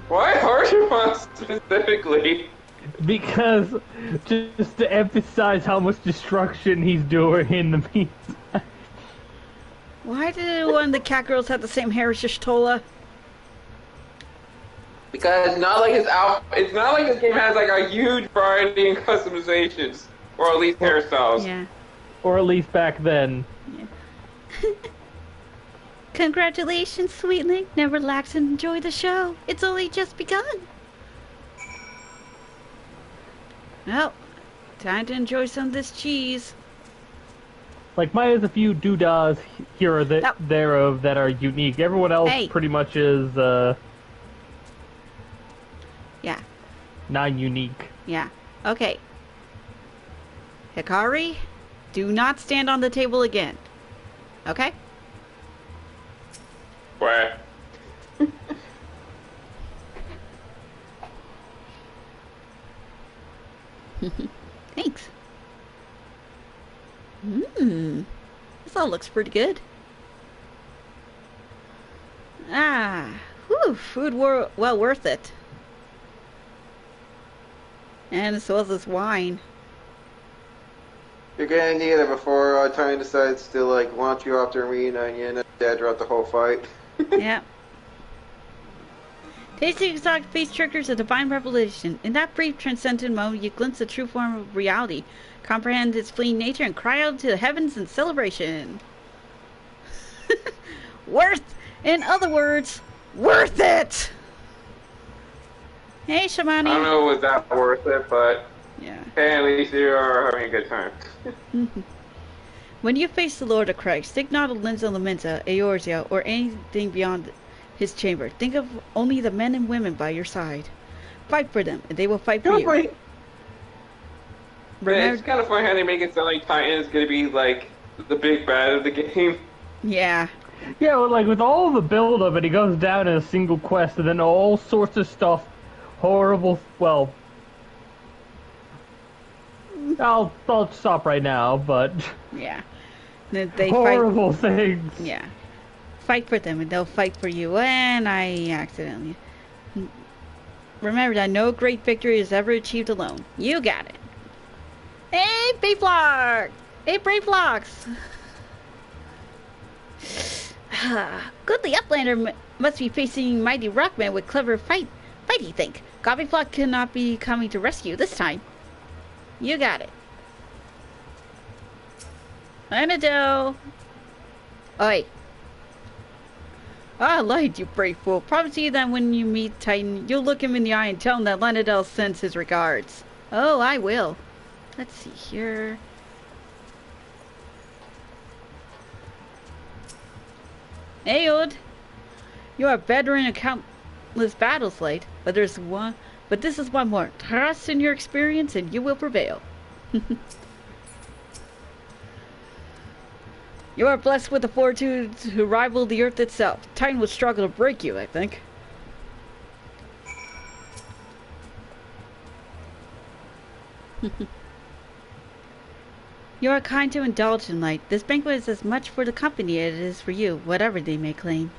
Why Harshamon specifically? Because just to emphasize how much destruction he's doing in the meantime. Why did one of the cat girls have the same hair as Shishtola? Because it's not like it's not like this game has like a huge variety in customizations, or at least hairstyles. Yeah. Or at least back then. Yeah. Congratulations, Sweetling. Never relax and enjoy the show. It's only just begun. Well, time to enjoy some of this cheese. Like, mine has a few doodahs here or thereof that are unique. Everyone else pretty much is, yeah. non-unique. Yeah. Okay. Hikari, do not stand on the table again. Okay? Where? Thanks. This all looks pretty good. Food well worth it. And as well as this wine. You're gonna need it before Titan decides to like launch you off the arena and you end up dead throughout the whole fight. Yeah. Tasting exotic face triggers a divine revelation. In that brief transcendent moment, you glimpse the true form of reality, comprehend its fleeting nature, and cry out to the heavens in celebration. In other words, worth it! Hey, Shamani. I don't know if it was that worth it, but yeah. Hey, at least you are having a good time. When you face the Lord of Christ, think not of Linza Lamenta, Eorzea, or anything beyond his chamber. Think of only the men and women by your side. Fight for them, and they will fight for you. It's kind of funny how they make it sound like Titan is going to be like the big bad of the game. Yeah. Yeah, well, like with all the build-up, and he goes down in a single quest, and then all sorts of stuff, horrible. Well, I'll stop right now, but yeah, they horrible fight, things. Yeah, fight for them, and they'll fight for you. And I accidentally remember that no great victory is ever achieved alone. You got it. Hey, Bayflock! Hey, Brayflocks! Goodly Uplander must be facing mighty Rockman with clever fight, you think. Gobbyflock cannot be coming to rescue this time. You got it. Anado! Oi. I lied, you brave fool. Promise you that when you meet Titan, you'll look him in the eye and tell him that Lanadel sends his regards. Oh, I will. Let's see here. Hey, Old. You are a veteran of countless battles, Light, but this is one more. Trust in your experience and you will prevail. You are blessed with the fortitude to rival the earth itself. Titan would struggle to break you, I think. You are kind to indulge in, Light. This banquet is as much for the company as it is for you, whatever they may claim.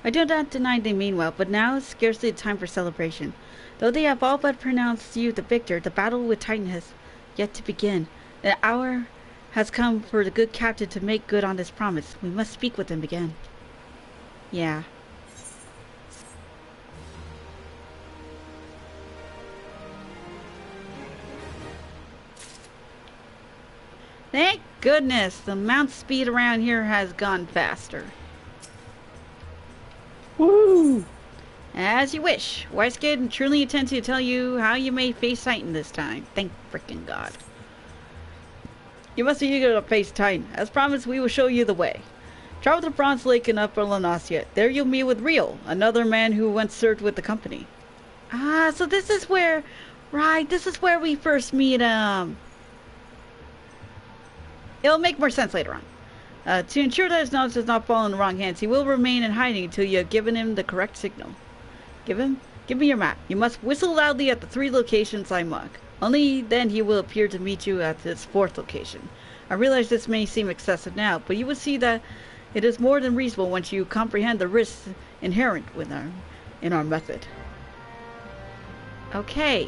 I do not deny they mean well, but now is scarcely the time for celebration. Though they have all but pronounced you the victor, the battle with Titan has yet to begin. The hour has come for the good captain to make good on this promise. We must speak with him again. Yeah. Thank goodness, the mount speed around here has gone faster. Woo! As you wish. Wise kid, and truly intend to tell you how you may face Titan this time. Thank frickin' God. You must be eager to face Titan. As promised, we will show you the way. Travel to Bronze Lake in Upper Lanasia. There you'll meet with Rio, another man who once served with the company. Ah, so this is where... Right, this is where we first meet, It'll make more sense later on. To ensure that his knowledge does not fall in the wrong hands, he will remain in hiding until you have given him the correct signal. Give me your map. You must whistle loudly at the 3 locations I mark. Only then he will appear to meet you at this 4th location. I realize this may seem excessive now, but you will see that it is more than reasonable once you comprehend the risks inherent in our method. Okay,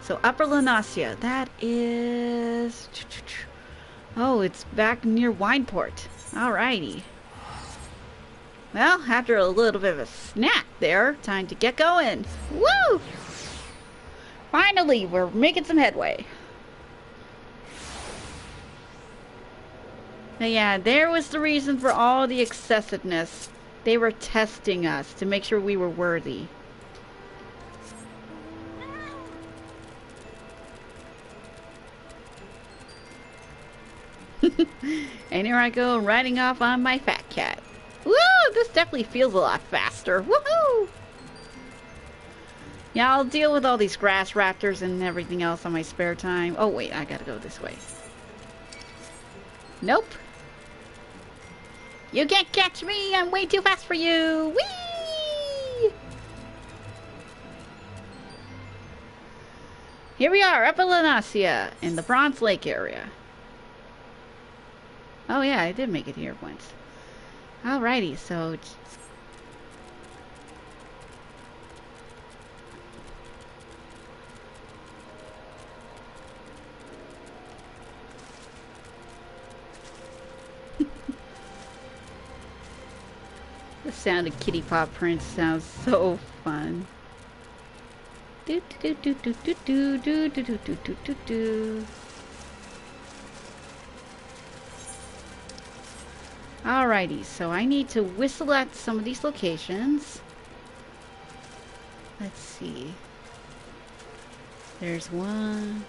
so Upper Lanasia, that is... Oh, it's back near Wineport. Alrighty. Well, after a little bit of a snack there, time to get going. Woo! Finally, we're making some headway. But yeah, there was the reason for all the excessiveness. They were testing us to make sure we were worthy. And here I go, riding off on my fat cat. Woo! This definitely feels a lot faster. Woohoo! Yeah, I'll deal with all these grass raptors and everything else on my spare time. Oh, wait, I gotta go this way. Nope. You can't catch me! I'm way too fast for you! Whee! Here we are, up in Lanasia, in the Bronze Lake area. Oh yeah, I did make it here once. Alrighty, so... The sound of kitty paw prints sounds so fun. Do do do do do do do do do do do do do. Alrighty, so I need to whistle at some of these locations. Let's see. There's one.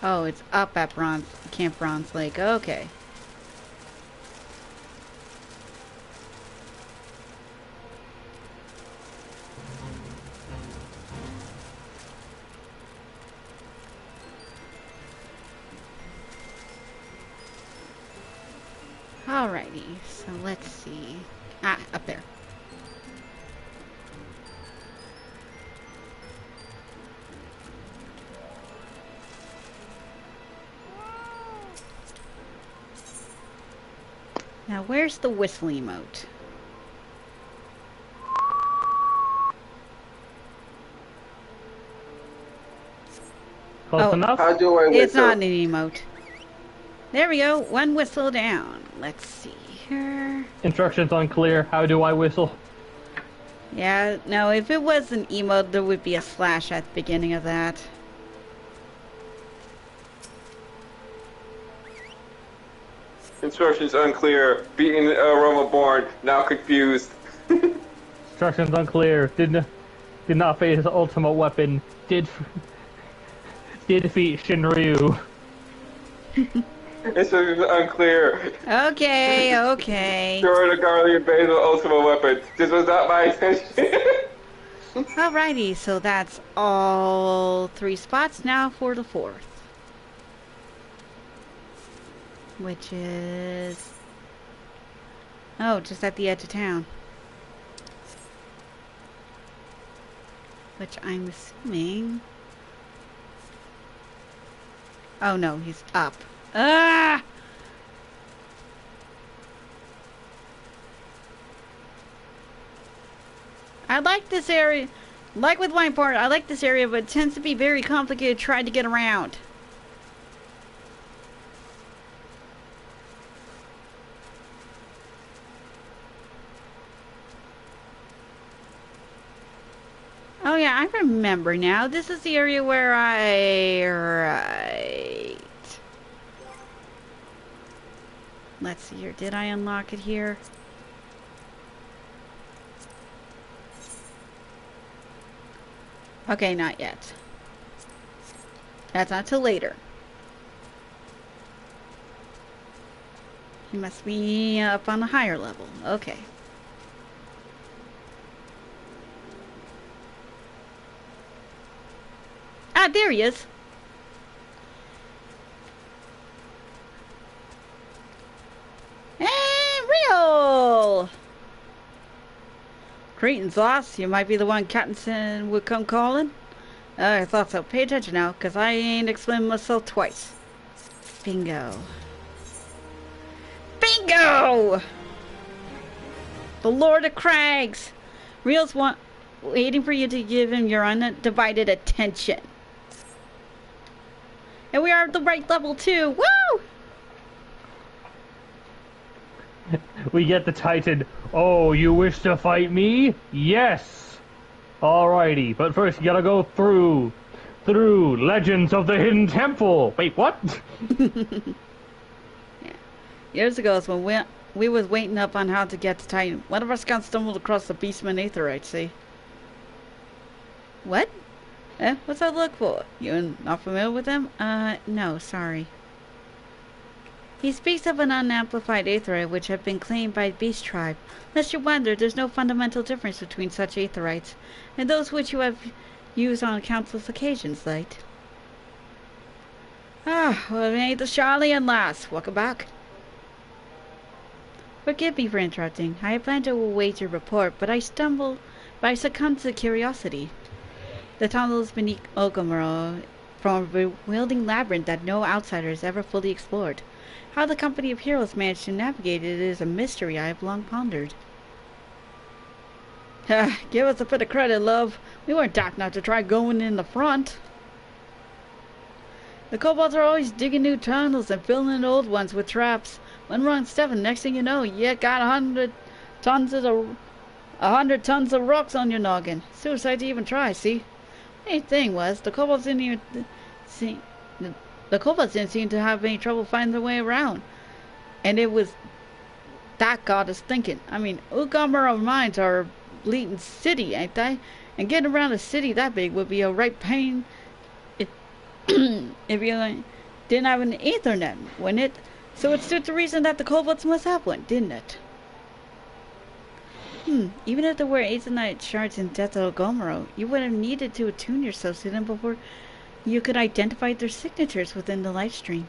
Oh, it's up at Camp Bronze Lake. Okay. Alrighty, so let's see. Ah, up there. Now, where's the whistle emote? Close enough? How do I whistle? It's not an emote. There we go. One whistle down. Let's see here. Instructions unclear. How do I whistle? Yeah, no, if it was an emote, there would be a slash at the beginning of that. Instructions unclear. Beaten Aroma Born. Now confused. Instructions unclear. Did not face his ultimate weapon. Did defeat Shinryu. Instructions unclear. Okay, okay. Sure, the Guardian Basil ultimate weapon. This was not my intention. Alrighty, so that's all 3 spots now for the 4th. Which is... Oh, just at the edge of town. Which I'm assuming... Oh no, he's up. Ah! I like this area. Like with Wineport, I like this area, but it tends to be very complicated trying to get around. Oh yeah, I remember now. This is the area where I... Right. Let's see here. Did I unlock it here? Okay, not yet. That's not till later. He must be up on a higher level. Okay. Ah, there he is. Real! Greetings, boss. You might be the one Kitsune would come calling. I thought so. Pay attention now, because I ain't explained myself twice. Bingo. Bingo! The Lord of Crags! Real's waiting for you to give him your undivided attention. And we are at the right level, too. Woo! We get the Titan. Oh, you wish to fight me? Yes! Alrighty, but first you gotta go through Legends of the Hidden Temple. Wait, what? Yeah. Years ago, when we was waiting up on how to get to Titan, one of our scouts stumbled across the Beastman Aetherite, see? What? What's that look for? You not familiar with him? No, sorry. He speaks of an unamplified aetherite which have been claimed by Beast Tribe. Lest you wonder, there's no fundamental difference between such aetherites and those which you have used on countless occasions, Light. Ah, well, it ain't the Charlian lass. Welcome back. Forgive me for interrupting. I had planned to await your report, but I succumbed to curiosity. The tunnels beneath Ogomoro form a bewildering labyrinth that no outsider has ever fully explored. How the company of heroes managed to navigate it is a mystery I have long pondered. Give us a bit of credit, love. We weren't daft enough to try going in the front. The kobolds are always digging new tunnels and filling old ones with traps. One wrong step and next thing you know, you got 100 tons of rocks on your noggin. Suicide to even try, see? The main thing was, the kobolds didn't seem to have any trouble finding their way around. And it was that got us thinking. I mean, Ogomoro mines are a bleeding city, ain't they? And getting around a city that big would be a right pain if you didn't have an Ethernet, wouldn't it? So it stood to reason that the kobolds must have one, didn't it? Even if there were Ethernet shards in Death of Ogomoro, you would have needed to attune yourselves to them before you could identify their signatures within the live stream.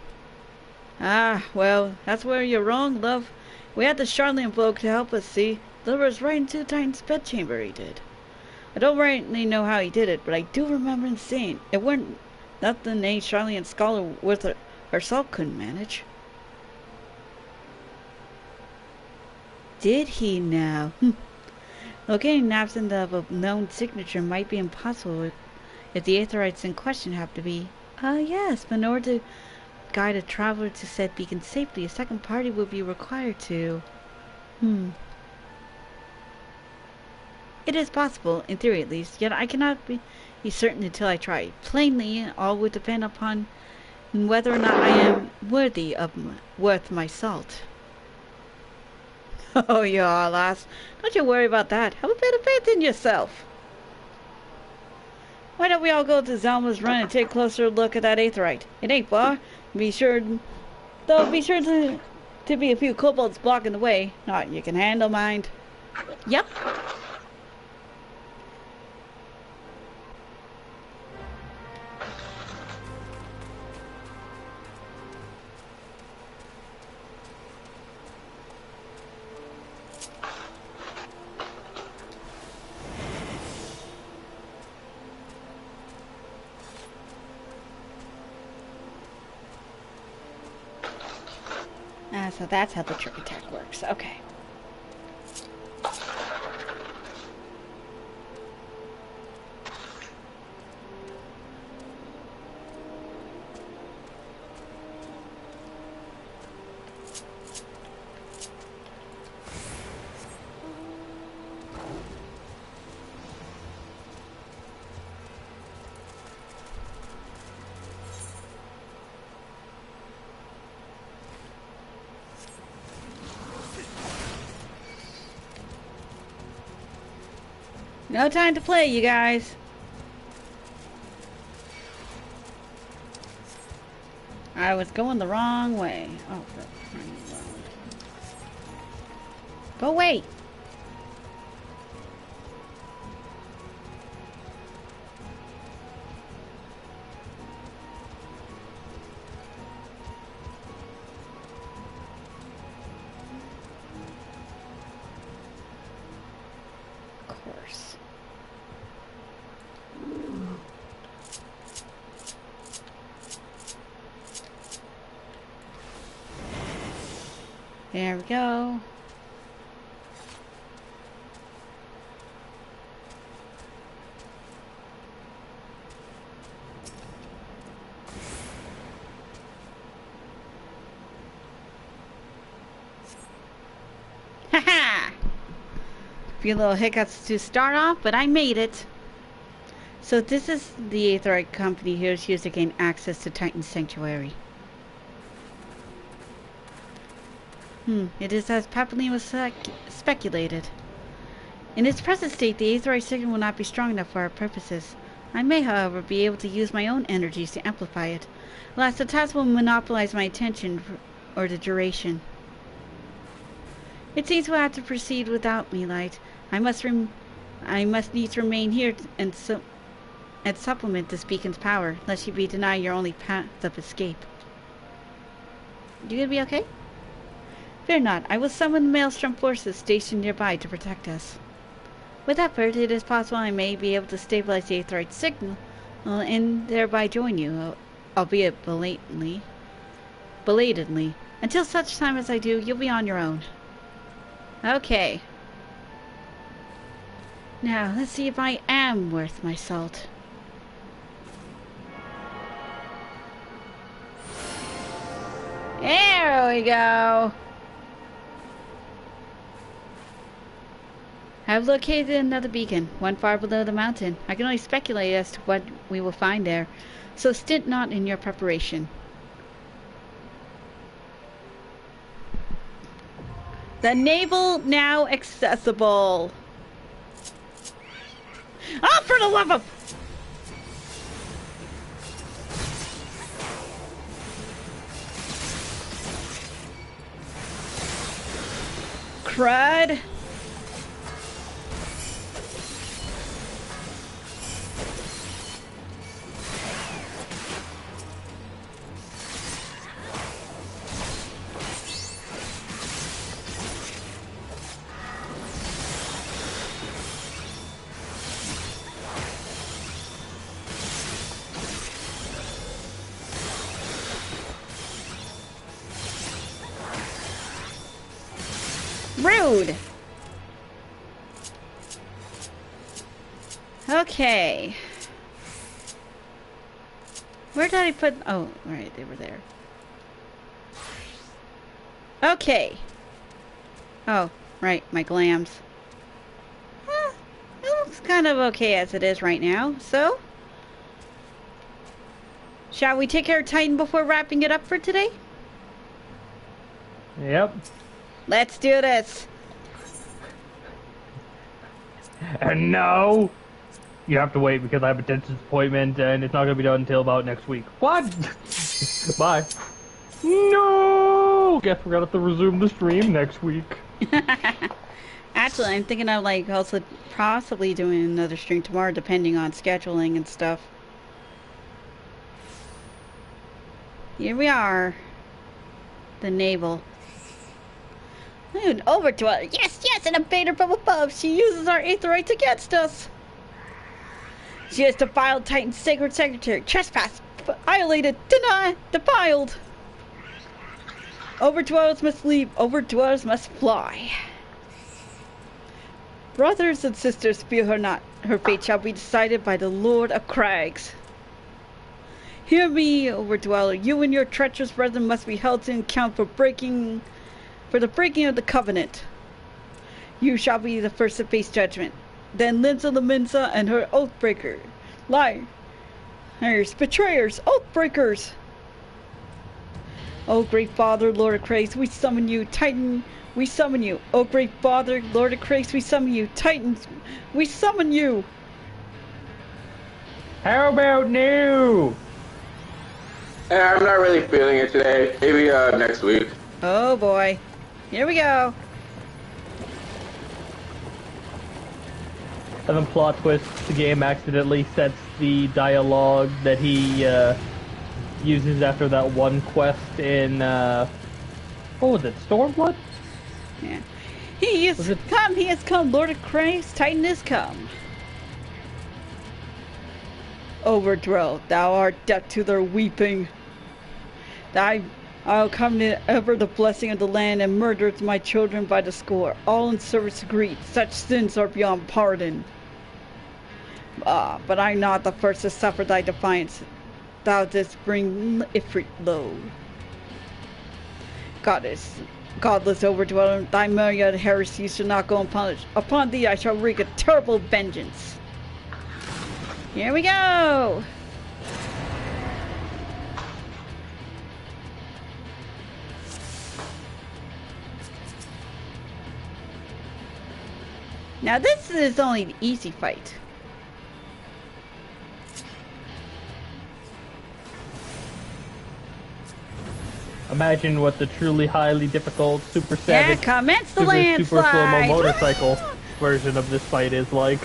Ah, well, that's where you're wrong, love. We had the Charlian bloke to help us, see? Deliver us right into Titan's bedchamber, he did. I don't rightly know how he did it, but I do remember him saying it weren't nothing a Charlian scholar worth herself couldn't manage. Did he now? Locating an absence of a known signature might be impossible if the aetherites in question have to be. Yes, but in order to guide a traveler to said beacon safely, a second party would be required to. It is possible, in theory at least, yet I cannot be certain until I try. Plainly, all would depend upon whether or not I am worth my salt. Oh, yeah, lass. Don't you worry about that. Have a bit of faith in yourself. Why don't we all go to Zalma's Run and take a closer look at that aetherite? It ain't far. There'll be sure to be a few kobolds blocking the way. Not you can handle, mind. Yep. So that's how the trick attack works. Okay. No time to play, you guys. I was going the wrong way. Oh, go away. There we go. Haha! A few little hiccups to start off, but I made it. So this is the Aetheroid company here is used to gain access to Titan's Sanctuary. It is as Papillon was speculated. In its present state, the Aetheroid signal will not be strong enough for our purposes. I may, however, be able to use my own energies to amplify it. Alas, the task will monopolize my attention or the duration. It seems we'll have to proceed without me, Light. I must needs remain here and supplement this beacon's power, lest you be denied your only path of escape. You gonna be okay? Fear not, I will summon the Maelstrom forces stationed nearby to protect us. With effort, it is possible I may be able to stabilize the Aetheroid signal and thereby join you, albeit belatedly. Until such time as I do, you'll be on your own. Okay. Now, let's see if I am worth my salt. There we go. I've located another beacon, one far below the mountain. I can only speculate as to what we will find there, so stint not in your preparation. The navel now accessible. Oh, for the love of... crud. Rude. Okay. Where did I put... oh, right, they were there. Okay. Oh, right, my glams. It looks kind of okay as it is right now, so... shall we take care of Titan before wrapping it up for today? Yep. Let's do this. And no, you have to wait because I have a dentist appointment and it's not going to be done until about next week. What? Bye. No! Guess we're going to have to resume the stream next week. Actually, I'm thinking of like also possibly doing another stream tomorrow depending on scheduling and stuff. Here we are. The navel. An Overdweller. Yes, yes, an invader from above. She uses our Aetherites against us. She has defiled Titan's sacred secretary. Trespass. Violated. Denied. Defiled. Overdwellers must leave. Overdwellers must fly. Brothers and sisters, fear her not. Her fate shall be decided by the Lord of Crags. Hear me, Overdweller. You and your treacherous brethren must be held to account for the breaking of the covenant. You shall be the first to face judgment. Then Linza Laminza and her oathbreaker. Liars, betrayers, oathbreakers. Oh, great Father, Lord of Christ, we summon you. Titan, we summon you. Oh, great Father, Lord of Christ, we summon you. Titans, we summon you. How about new? I'm not really feeling it today. Maybe next week. Oh boy. Here we go. And then plot twist, the game accidentally sets the dialogue that he uses after that one quest in, what was it, Stormblood? Yeah. He has come, Lord of Christ, Titan is come. Overdwell, thou art deaf to their weeping. I'll come to ever the blessing of the land and murdereth my children by the score, all in service of greed. Such sins are beyond pardon. But I'm not the first to suffer thy defiance. Thou didst bring Ifrit low. Godless overdweller, thy myriad heresies shall not go unpunished. Upon thee I shall wreak a terrible vengeance. Here we go! Now this is only the easy fight. Imagine what the truly highly difficult, super savage, Yeah, commence the super landslide! slow-mo motorcycle version of this fight is like.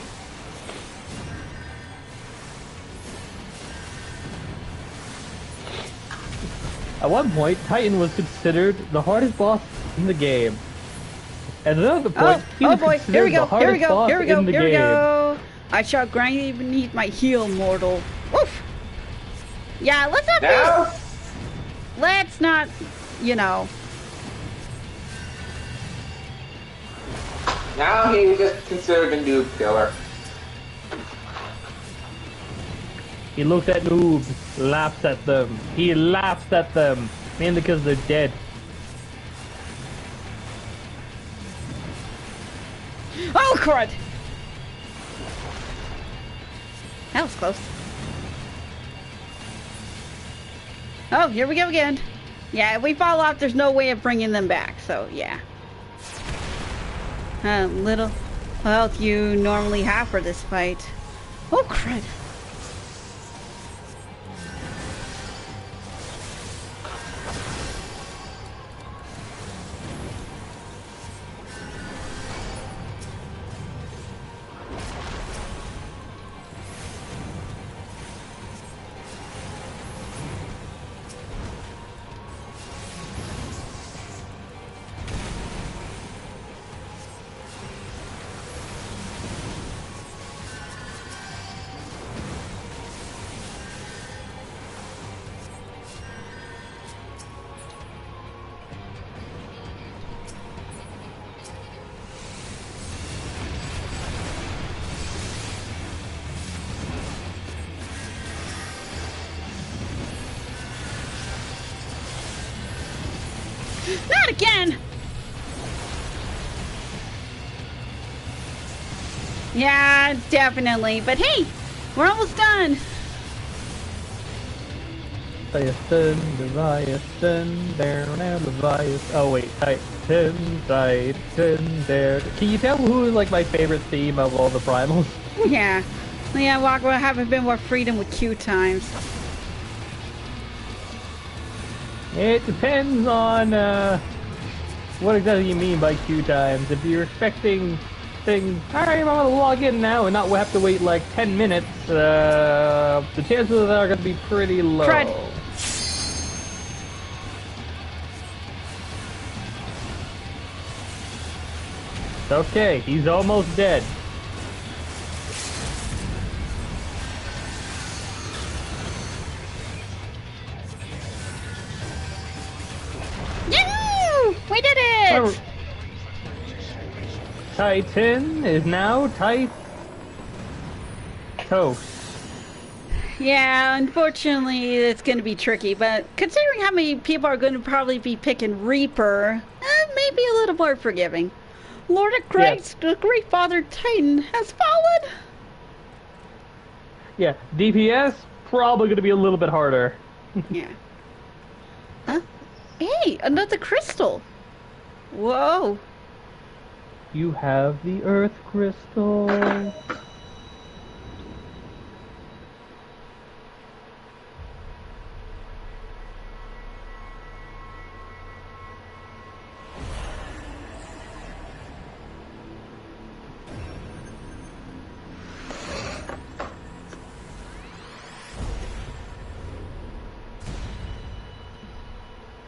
At one point, Titan was considered the hardest boss in the game. At another point, he was boy, here we considered go, the hardest boss here we go, in the here we game. go. I shall grind you beneath my heel, mortal. Woof! Yeah, let's not Now? let's not, you know. Now he's just considered a noob killer. He looks at noobs, laughs at them. He laughs at them, mainly because they're dead. Oh, crud! That was close. Oh, here we go again. Yeah, if we fall off, there's no way of bringing them back, so yeah. Little health you normally have for this fight. Oh, crud. Not again! Yeah, definitely. But hey, we're almost done. Leviathan, Leviathan, down and Leviathan. Oh wait, Titan, there. Can you tell who is like my favorite theme of all the primals? Yeah. Yeah, Walker, I have a bit more freedom with queue times. It depends on what exactly you mean by queue times. If you're expecting things, alright, I'm gonna log in now and not have to wait like 10 minutes, the chances of that are gonna be pretty low. Crud. Okay, he's almost dead. Yahoo! We did it! Titan is now toast. Yeah, unfortunately, it's going to be tricky, but considering how many people are going to probably be picking Reaper, maybe a little more forgiving. Lord of Christ, the Great Father Titan has fallen! Yeah, DPS, probably going to be a little bit harder. Yeah. Huh? Hey, another crystal! Whoa! You have the earth crystal.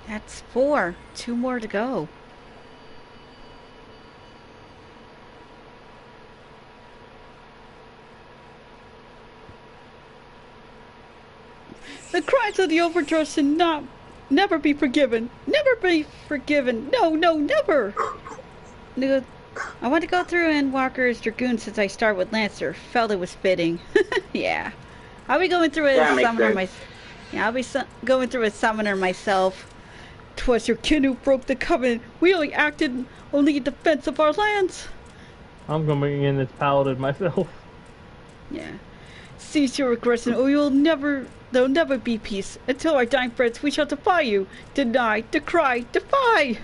That's 4. 2 more to go. The crimes of the overdressed should never be forgiven. Never be forgiven. No, never. I want to go through and walker as Dragoon since I start with Lancer. Felt it was fitting. Yeah. I'll be going through as summoner myself. Yeah, I'll be going through as summoner myself. 'Twas your kin who broke the covenant. We only acted only in defense of our lands. I'm going in as paladin myself. Yeah. Cease your aggression, or there'll never be peace. Until our dying friends, we shall defy you. Deny, decry, defy.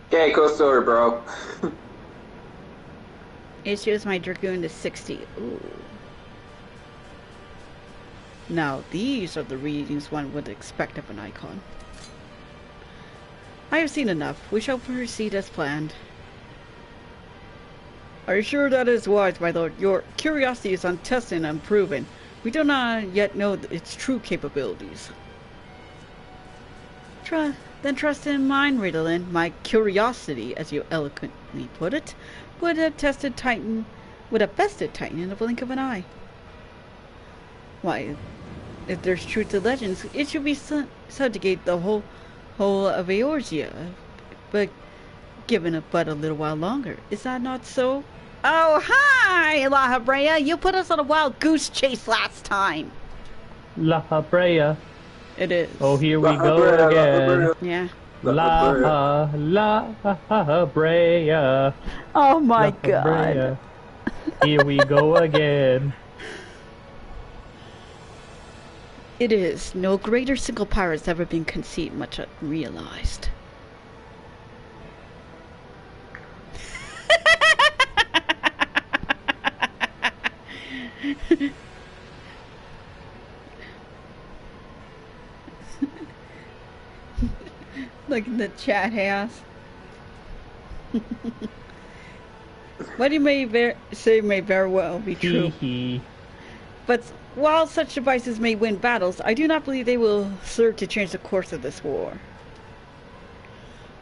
Okay, cool story, bro. It shows my Dragoon to 60. Ooh. Now, these are the readings one would expect of an icon. I have seen enough. We shall proceed as planned. Are you sure that is wise, my lord? Your curiosity is untested and unproven. We do not yet know its true capabilities. Then trust in mine, Ritalin. My curiosity, as you eloquently put it, would have bested Titan in the blink of an eye. Why, if there's truth to legends, it should be subjugate the whole of Eorzea, but given but a little while longer. Is that not so? Oh, hi, La Habrea! You put us on a wild goose chase last time. La Habrea. It is. Oh, here we go again. Yeah. La Habrea. Oh my God. Here we go again. It is. No greater single power has ever been conceived, much realized. Like the chat has. What you may say may very well be true. But while such devices may win battles, I do not believe they will serve to change the course of this war.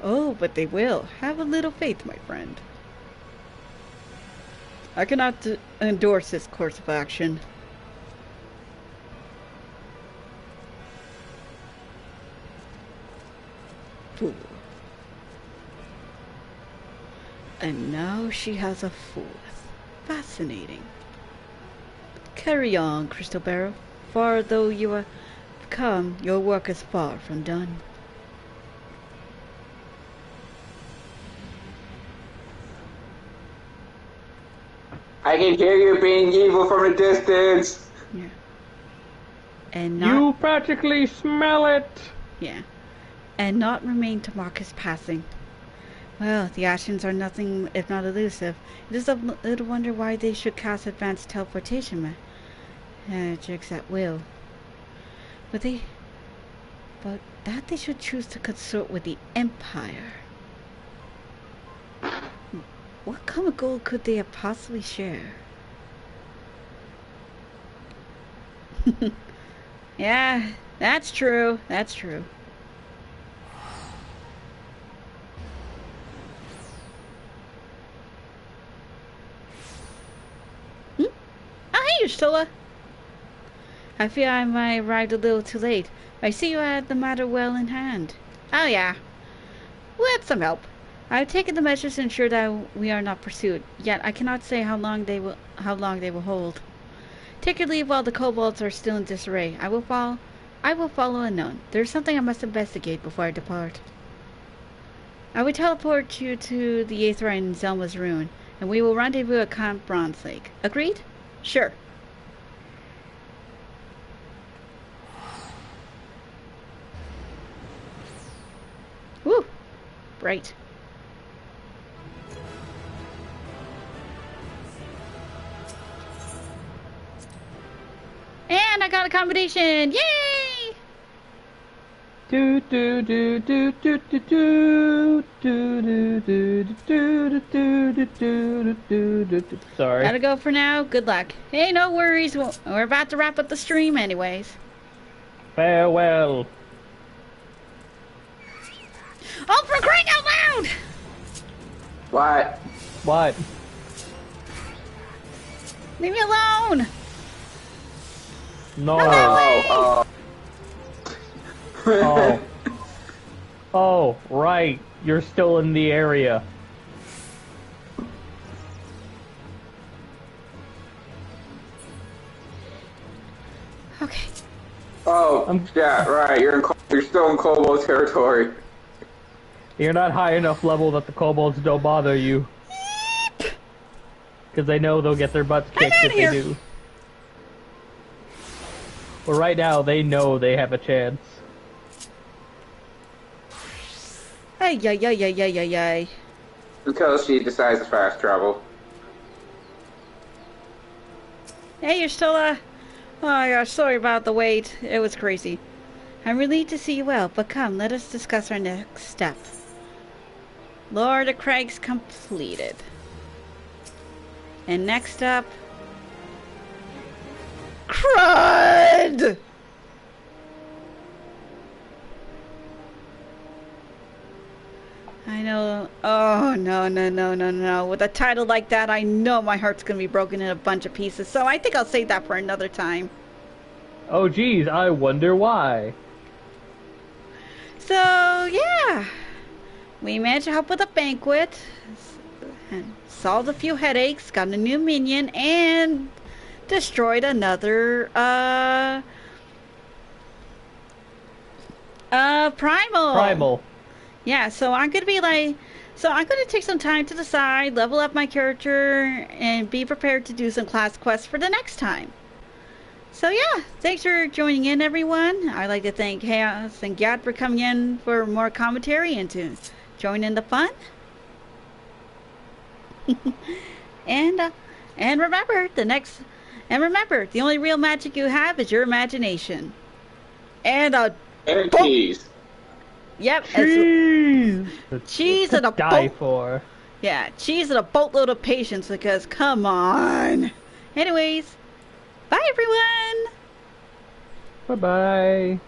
Oh, but they will. Have a little faith, my friend. I cannot endorse this course of action. Fool. And now she has a fourth. Fascinating. Carry on, Crystal Barrow. Far though you have come, your work is far from done. I can hear you being evil from a distance. Yeah. And not... You practically smell it. Yeah. And not remain to mark his passing. Well, the actions are nothing if not elusive. It is a little wonder why they should cast advanced teleportation magics at will. But that they should choose to consort with the Empire. What common goal could they have possibly share? Yeah, that's true. That's true. Hey, Ursula. I fear I might have arrived a little too late. I see you had the matter well in hand. Oh yeah. With some help. I have taken the measures to ensure that we are not pursued. Yet I cannot say how long they will hold. Take your leave while the kobolds are still in disarray. I will follow unknown. There is something I must investigate before I depart. I will teleport you to the Aetherite in Zelma's ruin, and we will rendezvous at Camp Bronze Lake. Agreed? Sure. Right. And I got a combination! Yay! Do do do do do do do do do do do do do do do do. Sorry. Gotta go for now. Good luck. Hey, no worries. We're about to wrap up the stream anyways. Farewell. Oh, for crying out loud! What? What? Leave me alone! No. Oh, Oh. Oh, right. You're still in the area. Okay. Oh, yeah, right. You're still in kobold territory. You're not high enough level that the kobolds don't bother you. Because they know they'll get their butts kicked if they do. But right now, they know they have a chance. Ay, ay, ay, ay, ay, ay, ay. Until she decides to fast travel. Hey, you're still, Oh my gosh, sorry about the wait. It was crazy. I'm relieved to see you well, but come, let us discuss our next step. Lord of Craig's completed. And next up... Crud! I know. Oh, no, no, no, no, no. With a title like that, I know my heart's gonna be broken in a bunch of pieces, so I think I'll save that for another time. Oh, geez, I wonder why. So, yeah. We managed to help with a banquet, solved a few headaches, got a new minion, and destroyed another, Primal. Yeah, so I'm gonna take some time to decide, level up my character, and be prepared to do some class quests for the next time. So yeah, thanks for joining in, everyone. I'd like to thank Chaos and Gyat for coming in for more commentary and to join in the fun. and remember, the only real magic you have is your imagination. And cheese. Yep. Cheese! Cheese and a die for. Yeah, cheese and a boatload of patience, because come on. Anyways, bye everyone! Bye-bye.